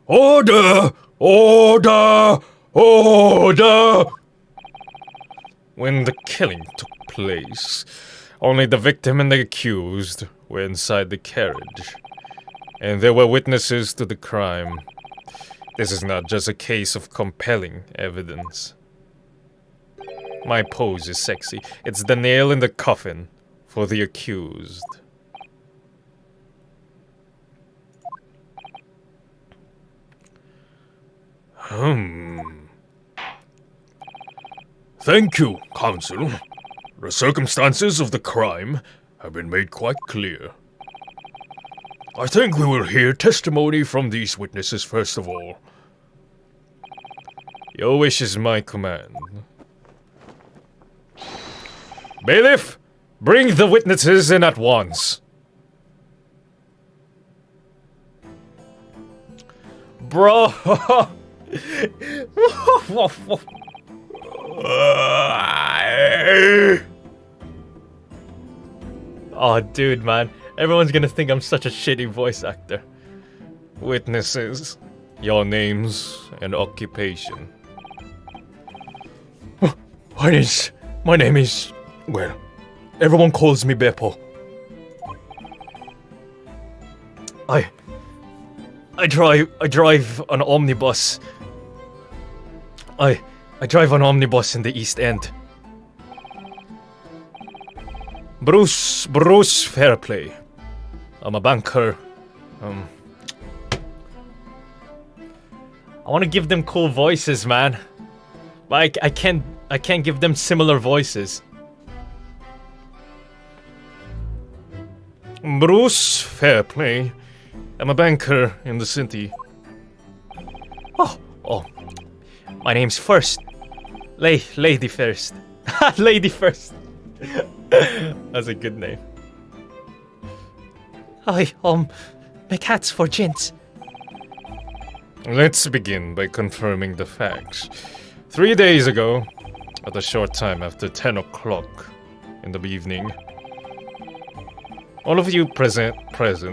Order! Order! Order! When the killing took place, only the victim and the accused were inside the carriage, and there were witnesses to the crime. This is not just a case of compelling evidence. My pose is sexy. It's the nail in the coffin for the accused. Thank you, counsel. The circumstances of the crime have been made quite clear. I think we will hear testimony from these witnesses first of all. Your wish is my command. Bailiff, bring the witnesses in at once. Bro! Oh, dude, man. Everyone's gonna think I'm such a shitty voice actor. Witnesses, your names and occupation. My name is... well, everyone calls me Beppo. I drive an omnibus. I drive an omnibus in the East End. Bruce Fairplay. I'm a banker. I want to give them cool voices, man. But I can't give them similar voices. Bruce Fairplay. I'm a banker in the city. Oh. My name's First. Lady First. Lady First. That's a good name. Make hats for gents. Let's begin by confirming the facts. 3 days ago, at a short time after 10 o'clock in the evening, all of you present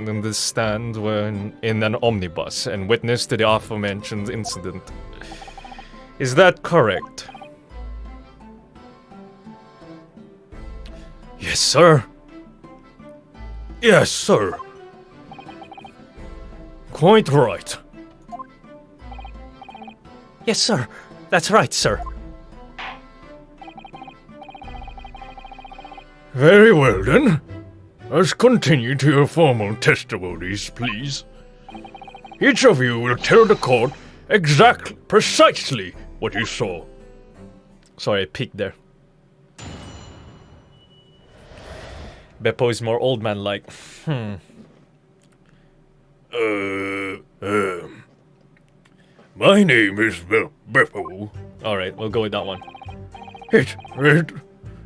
in this stand were in an omnibus and witness to the aforementioned incident. Is that correct? Yes, sir. Yes, sir. Quite right. Yes, sir. That's right, sir. Very well, then. Let's continue to your formal testimonies, please. Each of you will tell the court precisely what you saw. Sorry, I peeked there. Beppo is more old man like. My name is Beppo. Alright, we'll go with that one. It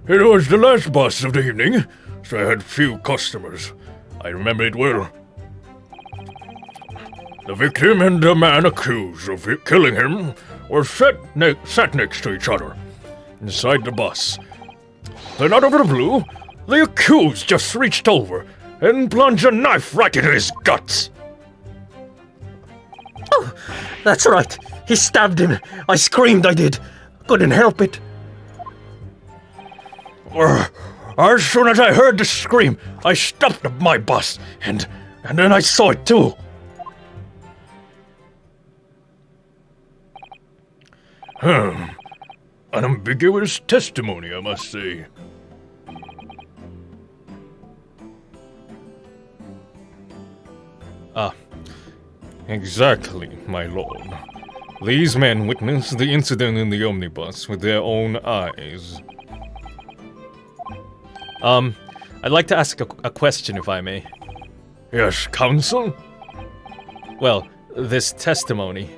was the last bus of the evening, so I had few customers. I remember it well. The victim and the man accused of killing him were sat next to each other, inside the bus. Then out of the blue, the accused just reached over and plunged a knife right into his guts. Oh, that's right. He stabbed him. I screamed, I did. Couldn't help it. As soon as I heard the scream, I stopped my bus, and then I saw it too. An ambiguous testimony, I must say. Exactly, my lord. These men witnessed the incident in the omnibus with their own eyes. I'd like to ask a question, if I may. Yes, counsel? Well, this testimony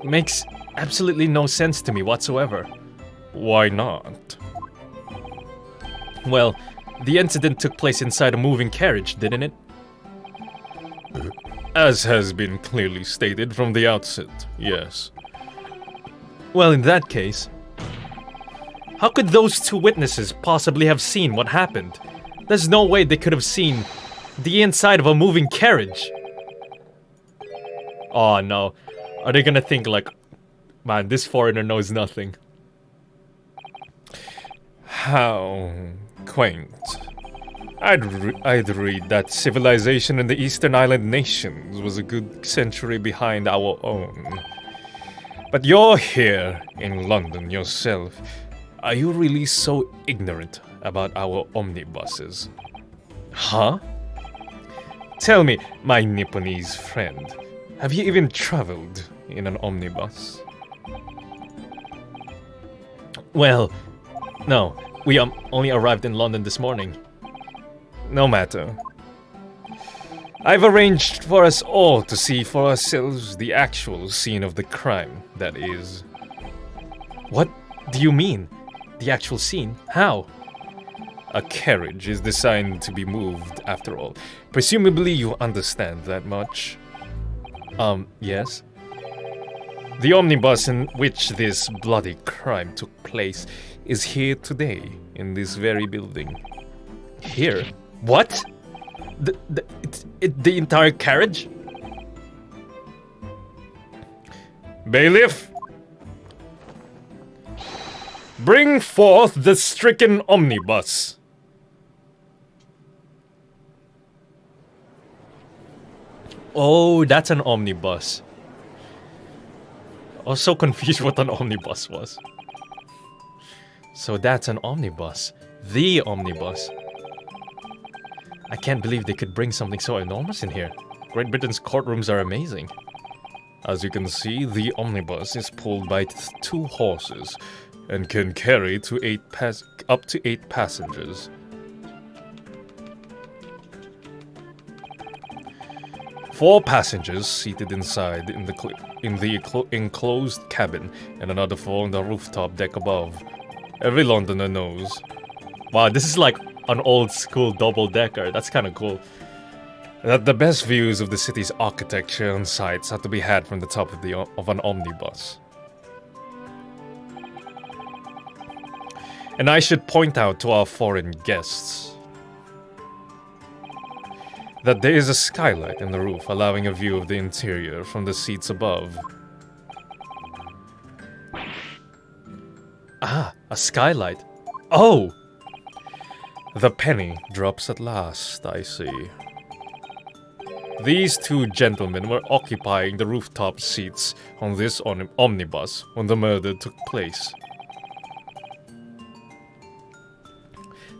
makes absolutely no sense to me whatsoever. Why not? Well, the incident took place inside a moving carriage, didn't it? As has been clearly stated from the outset, yes. Well, in that case, how could those two witnesses possibly have seen what happened? There's no way they could have seen the inside of a moving carriage. Oh no. Are they gonna think like, man, this foreigner knows nothing? How quaint. I'd read that civilization in the Eastern Island nations was a good century behind our own. But you're here in London yourself. Are you really so ignorant about our omnibuses? Huh? Tell me, my Nipponese friend, have you even traveled in an omnibus? Well, no. We only arrived in London this morning. No matter. I've arranged for us all to see for ourselves the actual scene of the crime, that is. What do you mean? The actual scene? How? A carriage is designed to be moved, after all. Presumably you understand that much. Yes? The omnibus in which this bloody crime took place is here today, in this very building. Here? What? The entire carriage? Bailiff! Bring forth the stricken omnibus! Oh, that's an omnibus. I was so confused what an omnibus was. So that's an omnibus. The omnibus. I can't believe they could bring something so enormous in here. Great Britain's courtrooms are amazing. As you can see, the omnibus is pulled by two horses and can carry up to 8 passengers. Four passengers seated inside in the enclosed cabin, and another 4 on the rooftop deck above. Every Londoner knows. Wow, this is like an old school double-decker. That's kind of cool. That the best views of the city's architecture and sights are to be had from the top of an omnibus. And I should point out to our foreign guests that there is a skylight in the roof, allowing a view of the interior from the seats above. Ah, a skylight. Oh! The penny drops at last, I see. These two gentlemen were occupying the rooftop seats on this omnibus when the murder took place.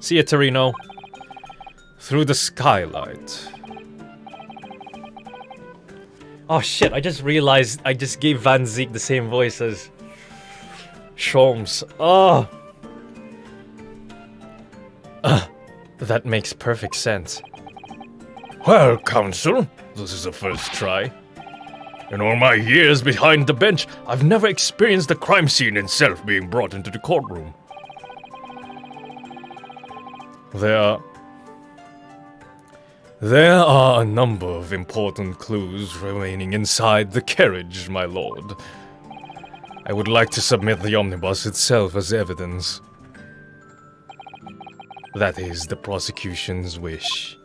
See ya, Torino. Through the skylight. Oh shit, I just realized I just gave Van Zeke the same voice as Sholmes. Oh! That makes perfect sense. Well, Counsel, this is a first try. In all my years behind the bench, I've never experienced the crime scene itself being brought into the courtroom. There are a number of important clues remaining inside the carriage, my lord. I would like to submit the omnibus itself as evidence. That is the prosecution's wish.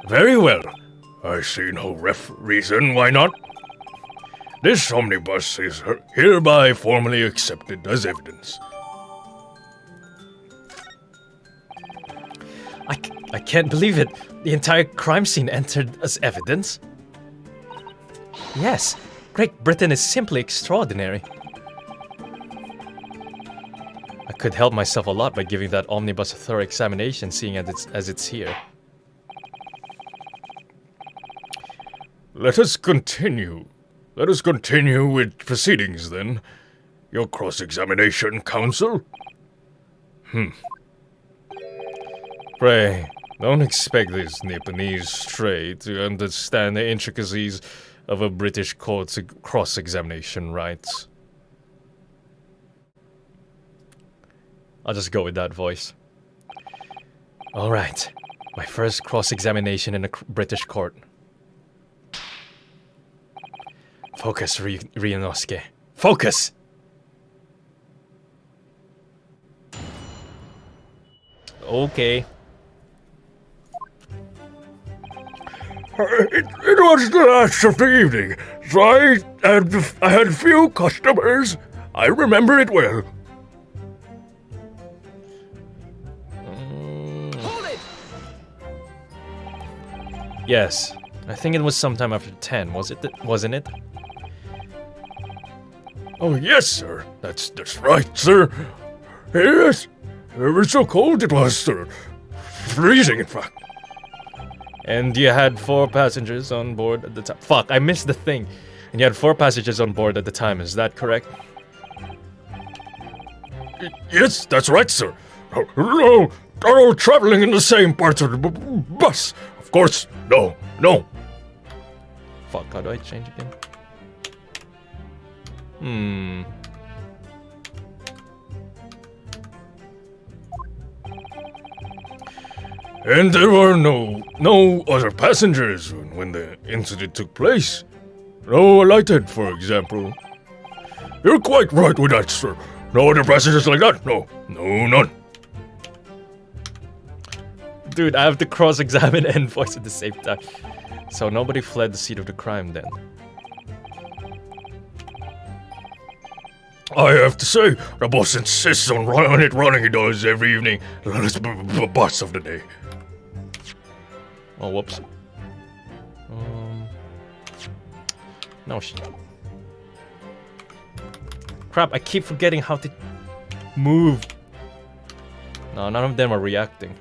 Very well. I see no reason why not. This omnibus is hereby formally accepted as evidence. I can't believe it. The entire crime scene entered as evidence. Yes, Great Britain is simply extraordinary. I could help myself a lot by giving that omnibus a thorough examination, seeing as it's here. Let us continue. Let us continue with proceedings, then. Your cross-examination, counsel? Pray, don't expect this Nipponese stray to understand the intricacies of a British court's cross-examination rights. I'll just go with that voice. Alright, my first cross-examination in a British court. Focus, Ryunosuke. Focus! Okay. It was the last of the evening, so I had few customers. I remember it well. Hold it! Yes, I think it was sometime after 10, wasn't it? Oh yes, sir. That's right, sir. Yes. It was so cold it was, sir. Freezing, in fact. And you had 4 passengers on board at the time. Fuck, I missed the thing. And you had 4 passengers on board at the time, is that correct? Yes, that's right, sir. No, are all traveling in the same part of the bus. Of course, no. Fuck, how do I change again? And there were no other passengers when the incident took place. No alighted, for example. You're quite right with that, sir. No other passengers like that? No, none. Dude, I have to cross-examine and voice at the same time. So nobody fled the scene of the crime then. I have to say, the boss insists on running he does every evening. Last bus of the day. Oh, whoops. No shit. Crap, I keep forgetting how to move. No, none of them are reacting.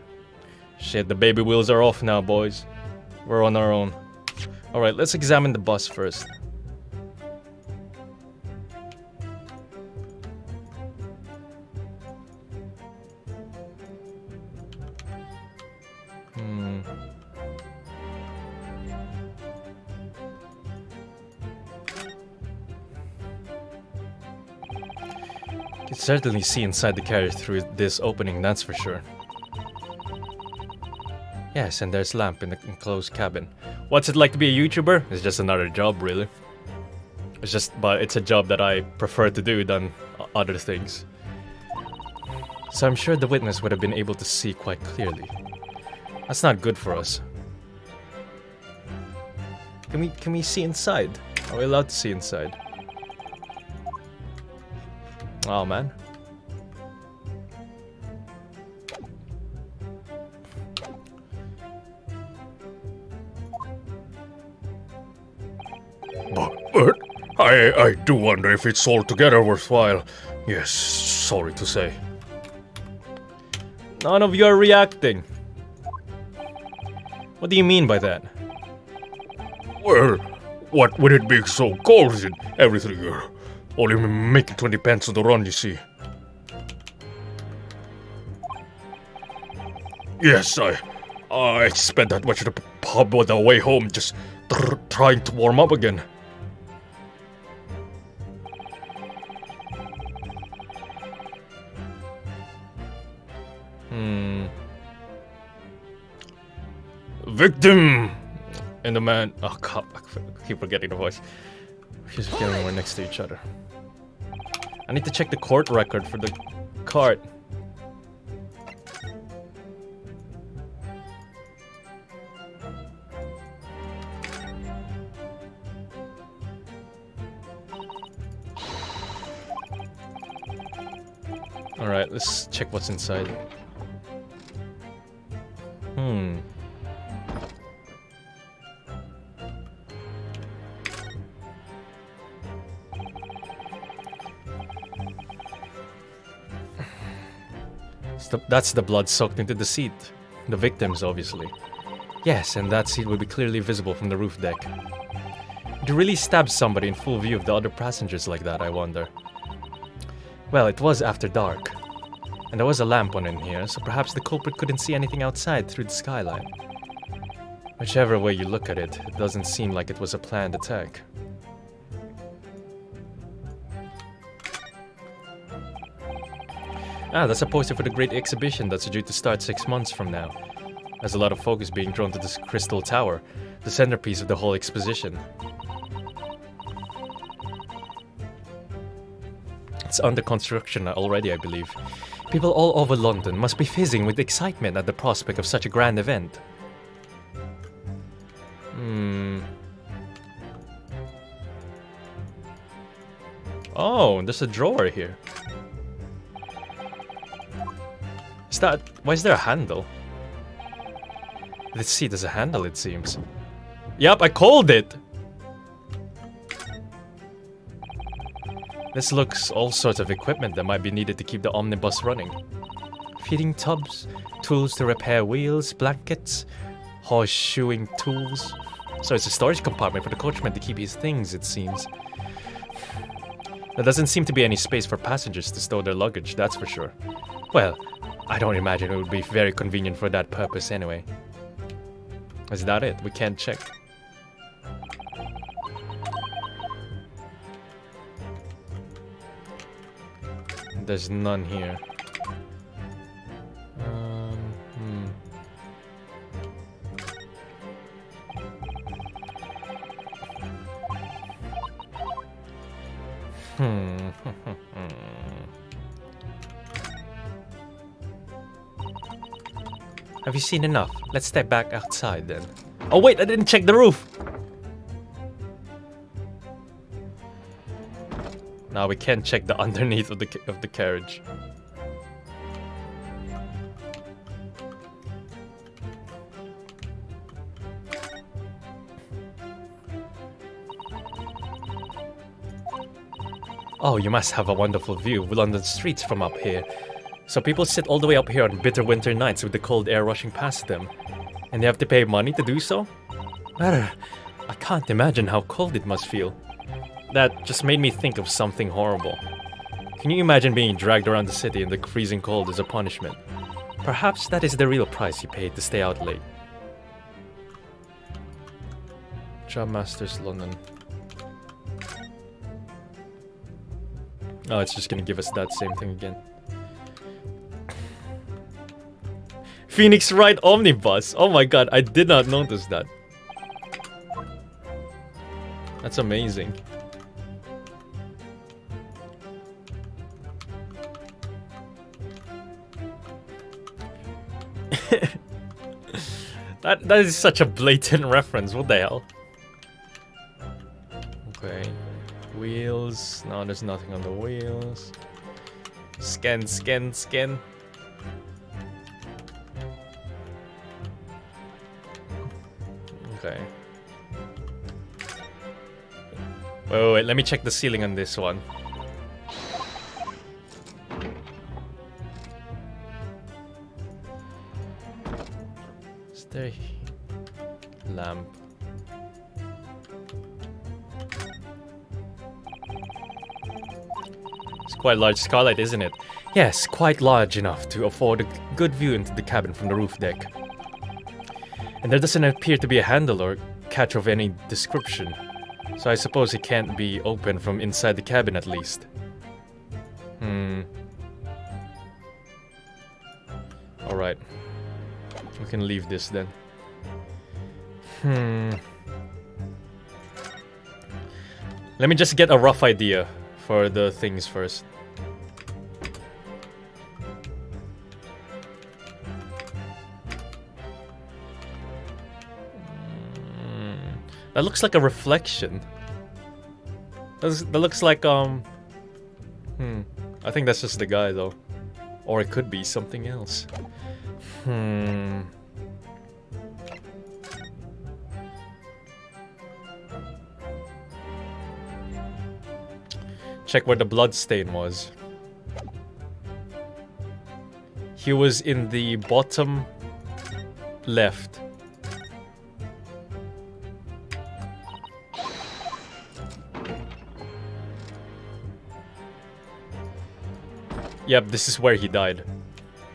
Shit, the baby wheels are off now, boys. We're on our own. Alright, let's examine the bus first. You can certainly see inside the carriage through this opening, that's for sure. Yes, and there's lamp in the enclosed cabin. What's it like to be a YouTuber? It's just another job, really. But it's a job that I prefer to do than other things. So I'm sure the witness would have been able to see quite clearly. That's not good for us. Can we see inside? Are we allowed to see inside? Oh man. But I do wonder if it's altogether worthwhile. Yes, sorry to say. None of you are reacting. What do you mean by that? Well, what would it be so cold and everything? Only making 20 pence on the run, you see. Yes, I spent that much at the pub on the way home just trying to warm up again. Victim! And the man... Oh, God, I keep forgetting the voice. He's getting more next to each other. I need to check the court record for the cart. Alright, let's check what's inside. That's the blood soaked into the seat. The victim's, obviously. Yes, and that seat will be clearly visible from the roof deck. Did you really stab somebody in full view of the other passengers like that, I wonder? Well, it was after dark. And there was a lamp on in here, so perhaps the culprit couldn't see anything outside through the skylight. Whichever way you look at it, it doesn't seem like it was a planned attack. Ah, that's a poster for the great exhibition that's due to start 6 months from now. There's a lot of focus being drawn to this crystal tower, the centerpiece of the whole exposition. It's under construction already, I believe. People all over London must be fizzing with excitement at the prospect of such a grand event. Oh, there's a drawer here. Why is there a handle? This seat has a handle, it seems. Yup, I called it! This looks all sorts of equipment that might be needed to keep the omnibus running. Feeding tubs, tools to repair wheels, blankets, horseshoeing tools. So it's a storage compartment for the coachman to keep his things, it seems. There doesn't seem to be any space for passengers to store their luggage, that's for sure. Well, I don't imagine it would be very convenient for that purpose anyway. Is that it? We can't check. There's none here. Have you seen enough? Let's step back outside then. Oh wait, I didn't check the roof! Now we can't check the underneath of the carriage. Oh, you must have a wonderful view of London streets from up here. So people sit all the way up here on bitter winter nights with the cold air rushing past them. And they have to pay money to do so? I can't imagine how cold it must feel. That just made me think of something horrible. Can you imagine being dragged around the city in the freezing cold as a punishment? Perhaps that is the real price you paid to stay out late. Job Masters London. Oh, it's just gonna give us that same thing again. Phoenix Ride Omnibus! Oh my god, I did not notice that. That's amazing. That is such a blatant reference, what the hell? Okay. Wheels. No, there's nothing on the wheels. Scan, scan, scan. Okay. Wait, let me check the ceiling on this one. Is there a lamp? It's quite a large skylight, isn't it? Yes, quite large enough to afford a good view into the cabin from the roof deck. And there doesn't appear to be a handle or catch of any description. So I suppose it can't be open from inside the cabin at least. Alright. We can leave this then. Let me just get a rough idea for the things first. That looks like a reflection. That looks like, I think that's just the guy, though. Or it could be something else. Check where the blood stain was. He was in the bottom left. Yep, this is where he died.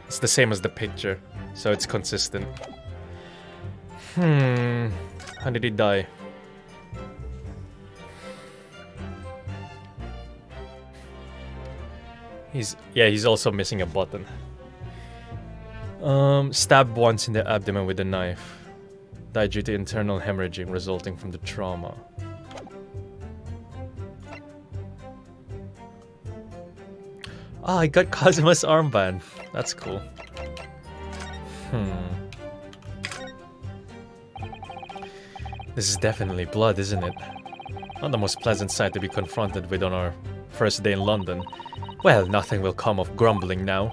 It's the same as the picture, so it's consistent. How did he die? He's also missing a button. Stabbed once in the abdomen with a knife. Died due to internal hemorrhaging resulting from the trauma. Ah, I got Kazuma's armband. That's cool. This is definitely blood, isn't it? Not the most pleasant sight to be confronted with on our first day in London. Well, nothing will come of grumbling now.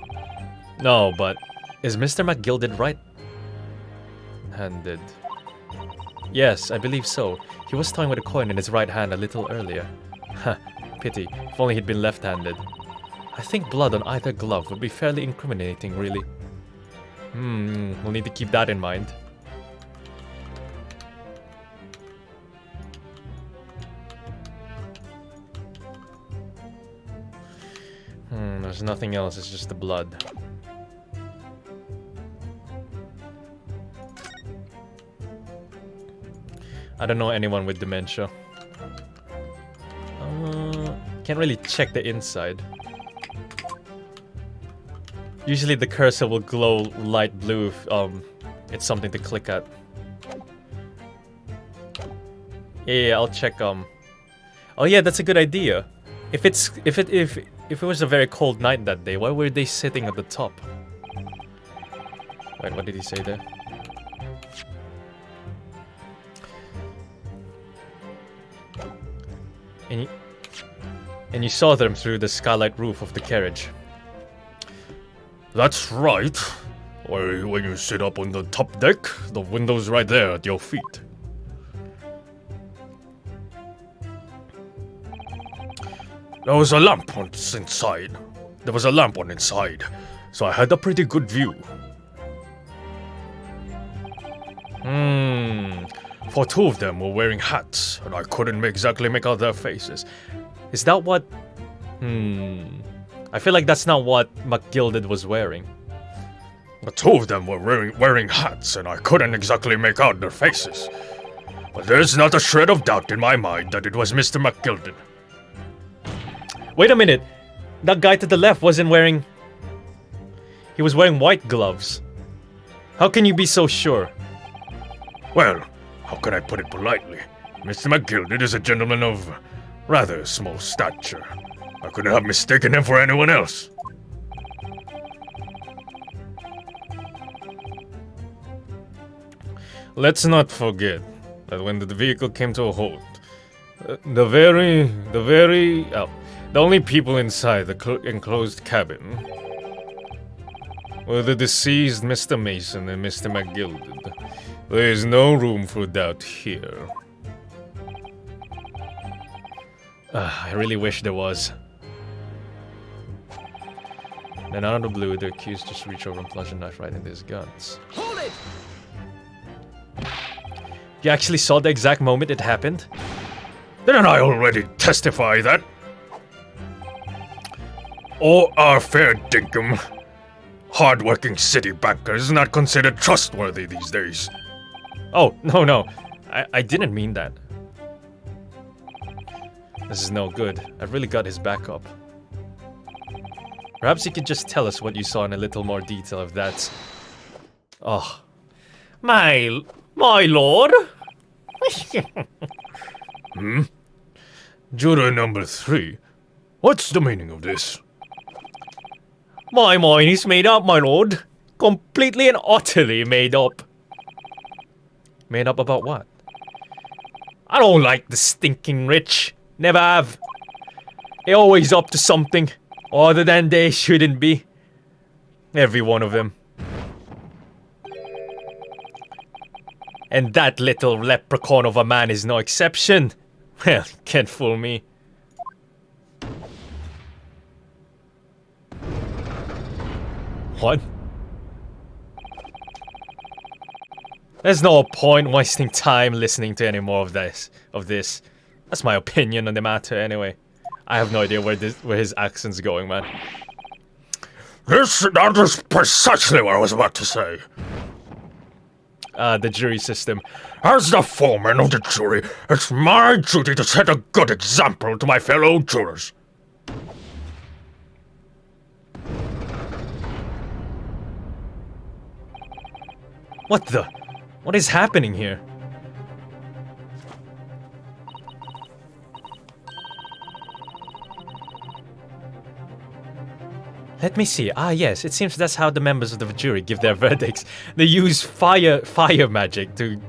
No, but is Mr. McGilded right-handed? Yes, I believe so. He was toying with a coin in his right hand a little earlier. Ha, pity. If only he'd been left-handed. I think blood on either glove would be fairly incriminating, really. We'll need to keep that in mind. There's nothing else, it's just the blood. I don't know anyone with dementia. Can't really check the inside. Usually the cursor will glow light blue if it's something to click at. Yeah, I'll check Oh yeah, that's a good idea. If it was a very cold night that day, why were they sitting at the top? Wait, what did he say there? And you saw them through the skylight roof of the carriage. That's right. When you sit up on the top deck, the window's right there at your feet. There was a lamp on inside. So I had a pretty good view. For two of them were wearing hats, and I couldn't exactly make out their faces. Is that what... I feel like that's not what McGilded was wearing. The two of them were wearing hats, and I couldn't exactly make out their faces. But there's not a shred of doubt in my mind that it was Mr. McGilded. Wait a minute! That guy to the left wasn't wearing... He was wearing white gloves. How can you be so sure? Well, how can I put it politely? Mr. McGilded is a gentleman of rather small stature. I couldn't have mistaken him for anyone else. Let's not forget that when the vehicle came to a halt, the only people inside the enclosed cabin were the deceased Mr. Mason and Mr. McGilded. There is no room for doubt here. I really wish there was. Then out of the blue, the accused just reached over and plunged a knife right into his guns. Hold it! You actually saw the exact moment it happened? Didn't I already testify that? Or our fair dinkum, hard-working city banker is not considered trustworthy these days. Oh, no. I didn't mean that. This is no good. I've really got his back up. Perhaps you could just tell us what you saw in a little more detail if that's... Oh. My lord? Juror number 3. What's the meaning of this? My mind is made up, my lord. Completely and utterly made up. Made up about what? I don't like the stinking rich. Never have. They're always up to something, other than they shouldn't be. Every one of them. And that little leprechaun of a man is no exception. Well, can't fool me. What? There's no point wasting time listening to any more of this. That's my opinion on the matter anyway. I have no idea where his accent's going, man. That is precisely what I was about to say. The jury system. As the foreman of the jury, it's my duty to set a good example to my fellow jurors. What is happening here? Let me see. Ah, yes. It seems that's how the members of the jury give their verdicts. They use fire magic to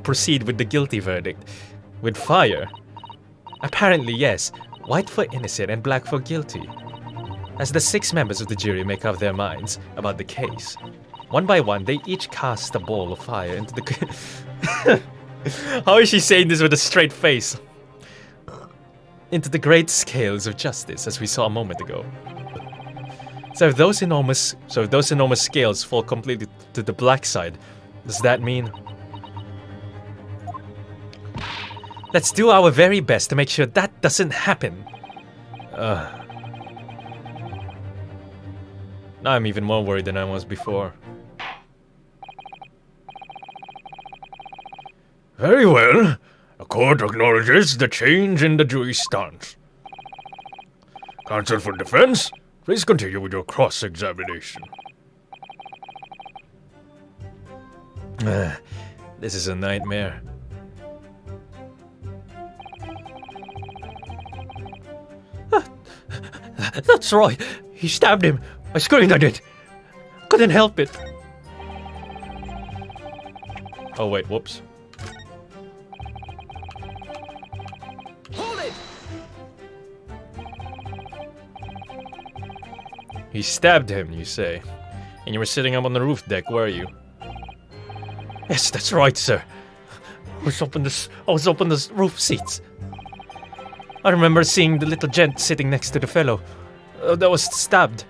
proceed with the guilty verdict. With fire. Apparently, yes. White for innocent and black for guilty. As the 6 members of the jury make up their minds about the case, one by one, they each cast a ball of fire into the... How is she saying this with a straight face? Into the great scales of justice, as we saw a moment ago. So if those enormous scales fall completely to the black side, does that mean... Let's do our very best to make sure that doesn't happen. Now I'm even more worried than I was before. Very well. The court acknowledges the change in the jury's stance. Counsel for defense, please continue with your cross-examination. This is a nightmare. That's right. He stabbed him. I screamed at it. Couldn't help it. Oh wait, whoops. Hold it! He stabbed him, you say? And you were sitting up on the roof deck, were you? Yes, that's right, sir. I was up on the roof seats. I remember seeing the little gent sitting next to the fellow that was stabbed.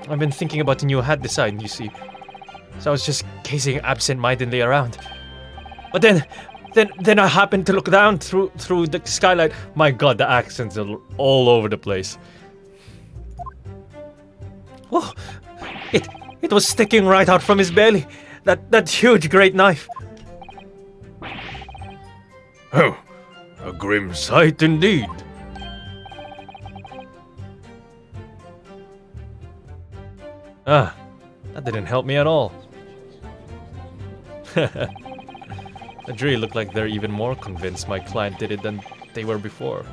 I've been thinking about the new hat design, you see. So I was just gazing absent-mindedly around. But then I happened to look down through the skylight. My god, the accents are all over the place. Oh, it was sticking right out from his belly. That huge great knife. Oh, a grim sight indeed. Ah, that didn't help me at all. The jury look like they're even more convinced my client did it than they were before.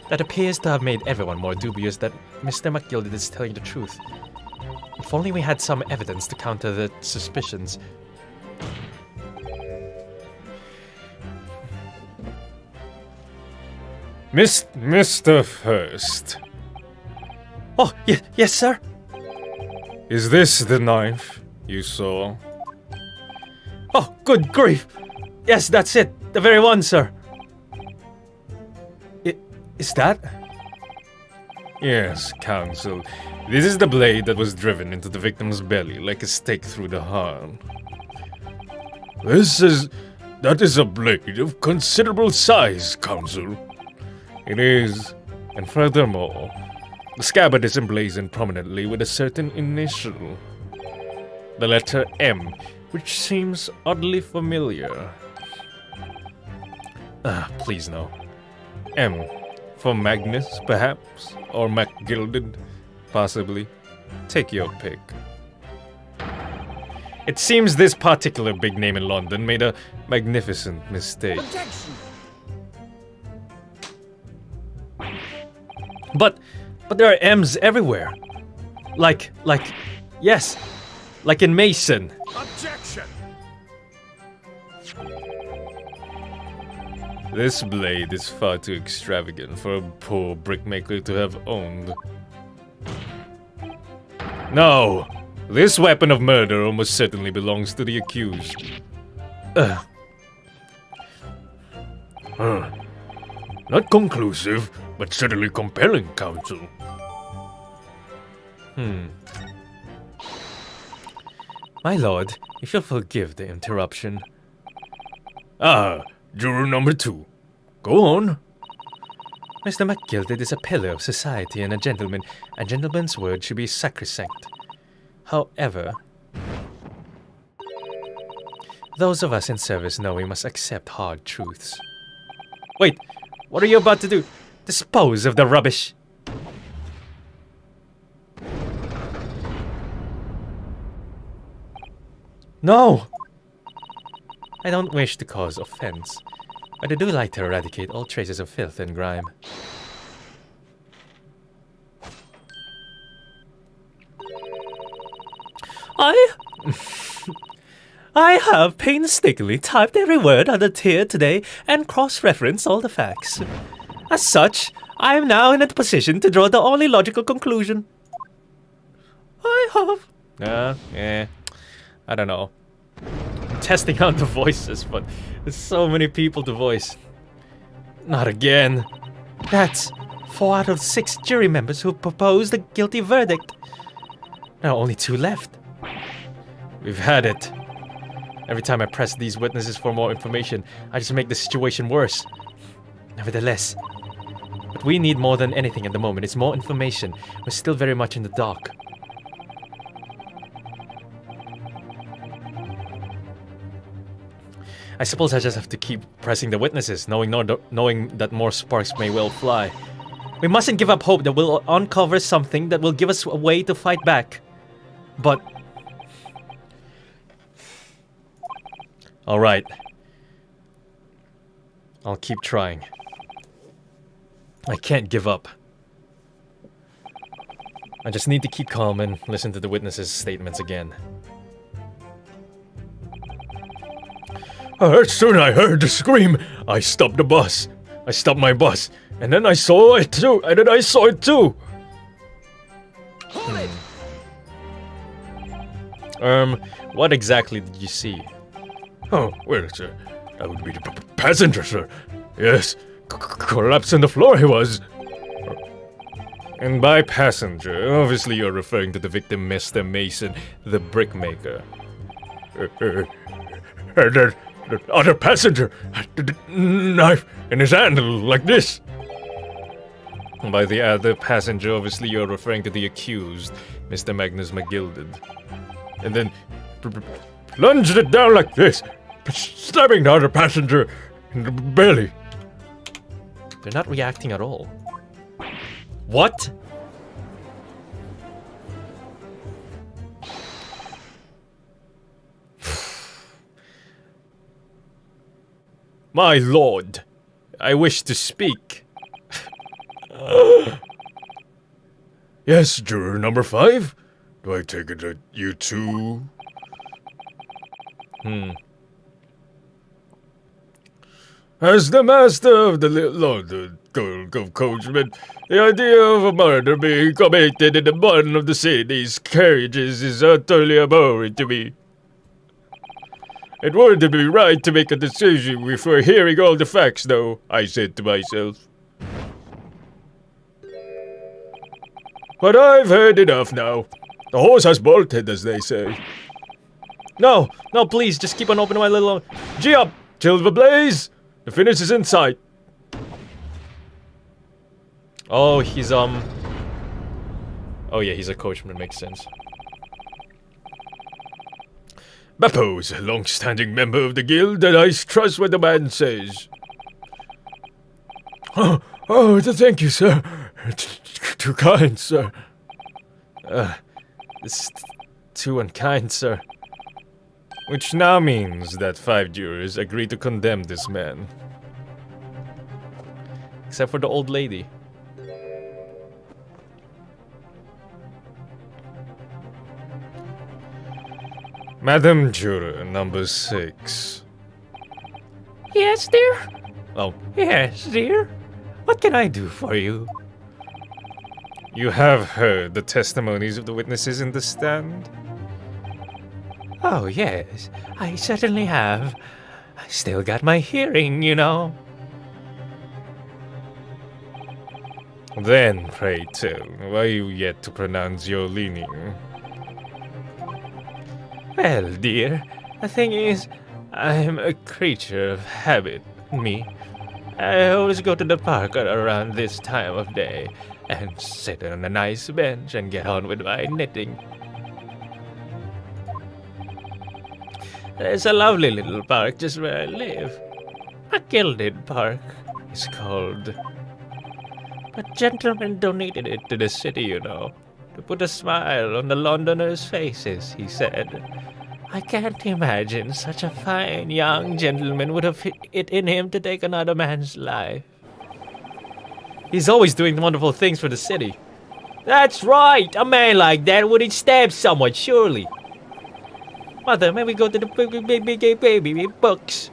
That appears to have made everyone more dubious that Mr. McGilded is telling the truth. If only we had some evidence to counter the suspicions. Mr. First. Oh, yes, sir. Is this the knife you saw? Oh, good grief. Yes, that's it. The very one, sir. Is that? Yes, Counsel. This is the blade that was driven into the victim's belly like a stake through the heart. That is a blade of considerable size, Counsel. It is, and furthermore, The scabbard is emblazoned prominently with a certain initial. The letter M, which seems oddly familiar. Please no. M. For Magnus, perhaps? Or MacGilded, possibly. Take your pick. It seems this particular big name in London made a magnificent mistake. But there are M's everywhere. Yes, like in Mason. Objection! This blade is far too extravagant for a poor brickmaker to have owned. No! This weapon of murder almost certainly belongs to the accused. Not conclusive, but certainly compelling, counsel. My lord, if you'll forgive the interruption. Juror number 2. Go on. Mr. MacGilded is a pillar of society and a gentleman. A gentleman's word should be sacrosanct. However, those of us in service know we must accept hard truths. Wait, what are you about to do? Dispose of the rubbish. No! I don't wish to cause offense, but I do like to eradicate all traces of filth and grime. I have painstakingly typed every word on the tier today and cross-referenced all the facts. As such, I am now in a position to draw the only logical conclusion. I have... I don't know. I'm testing out the voices, but there's so many people to voice. Not again. That's 4 out of 6 jury members who proposed a guilty verdict. There are only 2 left. We've had it. Every time I press these witnesses for more information, I just make the situation worse. Nevertheless, what we need more than anything at the moment is more information. We're still very much in the dark. I suppose I just have to keep pressing the witnesses, knowing that more sparks may well fly. We mustn't give up hope that we'll uncover something that will give us a way to fight back. But... alright. I'll keep trying. I can't give up. I just need to keep calm and listen to the witnesses' statements again. As soon as I heard the scream, I stopped the bus. I stopped my bus, and then I saw it too, What exactly did you see? Oh, well, sir, that would be the passenger, sir. Yes, collapsed on the floor he was. And by passenger, obviously you're referring to the victim, Mr. Mason, the brickmaker. The other passenger had the knife in his hand like this. By the other passenger, obviously you're referring to the accused, Mr. Magnus MacGilded. And then plunged it down like this, stabbing the other passenger in the belly. They're not reacting at all. What? My lord, I wish to speak. Yes, juror number 5? Do I take it that you too? As the master of the London Guild of Coachmen, the idea of a murder being committed in one of the city's carriages is utterly abhorrent to me. It wouldn't be right to make a decision before hearing all the facts, though, I said to myself. But I've heard enough now. The horse has bolted, as they say. No, please, just keep on opening my little... Gee up, Silver Blaze! The finish is in sight. Oh, he's, Oh yeah, he's a coachman, makes sense. Beppo's a long-standing member of the guild, and I trust what the man says. Thank you, sir. Too kind, sir. It's too unkind, sir. Which now means that 5 jurors agree to condemn this man. Except for the old lady. Madam Juror number 6. Yes, dear? Oh, Yes, dear? What can I do for you? you have heard the testimonies of the witnesses in the stand? Oh, yes, I certainly have. I still got my hearing, you know. Then, pray tell, why you yet to pronounce your leaning? Well, dear, the thing is, I'm a creature of habit, me. I always go to the park around this time of day and sit on a nice bench and get on with my knitting. There's a lovely little park just where I live. A gilded park, it's called. But gentlemen donated it to the city, you know, to put a smile on the Londoners' faces, he said. I can't imagine such a fine young gentleman would have it in him to take another man's life. He's always doing wonderful things for the city. That's right! A man like that wouldn't stab someone, surely. Mother, may we go to the baby books?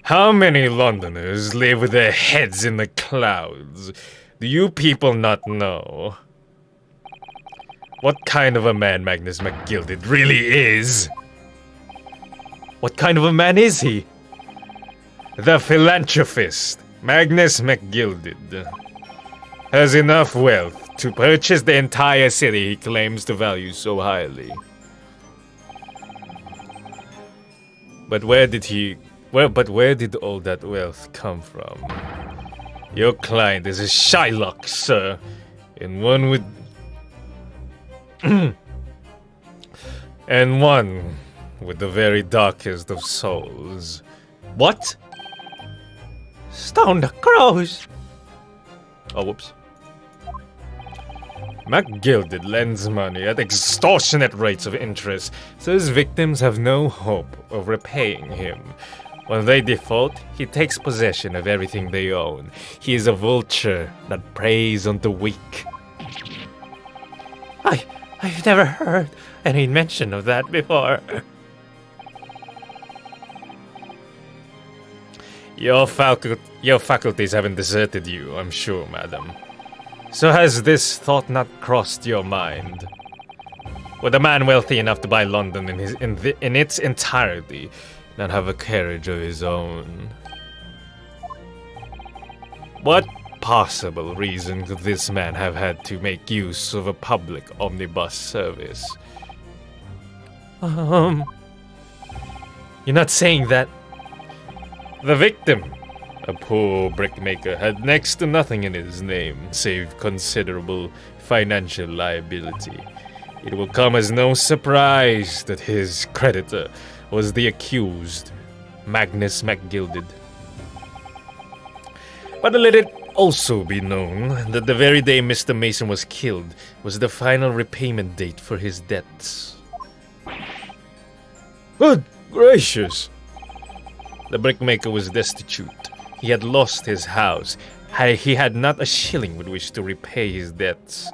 How many Londoners live with their heads in the clouds? Do you people not know? What kind of a man Magnus McGilded really is? What kind of a man is he? The philanthropist, Magnus McGilded, has enough wealth to purchase the entire city he claims to value so highly. But where did all that wealth come from? Your client is a Shylock, sir, and one with and one with the very darkest of souls. What? Stone the crows! Oh, whoops. McGilded lends money at extortionate rates of interest, so his victims have no hope of repaying him. When they default, he takes possession of everything they own. He is a vulture that preys on the weak. I've never heard any mention of that before. Your faculties haven't deserted you, I'm sure, madam. So has this thought not crossed your mind? Would a man wealthy enough to buy London in its entirety not have a carriage of his own? What possible reason could this man have had to make use of a public omnibus service? You're not saying that... The victim, a poor brickmaker, had next to nothing in his name save considerable financial liability. It will come as no surprise that his creditor was the accused, Magnus McGilded. But let it also be known that the very day Mr. Mason was killed was the final repayment date for his debts. Good gracious! The brickmaker was destitute. He had lost his house. He had not a shilling with which to repay his debts.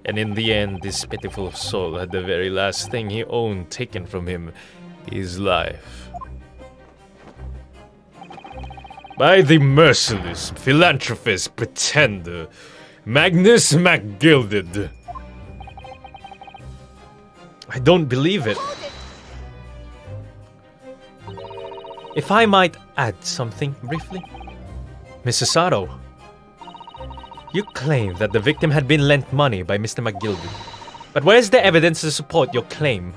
And in the end, this pitiful soul had the very last thing he owned taken from him, his life. By the merciless, philanthropist, pretender, Magnus McGilded. I don't believe it. If I might add something briefly. Mrs. Sato, you claim that the victim had been lent money by Mr. McGilded. But where's the evidence to support your claim?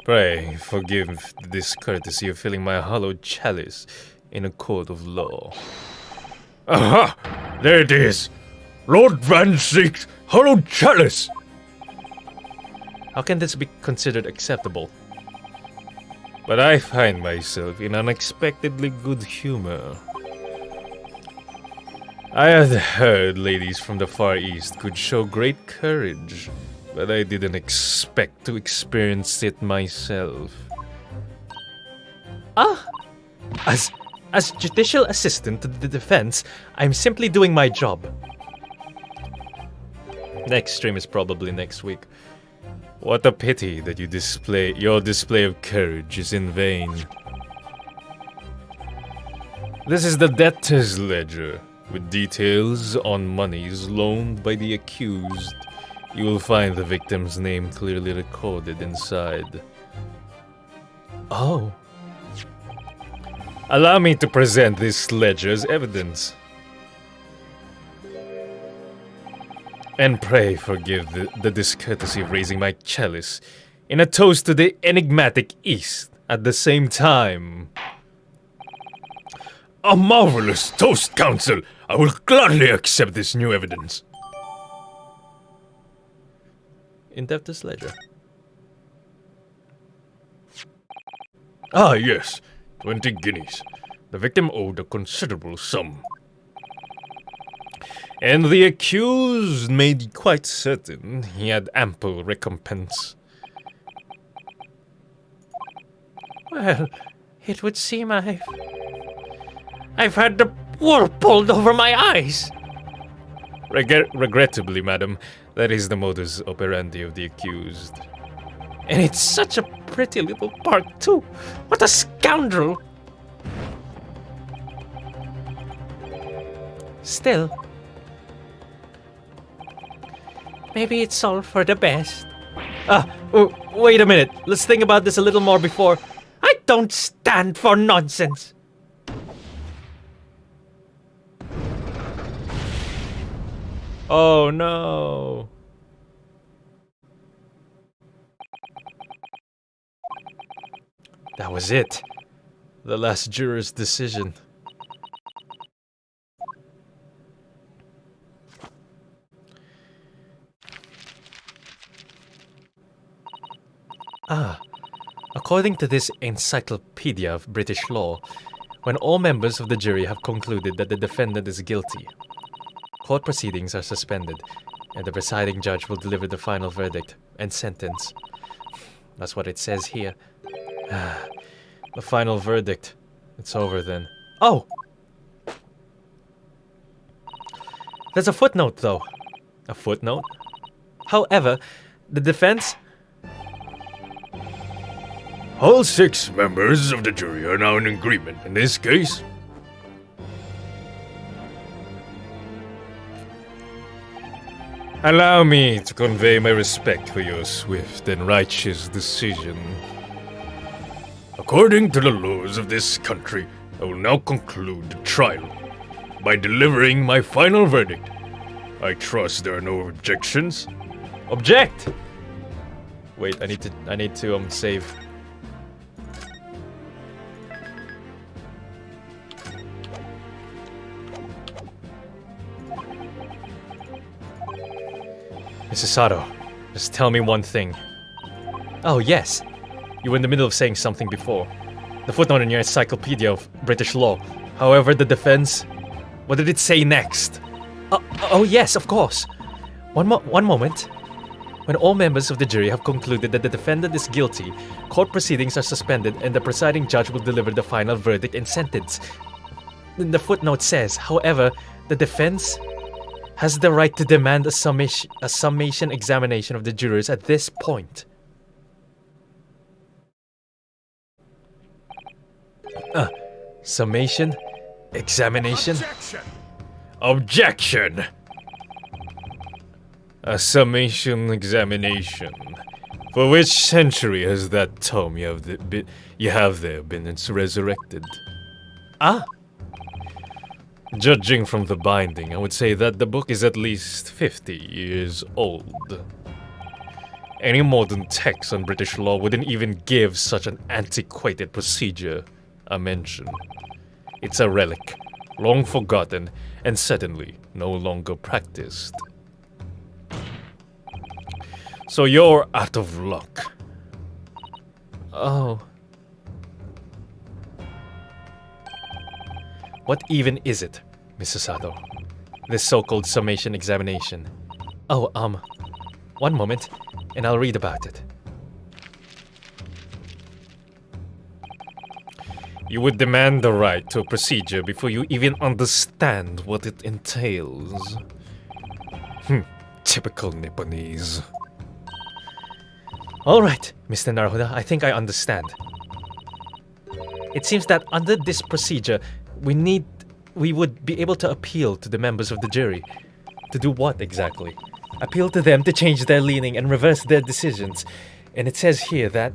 Pray forgive the discourtesy of filling my hallowed chalice in a court of law. Aha! There it is! Lord Van Zeek's hallowed chalice! How can this be considered acceptable? But I find myself in unexpectedly good humor. I had heard ladies from the Far East could show great courage, but I didn't expect to experience it myself. As judicial assistant to the defense, I'm simply doing my job. Next stream is probably next week. What a pity that your display of courage is in vain. This is the debtor's ledger, with details on monies loaned by the accused. You will find the victim's name clearly recorded inside. Oh. Allow me to present this ledger as evidence. And pray forgive the discourtesy of raising my chalice in a toast to the enigmatic East at the same time. A marvelous toast, Council! I will gladly accept this new evidence. In-depth ledger. Ah, yes. 20 guineas. The victim owed a considerable sum. And the accused made quite certain he had ample recompense. Well, it would seem I've had the wool pulled over my eyes. Regrettably, madam, that is the modus operandi of the accused. And it's such a pretty little park, too. What a scoundrel! Still, maybe it's all for the best. Wait a minute. Let's think about this a little more before. I don't stand for nonsense. Oh no. That was it. The last juror's decision. According to this encyclopedia of British law, when all members of the jury have concluded that the defendant is guilty, court proceedings are suspended, and the presiding judge will deliver the final verdict and sentence. That's what it says here. The final verdict. It's over then. Oh! There's a footnote, though. A footnote? However, the defense... All 6 members of the jury are now in agreement in this case. Allow me to convey my respect for your swift and righteous decision. According to the laws of this country, I will now conclude the trial by delivering my final verdict. I trust there are no objections. Object! Wait, I need to save. Mrs. Sato, just tell me one thing. Oh, yes. You were in the middle of saying something before. The footnote in your encyclopedia of British law. However, the defense... What did it say next? Oh, yes, of course. One moment. When all members of the jury have concluded that the defendant is guilty, court proceedings are suspended and the presiding judge will deliver the final verdict and sentence. Then the footnote says, however, the defense has the right to demand a summation examination of the jurors at this point. Summation? Examination? Objection! A summation examination. For which century has that tome you have there been resurrected? Judging from the binding, I would say that the book is at least 50 years old. Any modern text on British law wouldn't even give such an antiquated procedure a mention. It's a relic, long forgotten, and certainly no longer practiced. So you're out of luck. Oh. What even is it, Mrs. Sato? This so-called summation examination. Oh, one moment, and I'll read about it. You would demand the right to a procedure before you even understand what it entails. Typical Nipponese. Alright, Mr. Naruhodo, I think I understand. It seems that under this procedure, we would be able to appeal to the members of the jury. To do what exactly? Appeal to them to change their leaning and reverse their decisions. And it says here that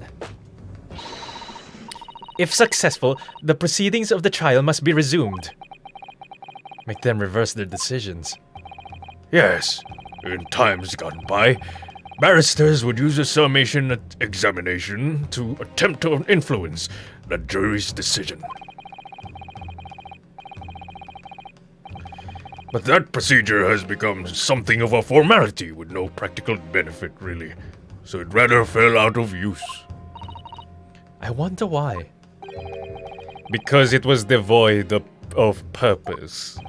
if successful, the proceedings of the trial must be resumed. Make them reverse their decisions. Yes, in times gone by, barristers would use a summation examination to attempt to influence the jury's decision. But that procedure has become something of a formality with no practical benefit, really. So it rather fell out of use. I wonder why. Because it was devoid of purpose.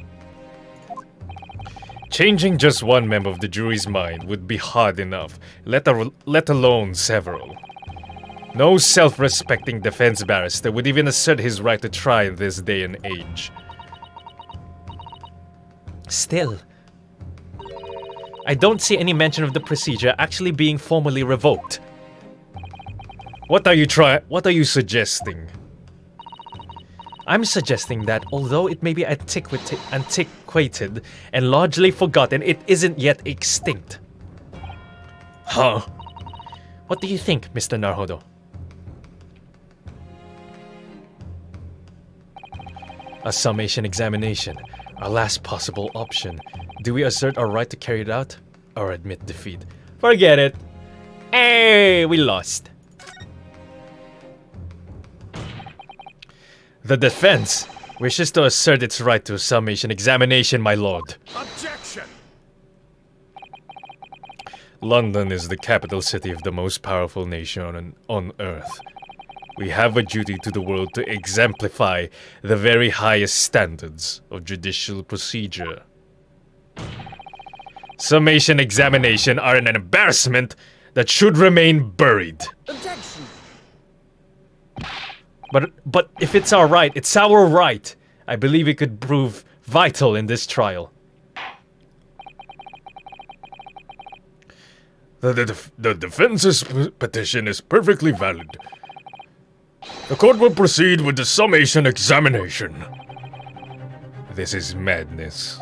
Changing just one member of the jury's mind would be hard enough, let alone several. No self-respecting defense barrister would even assert his right to try in this day and age. Still, I don't see any mention of the procedure actually being formally revoked. What are you suggesting? I'm suggesting that although it may be antiquated and largely forgotten, it isn't yet extinct. Huh? What do you think, Mr. Naruhodo? A summation examination. Our last possible option. Do we assert our right to carry it out, or admit defeat? Forget it. Hey, we lost. The defense wishes to assert its right to a summation examination, my lord. Objection! London is the capital city of the most powerful nation on Earth. We have a duty to the world to exemplify the very highest standards of judicial procedure. Summation examination are an embarrassment that should remain buried. Objection! But if it's our right, it's our right. I believe it could prove vital in this trial. The defense's petition is perfectly valid. The court will proceed with the summation examination. This is madness.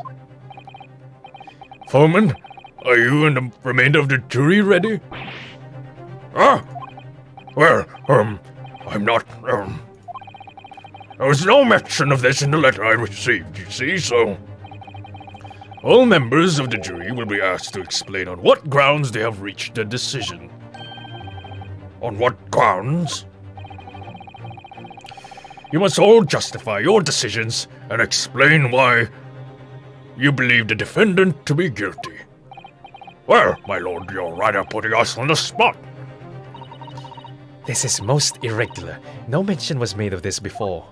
Foreman, are you and the remainder of the jury ready? Well, I'm not, there was no mention of this in the letter I received, you see, so... All members of the jury will be asked to explain on what grounds they have reached their decision. On what grounds? You must all justify your decisions and explain why you believe the defendant to be guilty. Well, my lord, you're rather putting us on the spot. This is most irregular. No mention was made of this before.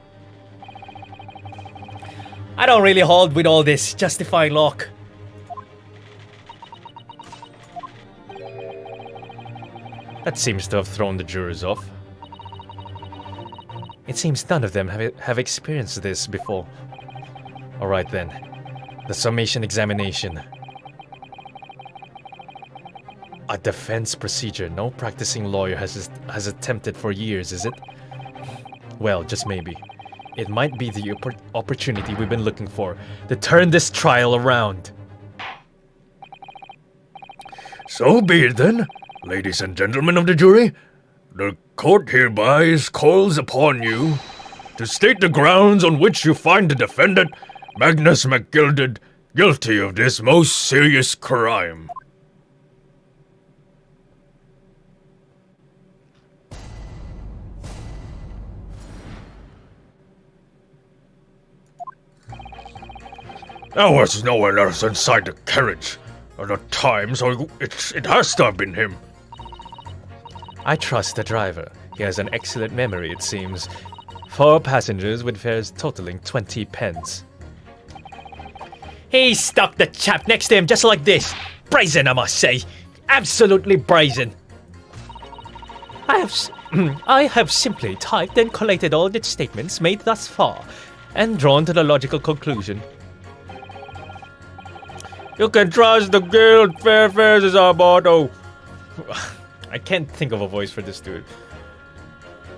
I don't really hold with all this justifying lock. That seems to have thrown the jurors off. It seems none of them have experienced this before. Alright then. The summation examination. A defense procedure no practicing lawyer has attempted for years, is it? Well, just maybe. It might be the opportunity we've been looking for to turn this trial around. So be it then, ladies and gentlemen of the jury. The court hereby calls upon you to state the grounds on which you find the defendant, Magnus MacGilded, guilty of this most serious crime. There was no one else inside the carriage at the time, so it has to have been him. I trust the driver. He has an excellent memory, it seems. 4 passengers with fares totaling 20 pence. He stuck the chap next to him just like this. Brazen, I must say. Absolutely brazen. I have simply typed and collated all the statements made thus far, and drawn to the logical conclusion. You can trust the guild. Fair fares is our motto. I can't think of a voice for this dude.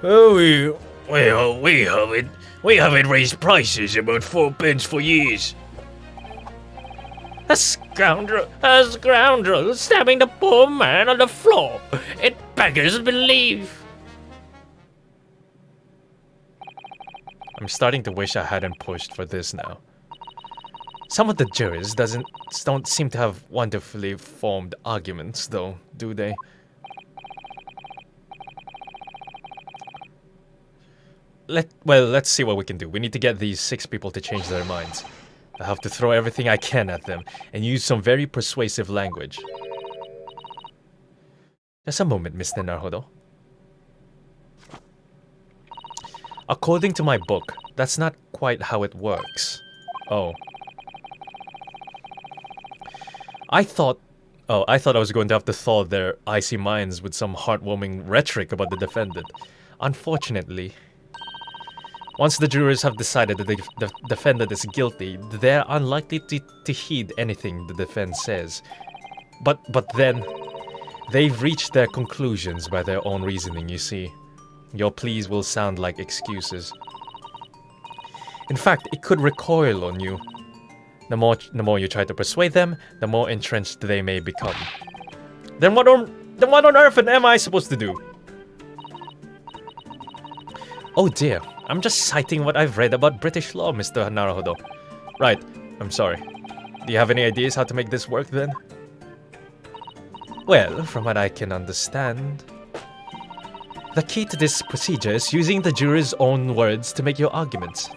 Oh, we haven't raised prices about 4 pence for years. A scoundrel, stabbing the poor man on the floor. It beggars belief. I'm starting to wish I hadn't pushed for this now. Some of the jurors don't seem to have wonderfully formed arguments, though, do they? Let's see what we can do. We need to get these 6 people to change their minds. I have to throw everything I can at them and use some very persuasive language. Just a moment, Mr. Naruhodo. According to my book, that's not quite how it works. Oh. I thought I was going to have to thaw their icy minds with some heartwarming rhetoric about the defendant. Unfortunately, once the jurors have decided that the defendant is guilty, they're unlikely to heed anything the defense says. But then, they've reached their conclusions by their own reasoning, you see. Your pleas will sound like excuses. In fact, it could recoil on you. The more you try to persuade them, the more entrenched they may become. Then what on earth am I supposed to do? Oh dear, I'm just citing what I've read about British law, Mr. Naruhodo. Right, I'm sorry. Do you have any ideas how to make this work then? Well, from what I can understand, the key to this procedure is using the juror's own words to make your arguments.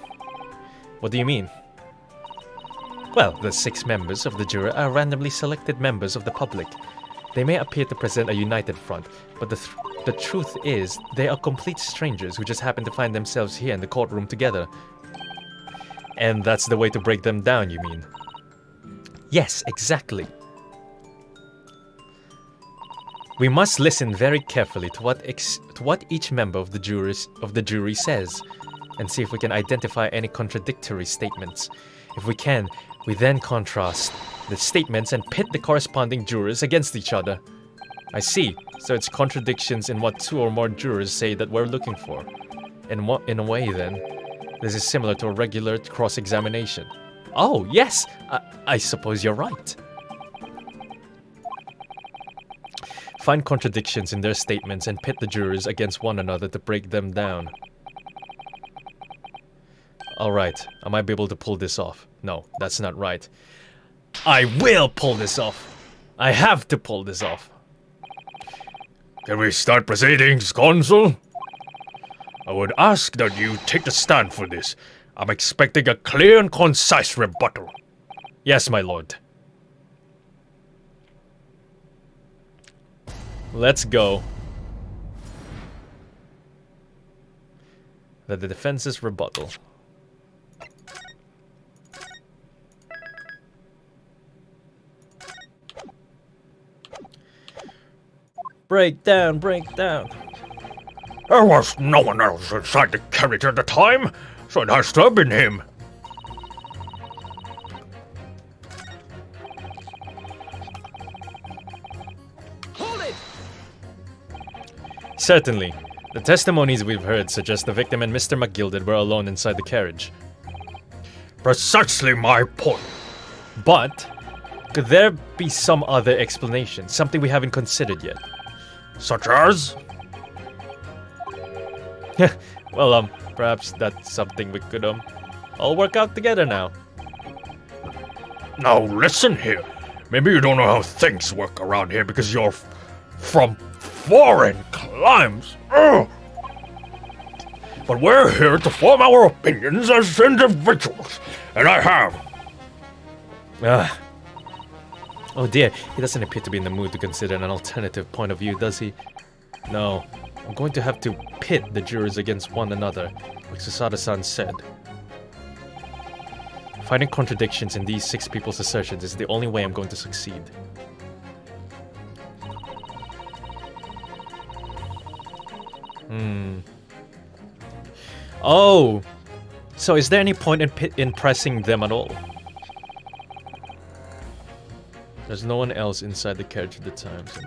What do you mean? Well, the 6 members of the jury are randomly selected members of the public. They may appear to present a united front, but the truth is, they are complete strangers who just happen to find themselves here in the courtroom together. And that's the way to break them down, you mean? Yes, exactly. We must listen very carefully to what each member of the jury says, and see if we can identify any contradictory statements. If we can, we then contrast the statements and pit the corresponding jurors against each other. I see. So it's contradictions in what 2 or more jurors say that we're looking for. In a way, then, this is similar to a regular cross-examination. Oh, yes! I suppose you're right. Find contradictions in their statements and pit the jurors against one another to break them down. Alright, I might be able to pull this off. No, that's not right. I will pull this off! I have to pull this off. Can we start proceedings, Consul? I would ask that you take the stand for this. I'm expecting a clear and concise rebuttal. Yes, my lord. Let's go. The defense's rebuttal. Break down, break down. There was no one else inside the carriage at the time, so it has to have been him. Hold it! Certainly. The testimonies we've heard suggest the victim and Mr. McGilded were alone inside the carriage. Precisely my point. But, could there be some other explanation? Something we haven't considered yet? Such as? Well, perhaps that's something we could, all work out together now. Now listen here. Maybe you don't know how things work around here because you're from foreign climes. Ugh. But we're here to form our opinions as individuals, and I have Ah. Oh dear, he doesn't appear to be in the mood to consider an alternative point of view, does he? No. I'm going to have to pit the jurors against one another, like Susada-san said. Finding contradictions in these 6 people's assertions is the only way I'm going to succeed. Oh! So is there any point in pressing them at all? There's no one else inside the carriage at the time, so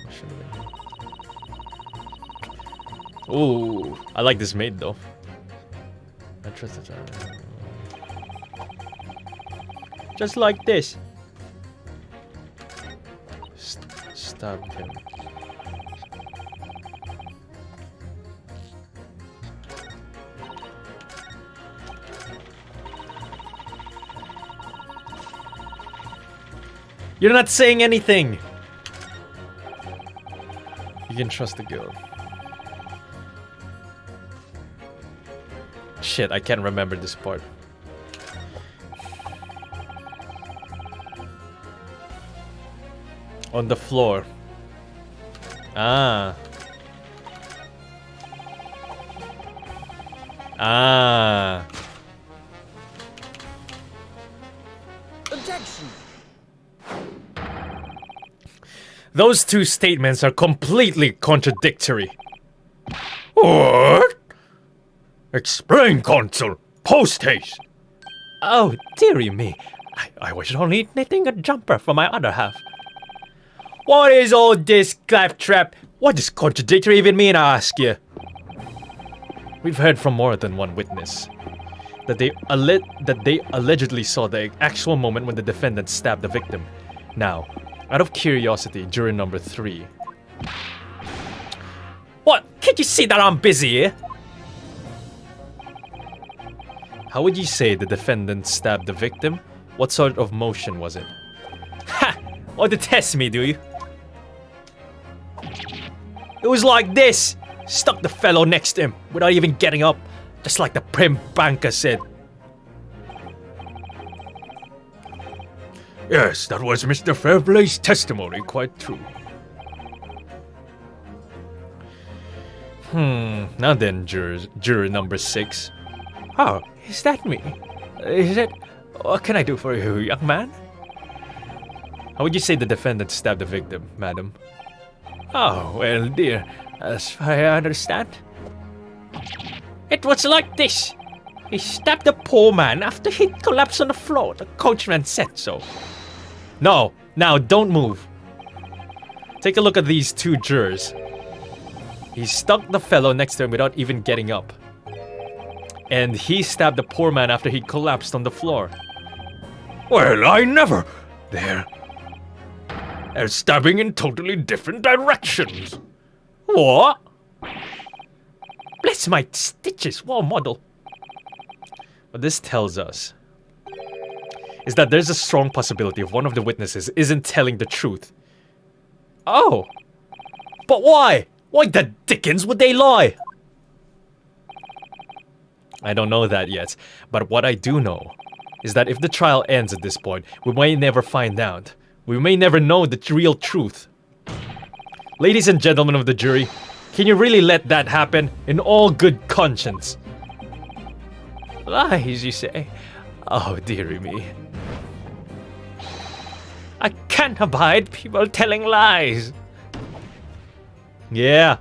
ooh, I like this maid though. I trust the time. Just like this. Stab him. You're not saying anything! You can trust the girl. Shit, I can't remember this part. On the floor. Ah. Ah. Objection! Those two statements are completely contradictory. What? Explain, Consul. Post haste. Oh, dearie me. I was only knitting a jumper for my other half. What is all this claptrap? What does contradictory even mean, I ask you? We've heard from more than one witness that they allegedly saw the actual moment when the defendant stabbed the victim. Now, out of curiosity, juror number 3. What? Can't you see that I'm busy here? How would you say the defendant stabbed the victim? What sort of motion was it? Ha! Want to test me, do you? It was like this! Stuck the fellow next to him without even getting up, just like the prim banker said. Yes, that was Mr. Fairplay's testimony, quite true. Now then, juror number 6. Oh, is that me? Is it? What can I do for you, young man? How would you say the defendant stabbed the victim, madam? Oh, well, dear, as far as I understand, it was like this. He stabbed the poor man after he collapsed on the floor. The coachman said so. No, now don't move. Take a look at these 2 jurors. He stuck the fellow next to him without even getting up. And he stabbed the poor man after he collapsed on the floor. Well, I never. They're stabbing in totally different directions. What? Bless my stitches, what a model. What this tells us is that there's a strong possibility of one of the witnesses isn't telling the truth. Oh, but why? Why the dickens would they lie? I don't know that yet, but what I do know is that if the trial ends at this point, we may never find out. We may never know the real truth. Ladies and gentlemen of the jury, can you really let that happen in all good conscience? lies, you say? Oh, dearie me. I can't abide people telling lies. Yeah.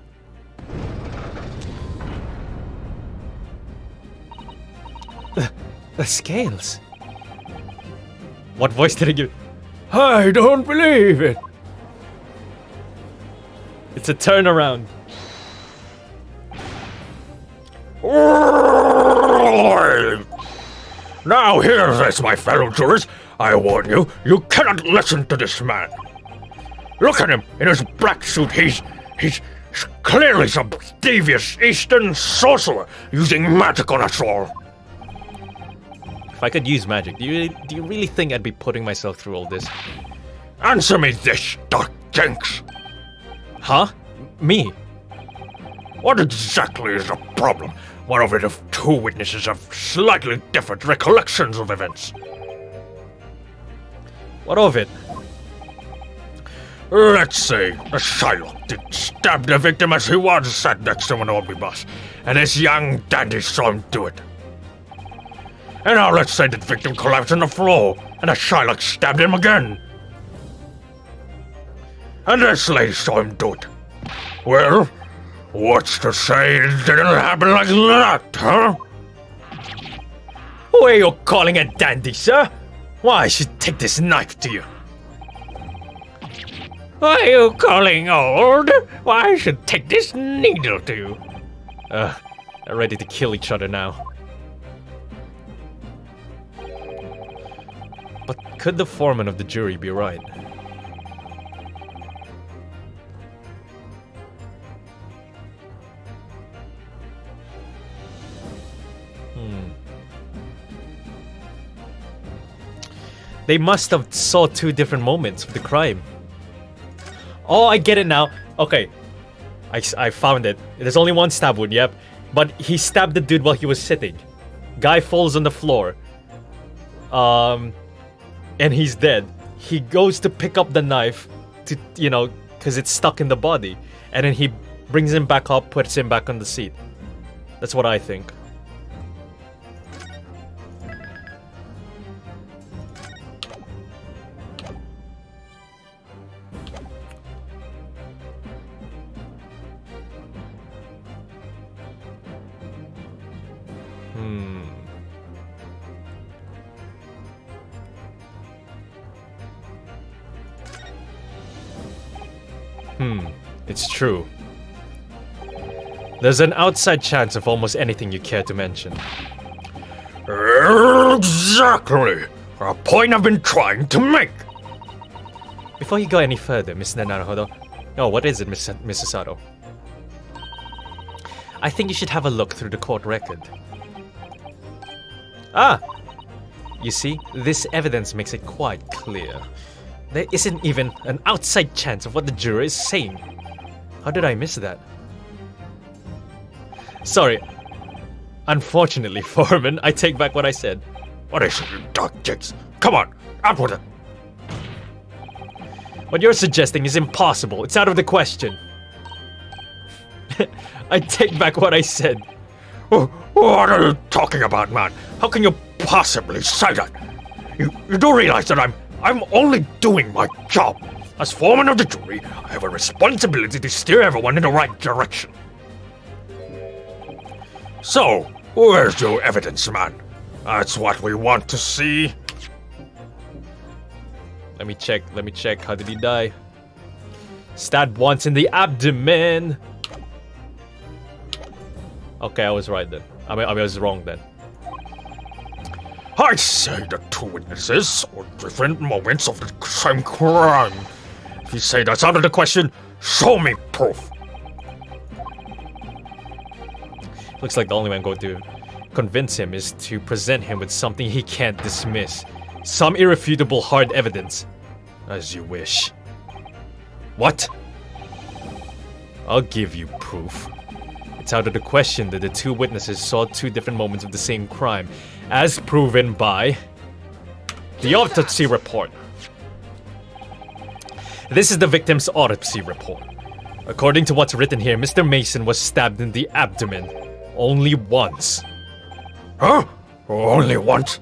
The scales. What voice did it give? I don't believe it. It's a turnaround. Now hear this, my fellow jurors. I warn you, you cannot listen to this man. Look at him in his black suit. He's clearly some devious Eastern sorcerer using magic on us all. If I could use magic, do you really think I'd be putting myself through all this? Answer me this, Dark Jenks. Huh? Me? What exactly is the problem? One of it if two witnesses have slightly different recollections of events. What of it? Let's say the Shylock did stab the victim as he was sat next to an omnibus, and this young dandy saw him do it. And now let's say the victim collapsed on the floor, and the Shylock stabbed him again. And this lady saw him do it. Well, what's to say it didn't happen like that, huh? Who are you calling a dandy, sir? Why, I should take this knife to you. Why are you calling old? Why I should take this needle to you? They're ready to kill each other now. But could the foreman of the jury be right? They must have saw two different moments of the crime. Oh, I get it now. Okay. I found it. There's only one stab wound, yep. But he stabbed the dude while he was sitting. Guy falls on the floor. And he's dead. He goes to pick up the knife to, you know, because it's stuck in the body. And then he brings him back up, puts him back on the seat. That's what I think. It's true. There's an outside chance of almost anything you care to mention. Exactly! A point I've been trying to make! Before you go any further, Mr. Naruhodo. Oh, what is it, Mrs. Sato? I think you should have a look through the court record. Ah! You see, this evidence makes it quite clear. There isn't even an outside chance of what the juror is saying. How did I miss that? Sorry. Unfortunately, Foreman, I take back what I said. What is it, you dark jigs? Come on, out with it! What you're suggesting is impossible. It's out of the question. I take back what I said. What are you talking about, man? How can you possibly say that? You do realize that I'm only doing my job. As foreman of the jury, I have a responsibility to steer everyone in the right direction. So, where's your evidence, man? That's what we want to see. Let me check. How did he die? Stabbed once in the abdomen. Okay, I was right then. I was wrong then. I say the two witnesses saw different moments of the same crime. If you say that's out of the question, show me proof. Looks like the only way I'm going to convince him is to present him with something he can't dismiss. Some irrefutable hard evidence. As you wish. What? I'll give you proof. It's out of the question that the two witnesses saw two different moments of the same crime, as proven by the autopsy report. This is the victim's autopsy report. According to what's written here, Mr. Mason was stabbed in the abdomen only once. Huh? Only once?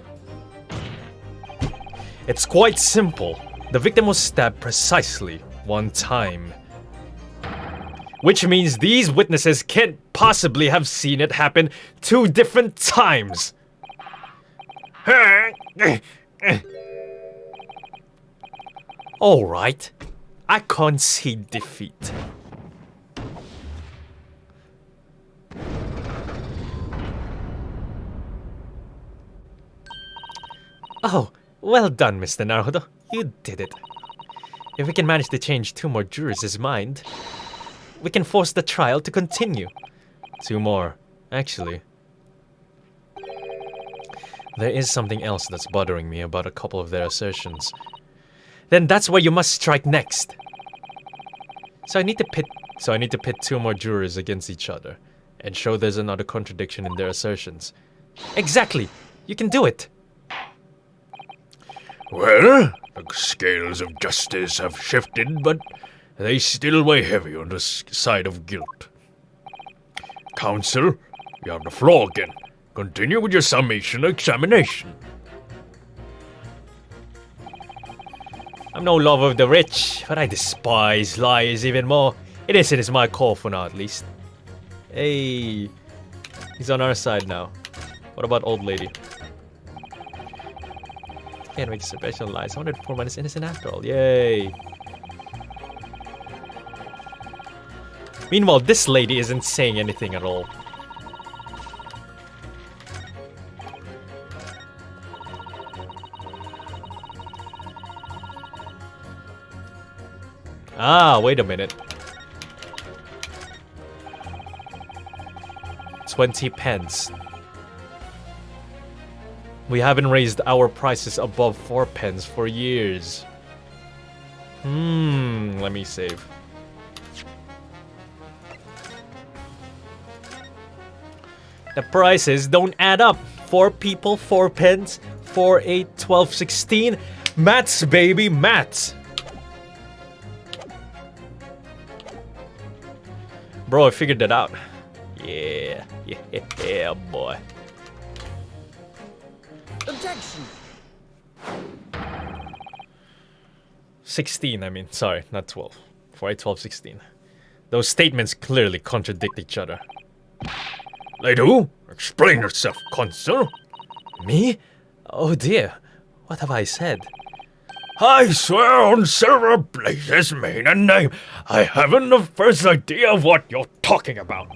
It's quite simple. The victim was stabbed precisely one time. Which means these witnesses can't possibly have seen it happen two different times. Alright, I concede defeat. Oh, well done, Mr. Naruhodo. You did it. If we can manage to change two more jurors' mind, we can force the trial to continue. Two more, actually. There is something else that's bothering me about a couple of their assertions. Then that's where you must strike next. So I need to pit two more jurors against each other and show there's another contradiction in their assertions. Exactly. You can do it. Well, the scales of justice have shifted, but they still weigh heavy on the side of guilt. Counsel, you have the floor again. Continue with your summation examination. I'm no lover of the rich, but I despise liars even more. Innocent is my call for now, at least. Hey, he's on our side now. What about old lady? Can't make special lies. 104 minus innocent after all. Yay. Meanwhile, this lady isn't saying anything at all. Ah, wait a minute. 20 pence. We haven't raised our prices above 4 pence for years. Let me save. The prices don't add up. 4 people, 4 pence, 4, 8, 12, 16. Maths, baby, maths. Bro, I figured that out. Yeah, yeah, boy. Objection! 16, I mean. Sorry, not 12. 4, 8, 12, 16. Those statements clearly contradict each other. They do? Explain yourself, consul. Me? Oh dear. What have I said? I swear on Silver Blaze's maiden name, I haven't the first idea of what you're talking about.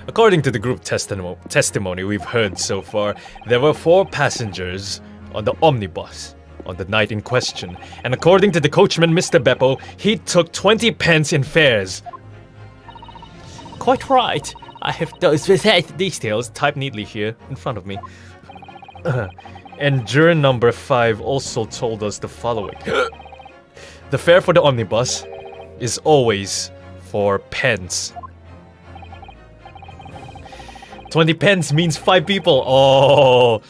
According to the group testimony we've heard so far, there were 4 passengers on the omnibus on the night in question, and according to the coachman, Mr. Beppo, he took 20 pence in fares. Quite right. I have those details typed neatly here in front of me. And juror number 5 also told us the following. The fare for the omnibus is always 4 pence. 20 pence means 5 people. Oh,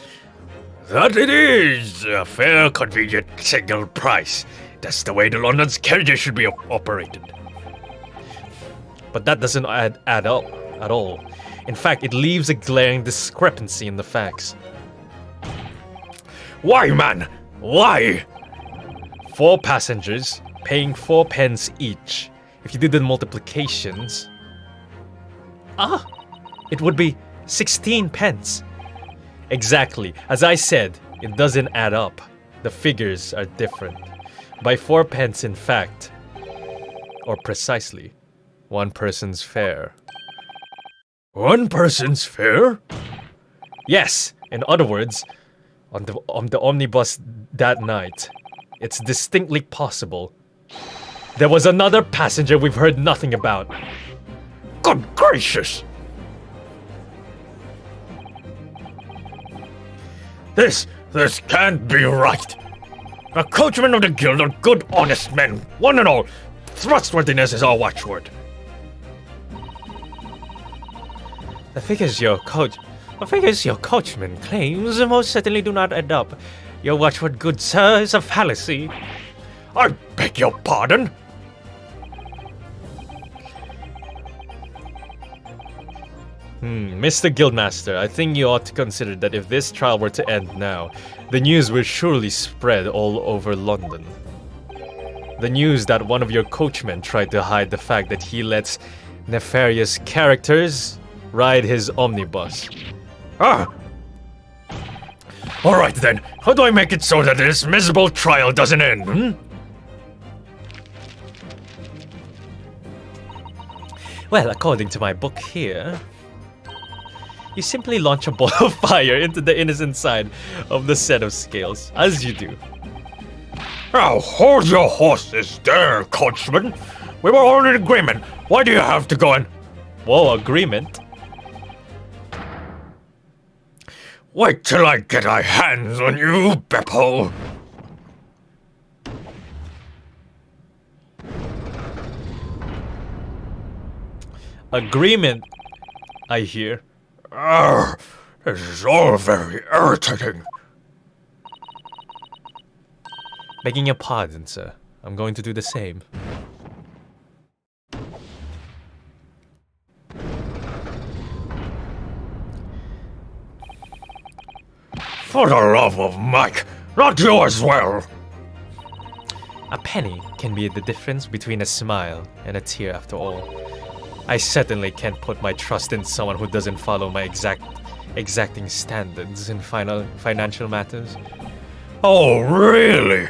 That it is! A fair, convenient, single price. That's the way the London's carriages should be operated. but that doesn't add up at all. In fact, it leaves a glaring discrepancy in the facts. Why, man? Why? 4 passengers paying 4 pence each. If you did the multiplications, it would be 16 pence. Exactly. As I said, it doesn't add up. The figures are different. By 4 pence, in fact, or precisely, 1 person's fare. 1 person's fare? Yes, in other words, on the omnibus that night, it's distinctly possible there was another passenger we've heard nothing about. Good gracious! This can't be right. The coachmen of the guild are good, honest men, one and all. Trustworthiness is our watchword. The figures your coachman claims most certainly do not add up. Your watchword, good sir, is a fallacy. I beg your pardon? Mr. Guildmaster, I think you ought to consider that if this trial were to end now, the news will surely spread all over London. The news that one of your coachmen tried to hide the fact that he lets nefarious characters ride his omnibus. Alright then, how do I make it so that this miserable trial doesn't end, Well, according to my book here, you simply launch a ball of fire into the innocent side of the set of scales, as you do. Now, hold your horses there, coachman. We were all in agreement. Why do you have to go and... Whoa, agreement? Wait till I get my hands on you, Beppo. Agreement, I hear. This is all very irritating. Begging your pardon, sir. I'm going to do the same. For the love of Mike, not you as well! A penny can be the difference between a smile and a tear after all. I certainly can't put my trust in someone who doesn't follow my exacting standards in financial matters. Oh, really?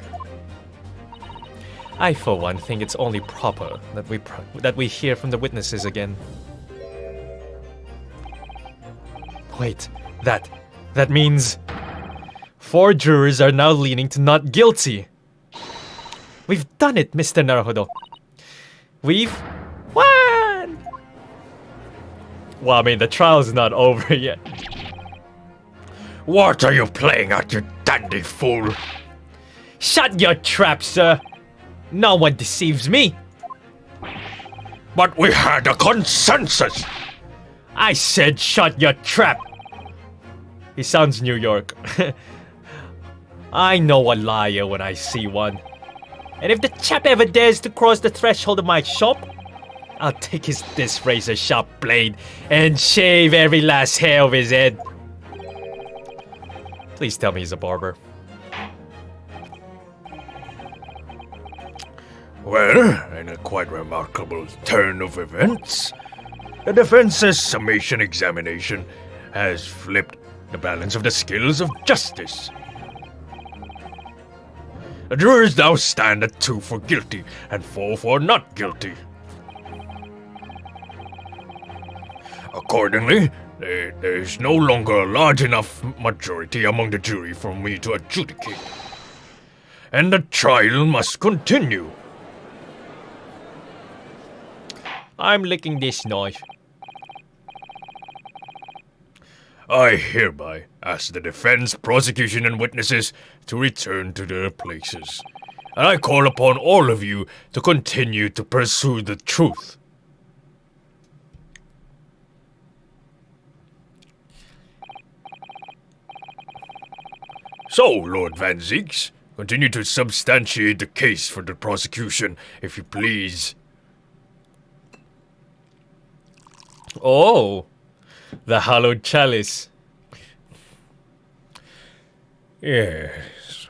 I, for one, think it's only proper that we hear from the witnesses again. Wait, that means 4 jurors are now leaning to not guilty. We've done it, Mr. Naruhodo. We've won! Well, I mean, the trial's not over yet. What are you playing at, you dandy fool? Shut your trap, sir. No one deceives me. But we had a consensus! I said shut your trap. He sounds New York. I know a liar when I see one. And if the chap ever dares to cross the threshold of my shop, I'll take this razor-sharp blade and shave every last hair of his head. Please tell me he's a barber. Well, in a quite remarkable turn of events, the defense's summation examination has flipped the balance of the scales of justice. The jurors now stand at 2 for guilty and 4 for not guilty. Accordingly, there is no longer a large enough majority among the jury for me to adjudicate. And the trial must continue. I'm licking this knife. I hereby ask the defense, prosecution, and witnesses to return to their places. And I call upon all of you to continue to pursue the truth. So, Lord Van Zieks, continue to substantiate the case for the prosecution, if you please. Oh, the hallowed chalice. Yes.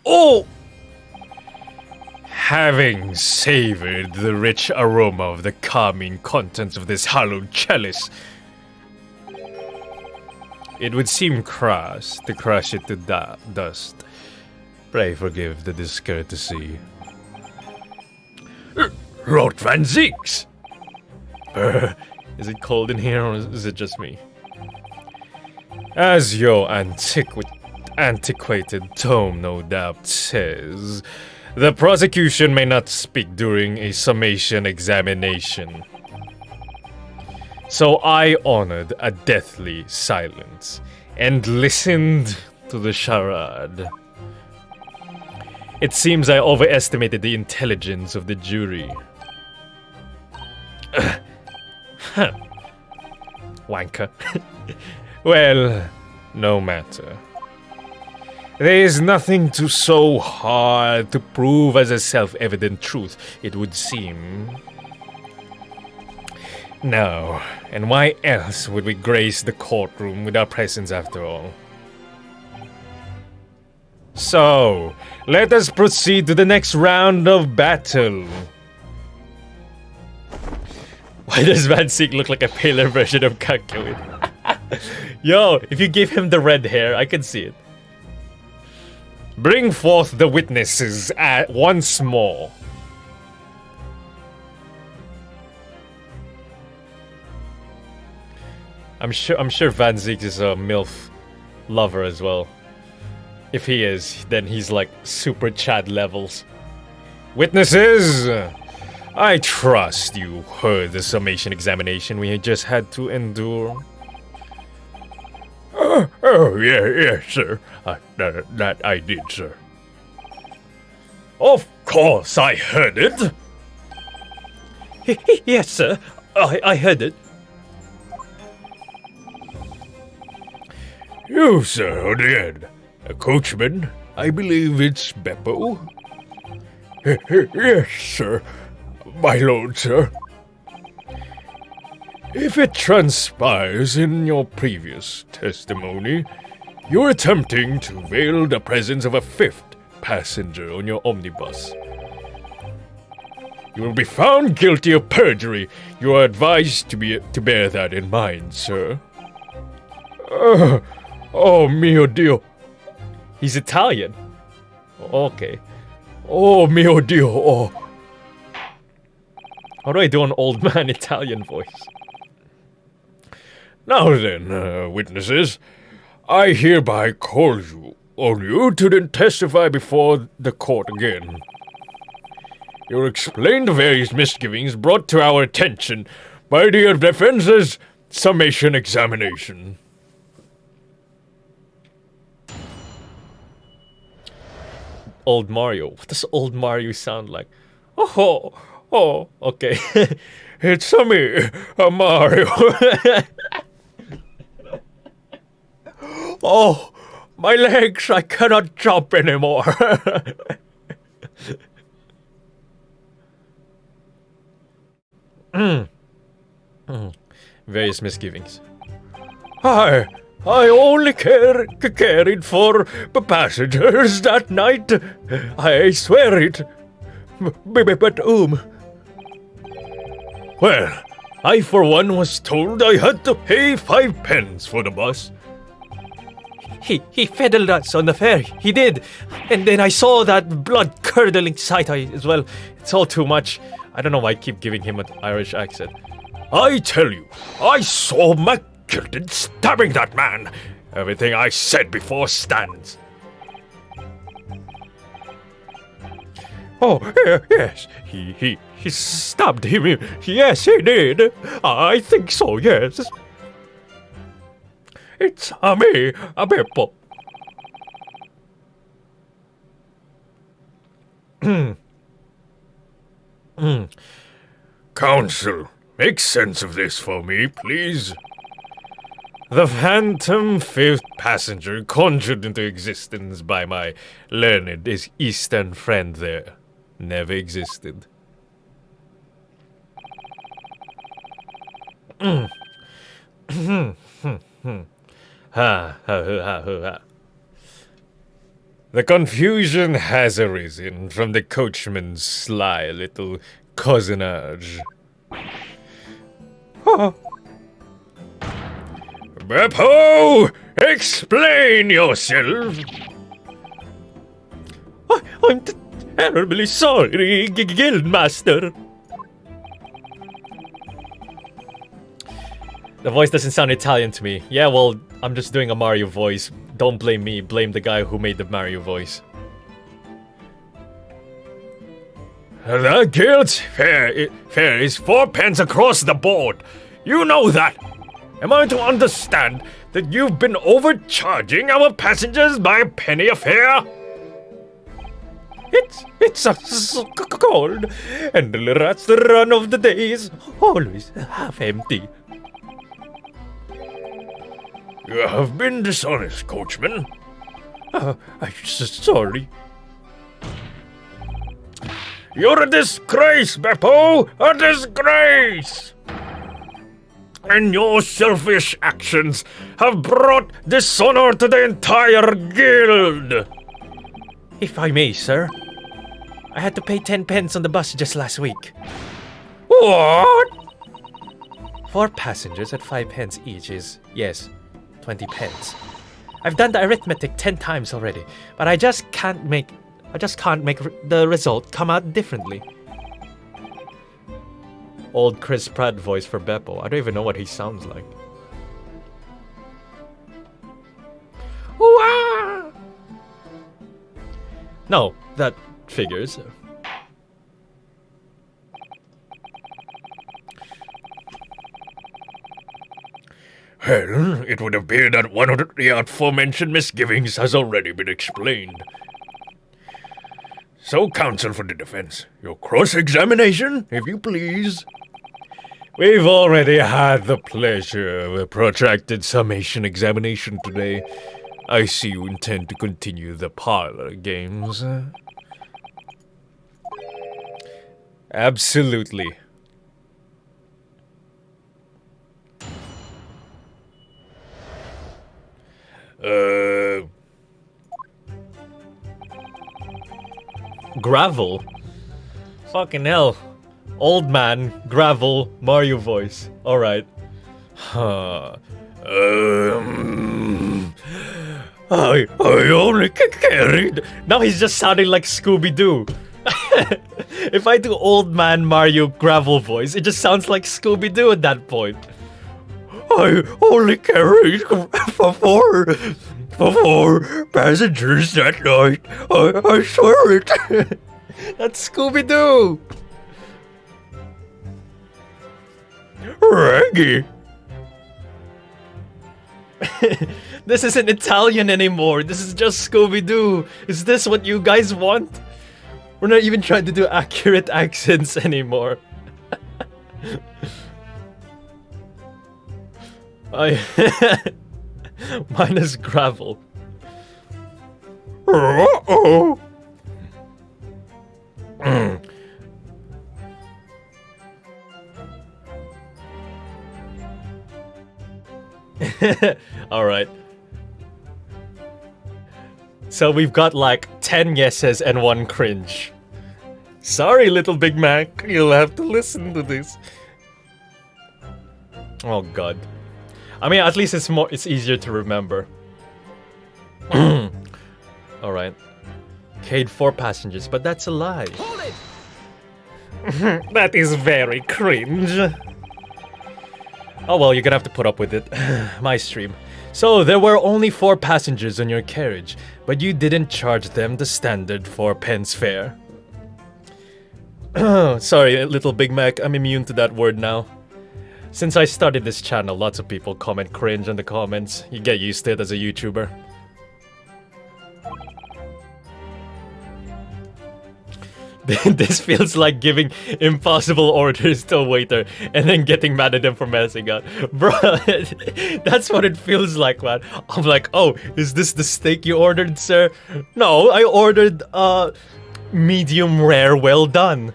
Oh! Having savored the rich aroma of the calming contents of this hallowed chalice, it would seem crass to crush it to dust. Pray forgive the discourtesy. Lord Van Zieks! Is it cold in here or is it just me? As your antiquated tome no doubt says, the prosecution may not speak during a summation examination. So I honored a deathly silence and listened to the charade. It seems I overestimated the intelligence of the jury. Wanker. Well, no matter. There is nothing too so hard to prove as a self-evident truth, it would seem. Now, and why else would we grace the courtroom with our presence after all? So, let us proceed to the next round of battle. Why does Van Zieks look like a paler version of Kakyoin? Yo, if you give him the red hair, I can see it. Bring forth the witnesses once more. I'm sure Van Zieks is a MILF lover as well. If he is, then he's like super Chad levels. Witnesses! I trust you heard the summation examination we just had to endure. Yes, sir. That I did, sir. Of course, I heard it. Yes, sir. I heard it. You, sir, on the end. A coachman? I believe it's Beppo. Yes, sir. My lord, sir. If it transpires in your previous testimony, you're attempting to veil the presence of a fifth passenger on your omnibus, you will be found guilty of perjury. You are advised to bear that in mind, sir. Oh mio Dio. He's Italian. Okay. Oh mio Dio. Oh. How do I do an old man Italian voice? Now then, witnesses, I hereby call on you to testify before the court again. You'll explain the various misgivings brought to our attention by the defense's summation examination. Old Mario. What does old Mario sound like? Oh, okay. It's me, Mario. Oh, my legs, I cannot jump anymore. Various misgivings. I only cared for passengers that night. I swear it. But Well, I for one was told I had to pay 5 pence for the bus. He fiddled us on the ferry. He did. And then I saw that blood-curdling sight as well. It's all too much. I don't know why I keep giving him an Irish accent. I tell you, I saw Makin stabbing that man. Everything I said before stands. Oh, yes. He stabbed him. Yes, he did. I think so, yes. It's me, Beppo. Counsel, make sense of this for me, please. The phantom fifth passenger conjured into existence by my learned Eastern friend there never existed. The confusion has arisen from the coachman's sly little cousinage. Beppo, explain yourself. I'm terribly sorry, Guildmaster. The voice doesn't sound Italian to me. Yeah, well, I'm just doing a Mario voice. Don't blame me, blame the guy who made the Mario voice. The guild's fare is 4 pence across the board. You know that. Am I to understand that you've been overcharging our passengers by a penny a fare? It's so cold, and the rats the run of the day is always half empty. You have been dishonest, coachman. I'm sorry. You're a disgrace, Beppo! A disgrace! And your selfish actions have brought dishonor to the entire guild! If I may, sir. I had to pay 10 pence on the bus just last week. What? 4 passengers at 5 pence each is, yes, 20 pence. I've done the arithmetic 10 times already, but I just can't make the result come out differently. Old Chris Pratt voice for Beppo. I don't even know what he sounds like. Wah! No, that figures. Well, it would appear that one of the aforementioned misgivings has already been explained. So, counsel for the defense, your cross-examination, if you please. We've already had the pleasure of a protracted summation examination today. I see you intend to continue the parlor games. Absolutely. Gravel? Fucking hell. Old man, gravel, Mario voice. Alright. I only carried. Now he's just sounding like Scooby-Doo. If I do old man Mario gravel voice, it just sounds like Scooby-Doo at that point. I only carried for four passengers that night. I swear it. That's Scooby-Doo. Reggie. This isn't Italian anymore. This is just Scooby-Doo. Is this what you guys want? We're not even trying to do accurate accents anymore. Minus gravel. Uh-oh. Alright. So we've got like 10 yeses and 1 cringe. Sorry, little Big Mac. You'll have to listen to this. Oh god. I mean, at least it's easier to remember. Alright. Cade 4 passengers, but that's a lie. Hold it! That is very cringe. Oh well, you're gonna have to put up with it. My stream. So, there were only 4 passengers on your carriage, but you didn't charge them the standard 4 pence fare. Sorry, little Big Mac, I'm immune to that word now. Since I started this channel, lots of people comment cringe in the comments. You get used to it as a YouTuber. This feels like giving impossible orders to a waiter and then getting mad at him for messing up. Bro, that's what it feels like, man. I'm like, oh, is this the steak you ordered, sir? No, I ordered, medium rare well done.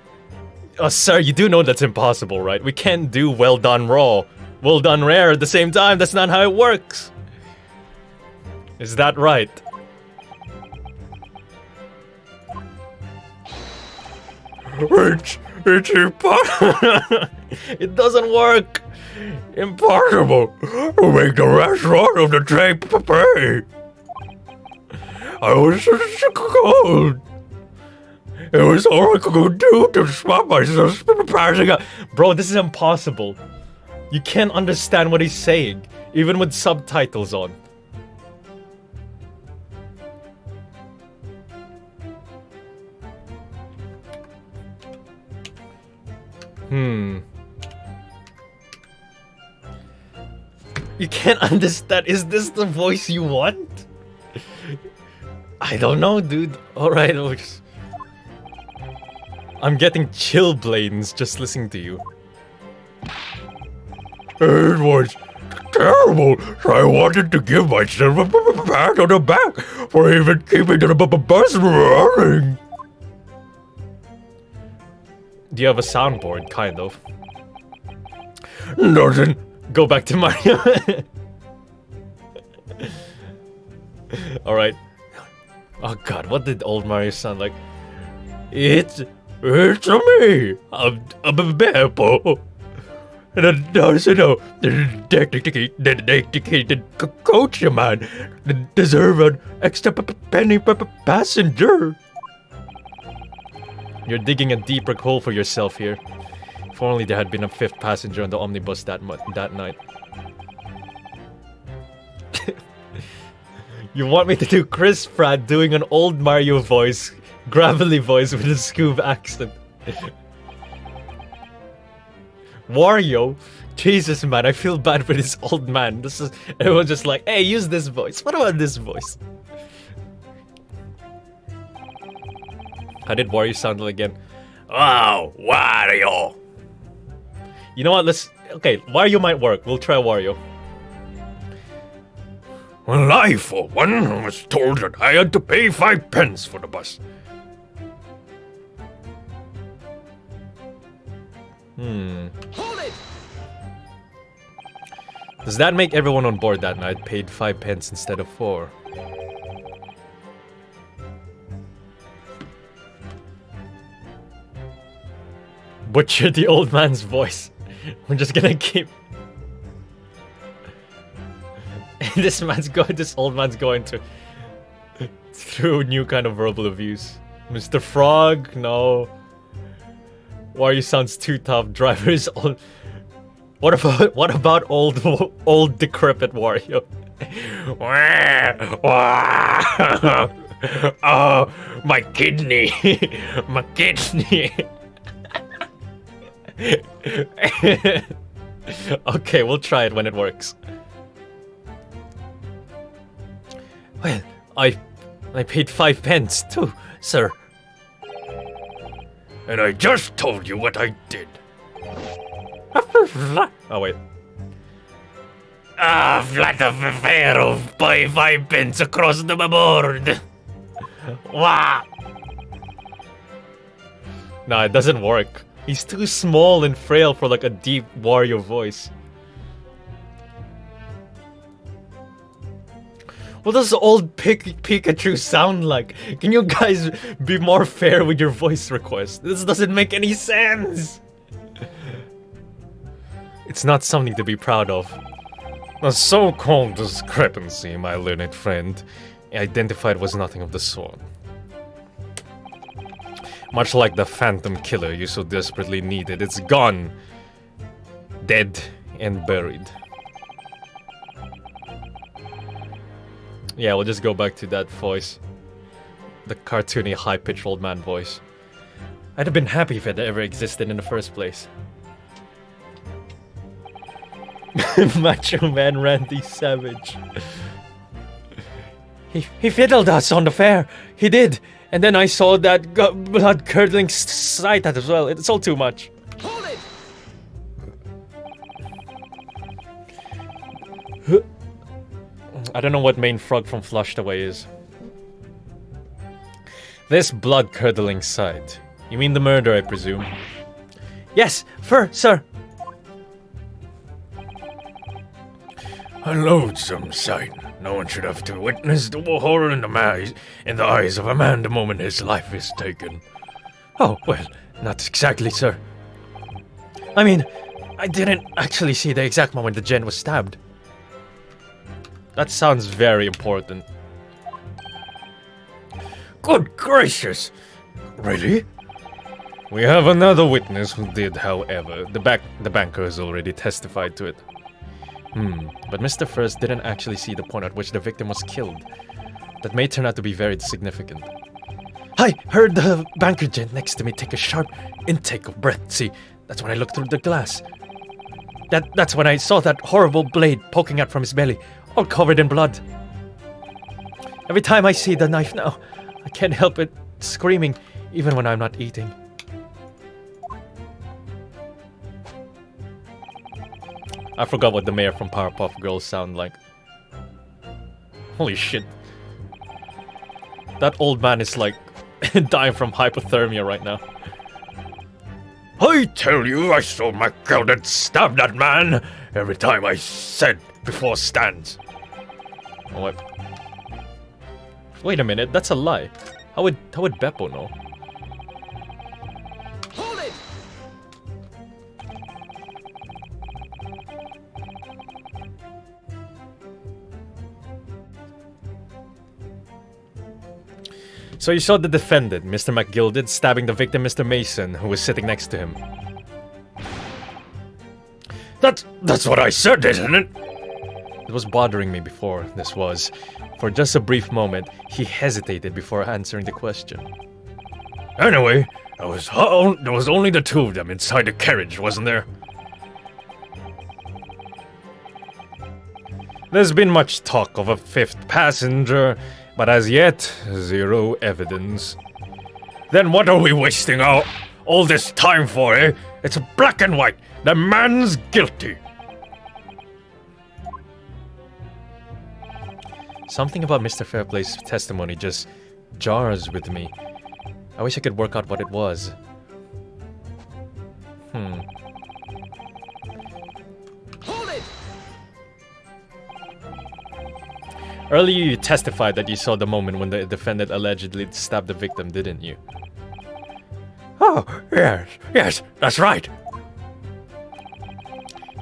Sir, you do know that's impossible, right? We can't do well done raw, well done rare at the same time. That's not how it works. Is that right? It's impossible. It doesn't work. Impossible to make the restaurant of the same pay. I was so cold. It was all I could do to stop myself from passing out. Bro, this is impossible. You can't understand what he's saying, even with subtitles on. You can't understand. Is this the voice you want? I don't know, dude. Alright, I'm getting chillblains just listening to you. It was terrible, so I wanted to give myself a pat on the back for even keeping the bus running. Do you have a soundboard? Kind of. Nothing. Go back to Mario. Alright. Oh god, what did old Mario sound like? It's me. I'm a Beppo. And a dedicated coach of mine deserve an extra penny passenger. You're digging a deeper hole for yourself here. If only there had been a 5th passenger on the omnibus that night. You want me to do Chris Pratt doing an old Mario voice, gravelly voice with a Scoob accent? Wario? Jesus, man, I feel bad for this old man. Everyone's just like, hey, use this voice. What about this voice? How did Wario sound again? Oh, Wario. You know what? Let's. Okay, Wario might work. We'll try Wario. Well, I, for one, was told that I had to pay 5 pence for the bus. Hold it! Does that make everyone on board that night paid 5 pence instead of 4? Butcher the old man's voice. We're just gonna keep. This old man's going through new kind of verbal abuse. Mr. Frog, no. Wario sounds too tough. Driver is old. What about old decrepit Wario? Oh, my kidney. My kidney. Okay, we'll try it when it works. Well, I paid 5 pence too, sir. And I just told you what I did. Oh wait. Flat of a fare of by 5 pence across the board. Wah! Nah, it doesn't work. He's too small and frail for like a deep Wario voice. What does old Pikachu sound like? Can you guys be more fair with your voice requests? This doesn't make any sense. It's not something to be proud of. A so-called discrepancy, my learned friend, identified was nothing of the sort. Much like the Phantom Killer you so desperately needed, it's gone. Dead and buried. Yeah, we'll just go back to that voice. The cartoony, high-pitched old man voice. I'd have been happy if it ever existed in the first place. Macho Man Randy Savage. He fiddled us on the fair. He did. And then I saw that blood-curdling sight as well. It's all too much. Hold it! I don't know what main frog from Flushed Away is. This blood-curdling sight. You mean the murder, I presume? Yes, sir. A loathsome sight. No one should have to witness the horror in the eyes of a man the moment his life is taken. Oh, well, not exactly, sir. I mean, I didn't actually see the exact moment the gent was stabbed. That sounds very important. Good gracious! Really? We have another witness who did, however. The banker has already testified to it. But Mr. First didn't actually see the point at which the victim was killed. That may turn out to be very significant. I heard the banker gent next to me take a sharp intake of breath. See, that's when I looked through the glass. That's when I saw that horrible blade poking out from his belly, all covered in blood. Every time I see the knife now, I can't help it screaming, even when I'm not eating. I forgot what the mayor from Powerpuff Girls sound like. Holy shit. That old man is like dying from hypothermia right now. I tell you, I saw my Makin stab that man every time I said before stands. Oh, wait a minute, that's a lie. How would Beppo know? Hold it! So you saw the defendant, Mr. McGilded, stabbing the victim, Mr. Mason, who was sitting next to him. That's what I said, isn't it? It was bothering me before, this was. For just a brief moment, he hesitated before answering the question. Anyway, there was only the two of them inside the carriage, wasn't there? There's been much talk of a fifth passenger, but as yet, zero evidence. Then what are we wasting all this time for, eh? It's black and white. The man's guilty. Something about Mr. Fairplay's testimony just jars with me. I wish I could work out what it was. Hold it! Earlier you testified that you saw the moment when the defendant allegedly stabbed the victim, didn't you? Oh, yes, that's right.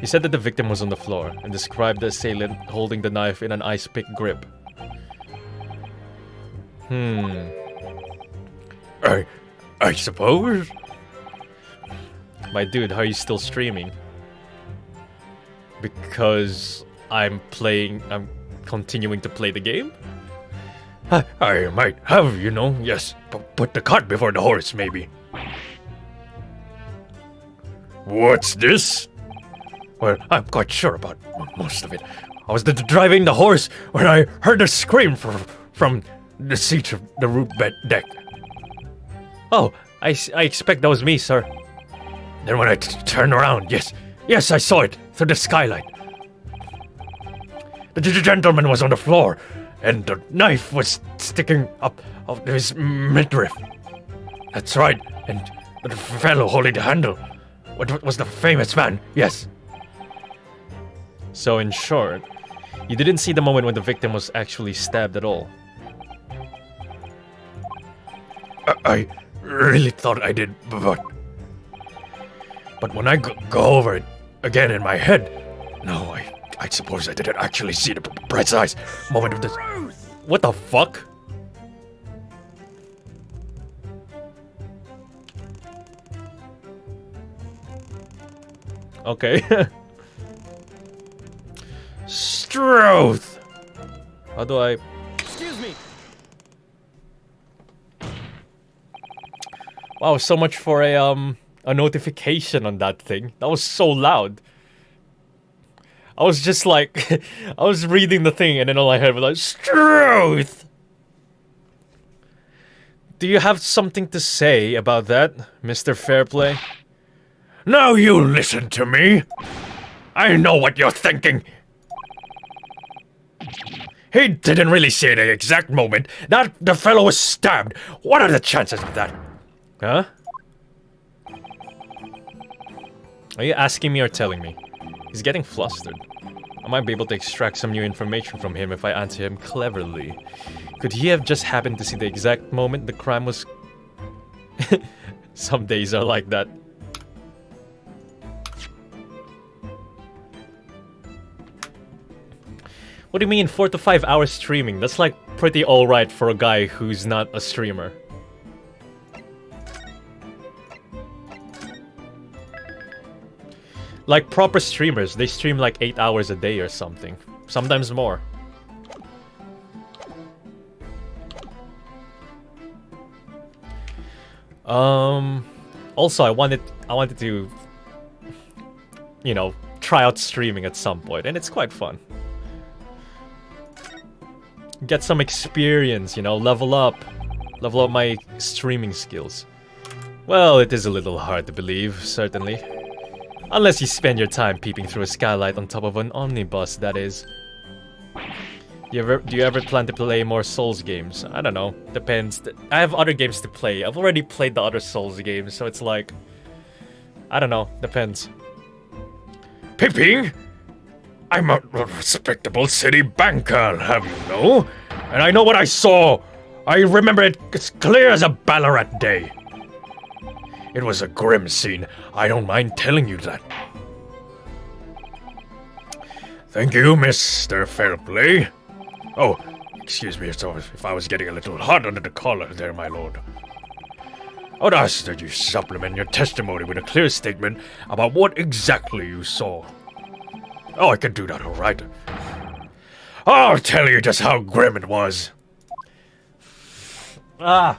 You said that the victim was on the floor and described the assailant holding the knife in an ice pick grip. I suppose. My dude, how are you still streaming? Because I'm continuing to play the game? I might have, you know, yes. Put the cart before the horse, maybe. What's this? Well, I'm quite sure about most of it. I was driving the horse when I heard a scream from the seat of the root bed deck. Oh, I expect that was me, sir. Then when I turned around, yes, I saw it through the skylight. The gentleman was on the floor, and the knife was sticking up of his midriff. That's right, and the fellow holding the handle was the famous man, yes. So in short, you didn't see the moment when the victim was actually stabbed at all. I really thought I did, but when I go over it again in my head, no, I suppose I didn't actually see the precise moment of this. What the fuck? Okay. Struth! How do I... Excuse me. Wow, so much for a notification on that thing. That was so loud. I was just like... I was reading the thing and then all I heard was like... Struth! Do you have something to say about that, Mr. Fairplay? Now you listen to me! I know what you're thinking! He didn't really say the exact moment that the fellow was stabbed. What are the chances of that? Huh? Are you asking me or telling me? He's getting flustered. I might be able to extract some new information from him if I answer him cleverly. Could he have just happened to see the exact moment the crime was... Some days are like that. What do you mean 4 to 5 hours streaming? That's like pretty alright for a guy who's not a streamer. Like proper streamers, they stream like 8 hours a day or something. Sometimes more. Also I wanted to, you know, try out streaming at some point, and it's quite fun. Get some experience, you know, level up my streaming skills. Well, it is a little hard to believe, certainly. Unless you spend your time peeping through a skylight on top of an omnibus, that is. Do you ever plan to play more Souls games? I don't know, depends. I have other games to play. I've already played the other Souls games, so it's like... I don't know, depends. Peeping? I'm a respectable city banker, have you know? And I know what I saw. I remember it as clear as a Ballarat day. It was a grim scene. I don't mind telling you that. Thank you, Mr. Fairplay. Oh, excuse me, if I was getting a little hot under the collar there, my lord. I would ask that you supplement your testimony with a clear statement about what exactly you saw. Oh, I can do that, all right. I'll tell you just how grim it was. Ah!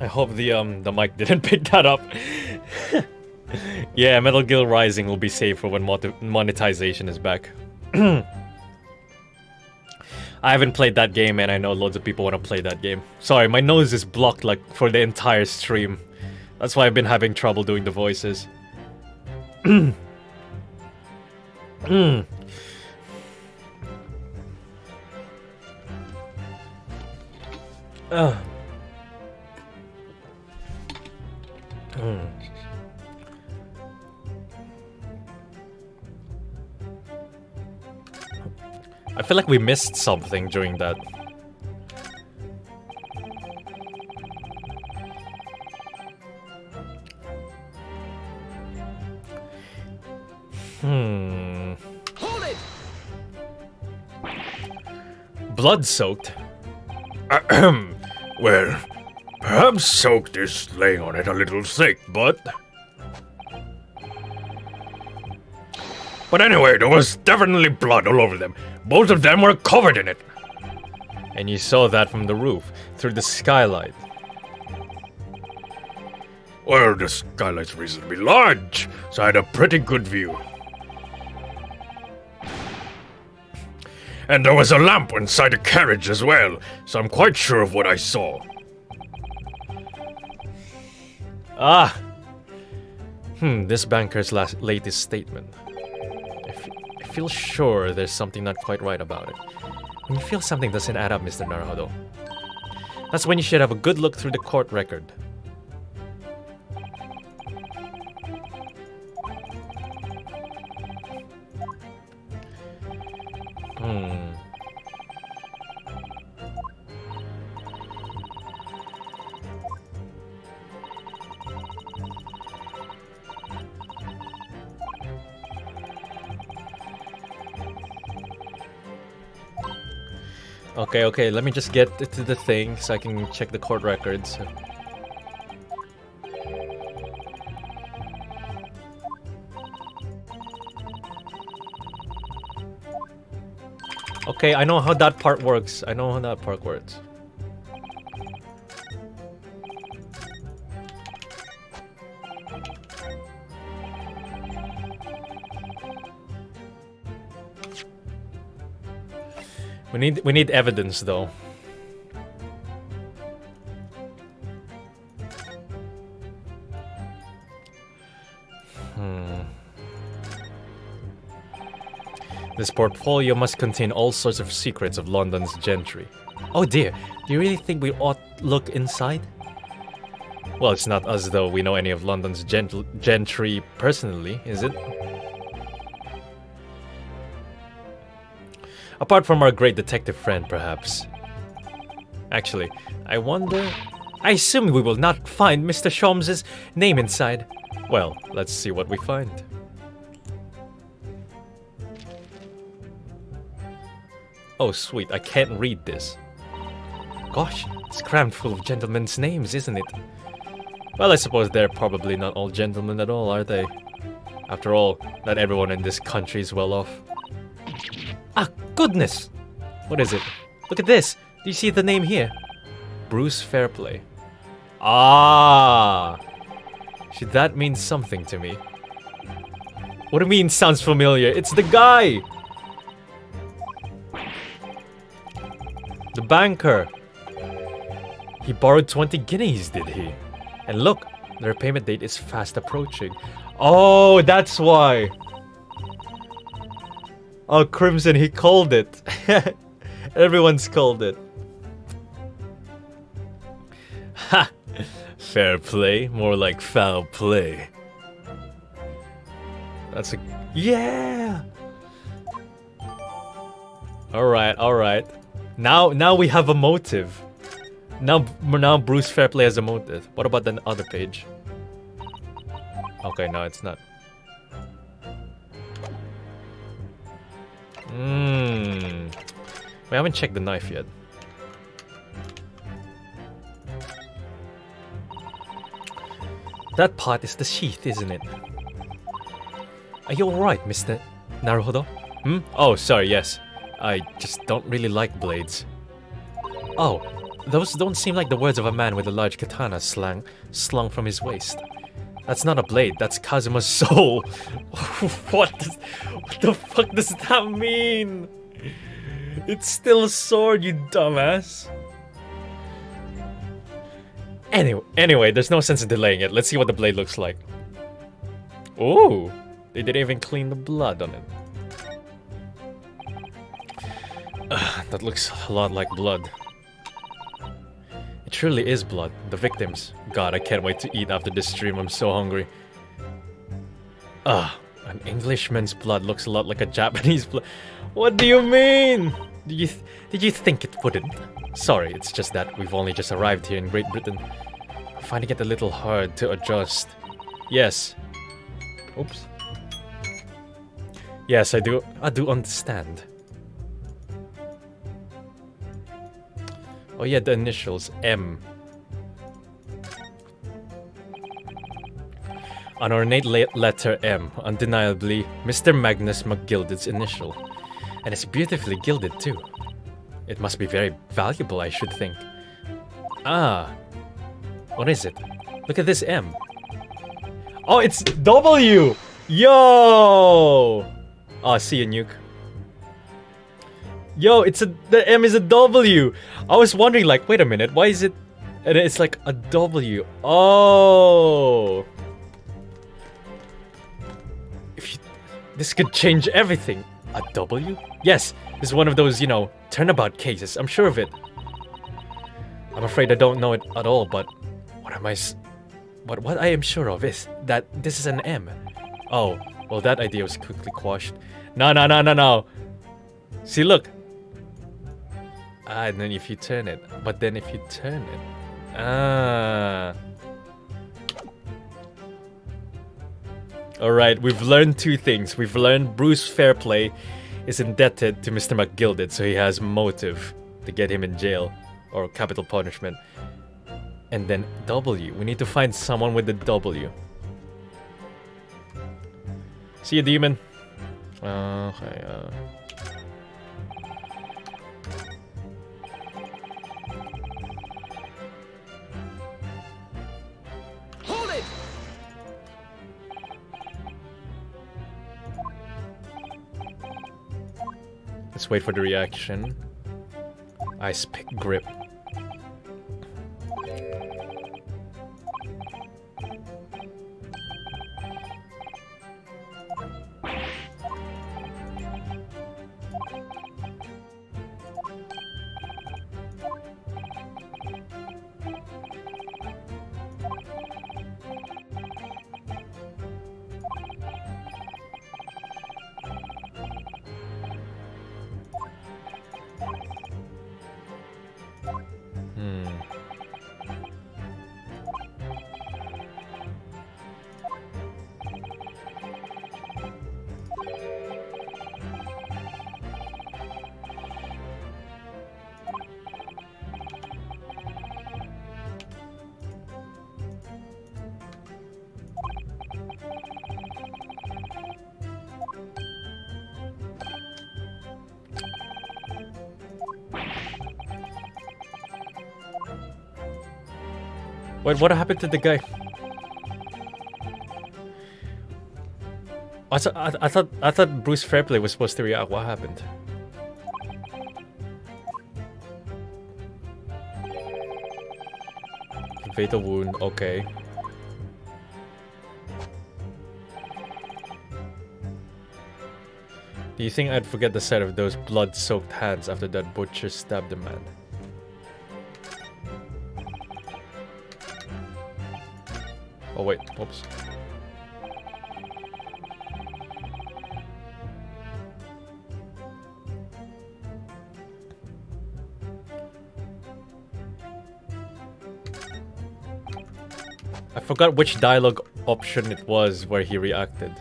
I hope the mic didn't pick that up. Yeah, Metal Gear Rising will be safe for when monetization is back. I haven't played that game, and I know loads of people want to play that game. Sorry, my nose is blocked like for the entire stream. That's why I've been having trouble doing the voices. I feel like we missed something during that. Hold it! Blood-soaked? Well, perhaps soaked is laying on it a little thick, but... But anyway, there was definitely blood all over them. Both of them were covered in it. And you saw that from the roof, through the skylight. Well, the skylight's reasonably large, so I had a pretty good view. And there was a lamp inside the carriage as well, so I'm quite sure of what I saw. Ah! This banker's latest statement. I feel sure there's something not quite right about it. When you feel something doesn't add up, Mr. Naruhodo, that's when you should have a good look through the court record. Okay, let me just get to the thing so I can check the court records. Okay, I know how that part works. We need evidence though. This portfolio must contain all sorts of secrets of London's gentry. Oh dear, do you really think we ought look inside? Well, it's not as though we know any of London's gentry personally, is it? Apart from our great detective friend, perhaps. Actually, I wonder... I assume we will not find Mr. Sholmes's name inside. Well, let's see what we find. Oh, sweet, I can't read this. Gosh, it's crammed full of gentlemen's names, isn't it? Well, I suppose they're probably not all gentlemen at all, are they? After all, not everyone in this country is well off. Ah, goodness! What is it? Look at this! Do you see the name here? Bruce Fairplay. Ah! Should that mean something to me? What do you mean sounds familiar? It's the guy! The banker! He borrowed 20 guineas, did he? And look, their payment date is fast approaching. Oh, that's why! Oh, Crimson, he called it. Everyone's called it. Ha! Fair play, more like foul play. That's a... Yeah! Alright. Now we have a motive. Now Bruce Fairplay has a motive. What about the other page? Okay, no, it's not. We haven't checked the knife yet. That part is the sheath, isn't it? Are you alright, Mr. Naruhodo? Oh, sorry, yes. I just don't really like blades. Oh, those don't seem like the words of a man with a large katana slung from his waist. That's not a blade, that's Kazuma's soul. What the fuck does that mean? It's still a sword, you dumbass. Anyway, there's no sense in delaying it. Let's see what the blade looks like. Ooh, they didn't even clean the blood on it. That looks a lot like blood. It truly is blood. The victims. God, I can't wait to eat after this stream. I'm so hungry. An Englishman's blood looks a lot like a Japanese blood. What do you mean? Did you think it wouldn't? Sorry, it's just that we've only just arrived here in Great Britain. I'm finding it a little hard to adjust. Yes. Oops. Yes, I do understand. Oh yeah, the initials, M. An ornate letter M, undeniably Mr. Magnus McGilded's initial. And it's beautifully gilded too. It must be very valuable, I should think. Ah. What is it? Look at this M. Oh, it's W! Yo! Oh, see you, Nuke. Yo, the M is a W. I was wondering, like, wait a minute, why is it? And it's like a W. Oh. This could change everything. A W? Yes, this is one of those, you know, turnabout cases. I'm sure of it. I'm afraid I don't know it at all, but what I am sure of is that this is an M. Oh, well, that idea was quickly quashed. No. See, look. And then if you turn it. But then if you turn it. Alright, we've learned two things. We've learned Bruce Fairplay is indebted to Mr. McGilded, so he has motive to get him in jail. Or capital punishment. And then W. We need to find someone with the W. See you, demon. Okay, Hold it! Let's wait for the reaction. Ice pick grip. Wait, what happened to the guy? I thought Bruce Fairplay was supposed to react. What happened? Fatal wound. Okay. Do you think I'd forget the sight of those blood-soaked hands after that butcher stabbed the man? Oh wait, oops. I forgot which dialogue option it was where he reacted.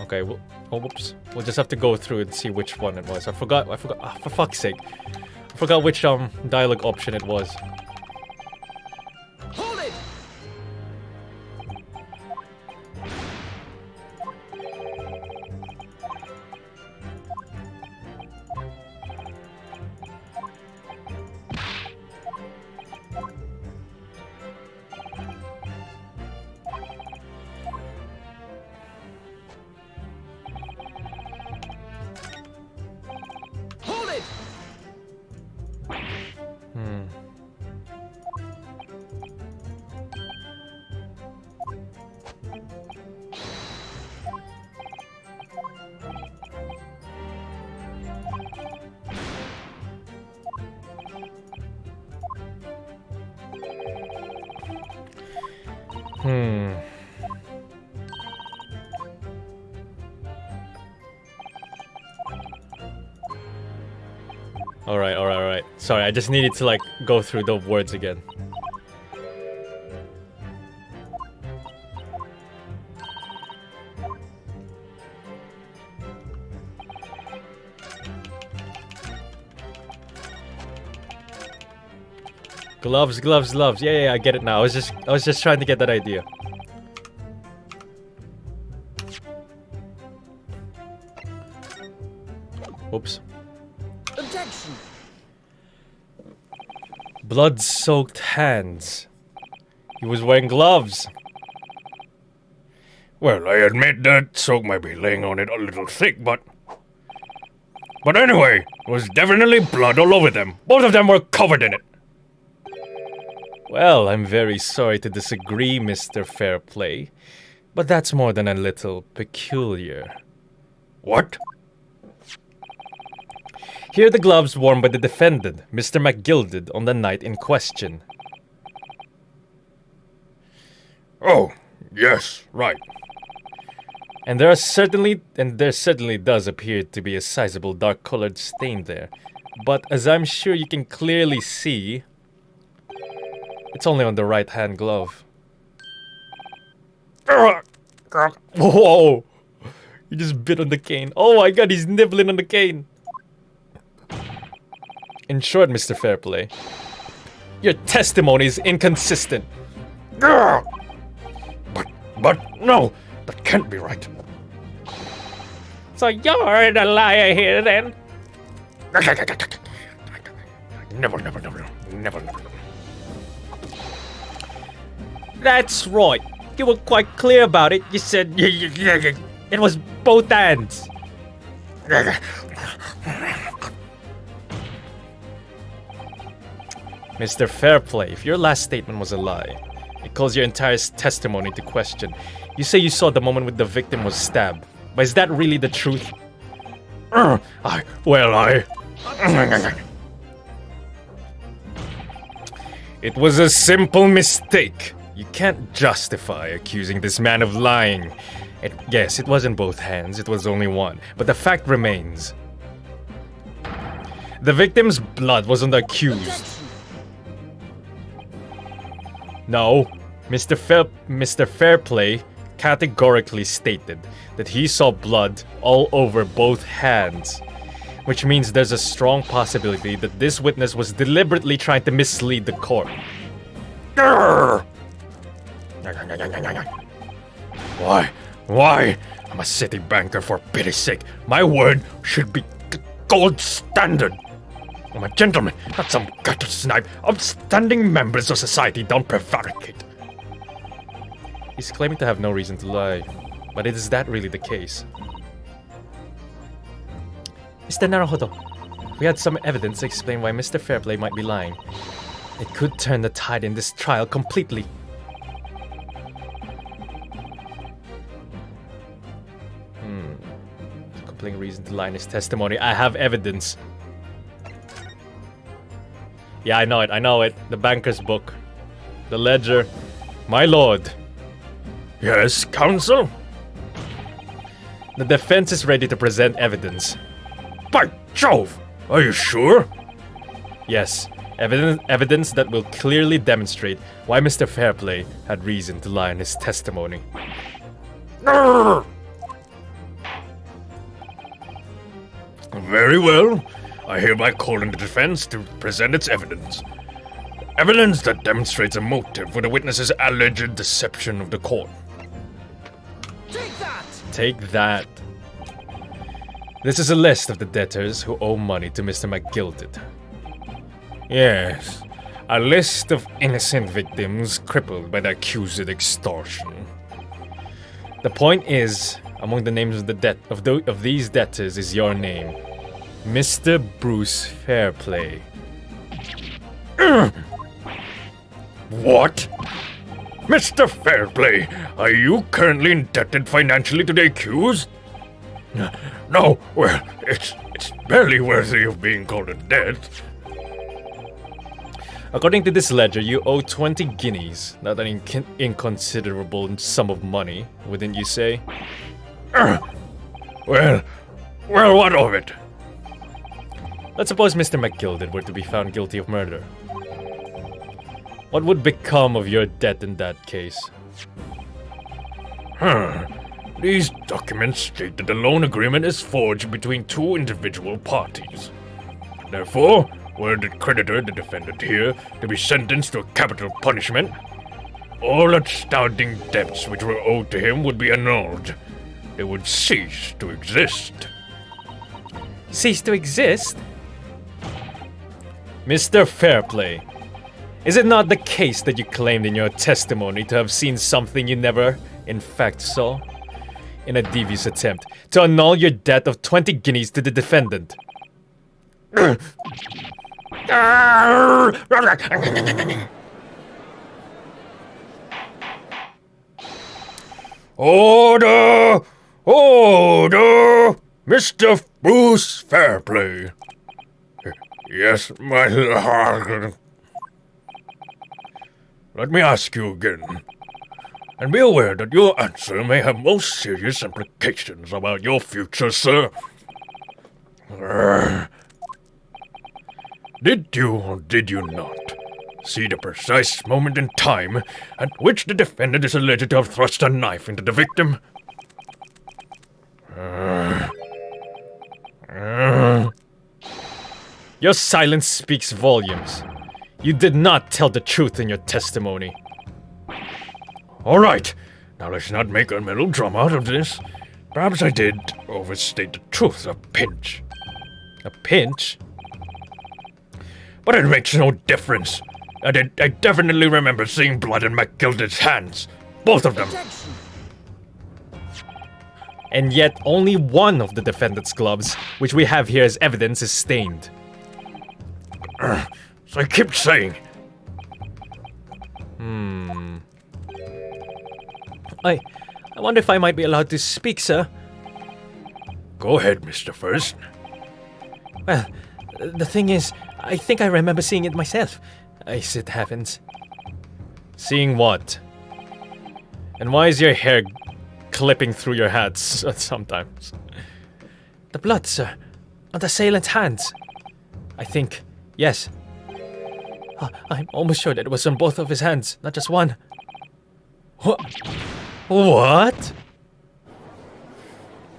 Okay, well, oh, whoops. We'll just have to go through and see which one it was. I forgot, for fuck's sake. I forgot which dialogue option it was. Hold it! Alright. Sorry, I just needed to, like, go through the words again. Gloves. Yeah, I get it now. I was just trying to get that idea. Oops. Objection! Blood-soaked hands. He was wearing gloves. Well, I admit that soak might be laying on it a little thick, but anyway, it was definitely blood all over them. Both of them were covered in it. Well, I'm very sorry to disagree, Mr. Fairplay, but that's more than a little peculiar. What? Here are the gloves worn by the defendant, Mr. McGilded, on the night in question. Oh, yes, right. And there certainly does appear to be a sizable dark-colored stain there. But as I'm sure you can clearly see, it's only on the right-hand glove. Whoa! He just bit on the cane. Oh my god, he's nibbling on the cane! In short, Mr. Fairplay, your testimony is inconsistent. But no, that can't be right. So you're the liar here then? Never. That's right. You were quite clear about it. You said it was both hands. Mr. Fairplay, if your last statement was a lie, it calls your entire testimony into question. You say you saw the moment when the victim was stabbed, but is that really the truth? It was a simple mistake. You can't justify accusing this man of lying. Yes, it wasn't both hands, it was only one. But the fact remains. The victim's blood was on the accused. No, Mr. Fairplay categorically stated that he saw blood all over both hands, which means there's a strong possibility that this witness was deliberately trying to mislead the court. Why? I'm a city banker, for pity's sake. My word should be the gold standard. I'm a gentleman, not some gutter snipe. Upstanding members of society don't prevaricate. He's claiming to have no reason to lie, but is that really the case? Mr. Naruhodo, we had some evidence to explain why Mr. Fairplay might be lying. It could turn the tide in this trial completely. Compelling reason to lie in his testimony. I have evidence. Yeah, I know it. The banker's book. The ledger. My lord. Yes, counsel? The defense is ready to present evidence. By Jove! Are you sure? Yes, evidence that will clearly demonstrate why Mr. Fairplay had reason to lie in his testimony. Very well. I hereby call in the defense to present its evidence. Evidence that demonstrates a motive for the witness's alleged deception of the court. Take that! Take that. This is a list of the debtors who owe money to Mr. McGilded. Yes, a list of innocent victims crippled by the accused extortion. The point is, among the names of these debtors is your name, Mr. Bruce Fairplay. What? Mr. Fairplay, are you currently indebted financially to the accused? No, well, it's barely worthy of being called a debt. According to this ledger, you owe 20 guineas. Not an inconsiderable sum of money, wouldn't you say? Well, what of it? Let's suppose Mr. McGilded were to be found guilty of murder. What would become of your debt in that case? These documents state that the loan agreement is forged between two individual parties. Therefore, were the creditor, the defendant here, to be sentenced to a capital punishment, all outstanding debts which were owed to him would be annulled. They would cease to exist. Cease to exist? Mr. Fairplay, is it not the case that you claimed in your testimony to have seen something you never, in fact, saw? In a devious attempt to annul your debt of 20 guineas to the defendant. Order! Order! Mr. Bruce Fairplay. Yes, my lord. Let me ask you again. And be aware that your answer may have most serious implications about your future, sir. Did you or did you not see the precise moment in time at which the defendant is alleged to have thrust a knife into the victim? Your silence speaks volumes. You did not tell the truth in your testimony. All right, now let's not make a melodrama out of this. Perhaps I did overstate the truth a pinch. A pinch? But it makes no difference. I definitely remember seeing blood in McGilded's hands. Both of them. And yet only one of the defendant's gloves, which we have here as evidence, is stained. So I keep saying. I wonder if I might be allowed to speak, sir. Go ahead, Mr. First. Well, the thing is, I think I remember seeing it myself. I said heavens. Seeing what? And why is your hair clipping through your hat sometimes? The blood, sir. On the assailant's hands. I think, yes. I'm almost sure that it was on both of his hands, not just one. What?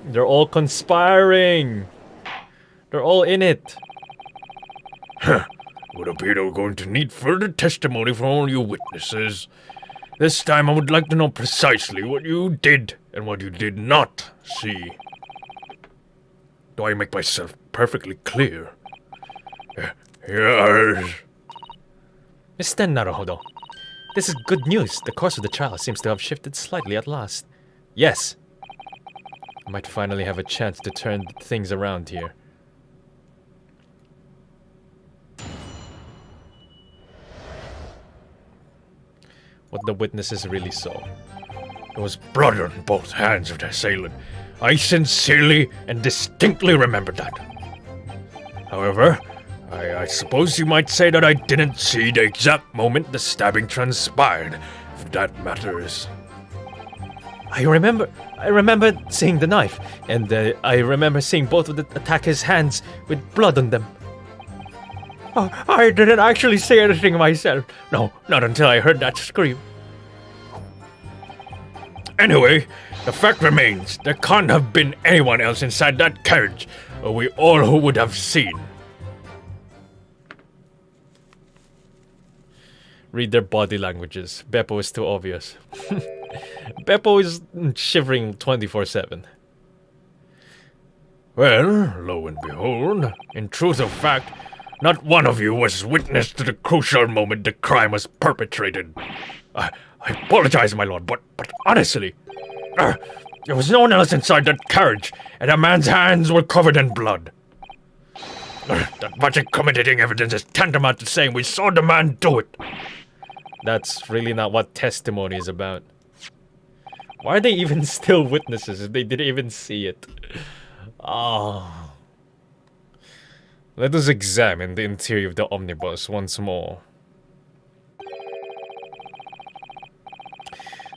They're all conspiring. They're all in it. Would appear that we're going to need further testimony from all you witnesses. This time I would like to know precisely what you did and what you did not see. Do I make myself perfectly clear? Yes. Mr. Naruhodo, this is good news. The course of the trial seems to have shifted slightly at last. Yes. I might finally have a chance to turn things around here. What the witnesses really saw. There was blood on both hands of the assailant. I sincerely and distinctly remember that. However, I suppose you might say that I didn't see the exact moment the stabbing transpired, if that matters. I remember seeing the knife, and I remember seeing both of the attacker's hands with blood on them. Oh, I didn't actually say anything myself. No, not until I heard that scream. Anyway, the fact remains, there can't have been anyone else inside that carriage, or we all who would have seen. Read their body languages. Beppo is too obvious. Beppo is shivering 24/7. Well, lo and behold, in truth of fact, not one of you was witness to the crucial moment the crime was perpetrated. I apologize, my lord, but honestly, there was no one else inside that carriage, and a man's hands were covered in blood. That much incriminating evidence is tantamount to saying we saw the man do it. That's really not what testimony is about. Why are they even still witnesses if they didn't even see it? Oh. Let us examine the interior of the omnibus once more.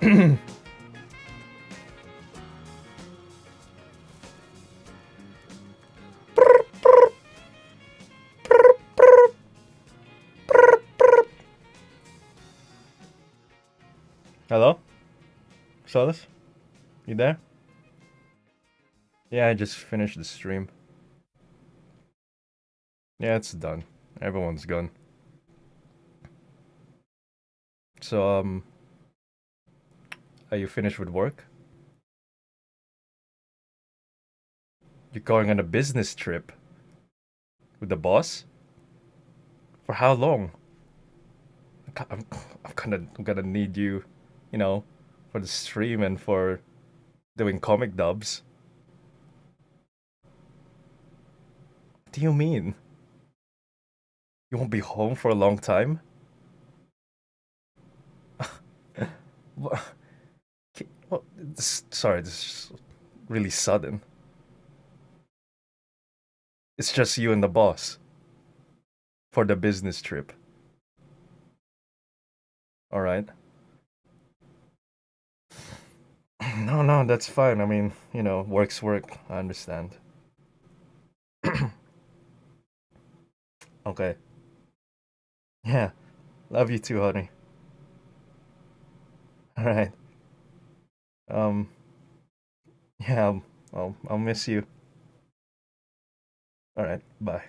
Hello? Solus? You there? Yeah, I just finished the stream. Yeah, it's done. Everyone's gone. So, are you finished with work? You're going on a business trip? With the boss? For how long? I'm gonna need you, you know, for the stream and for doing comic dubs. What do you mean? You won't be home for a long time? What? Sorry, this is really sudden. It's just you and the boss for the business trip. All right. No, that's fine. I mean, you know, work's work. I understand. Okay. Yeah. Love you too, honey. All right. Um. Yeah. I'll miss you. All right. Bye.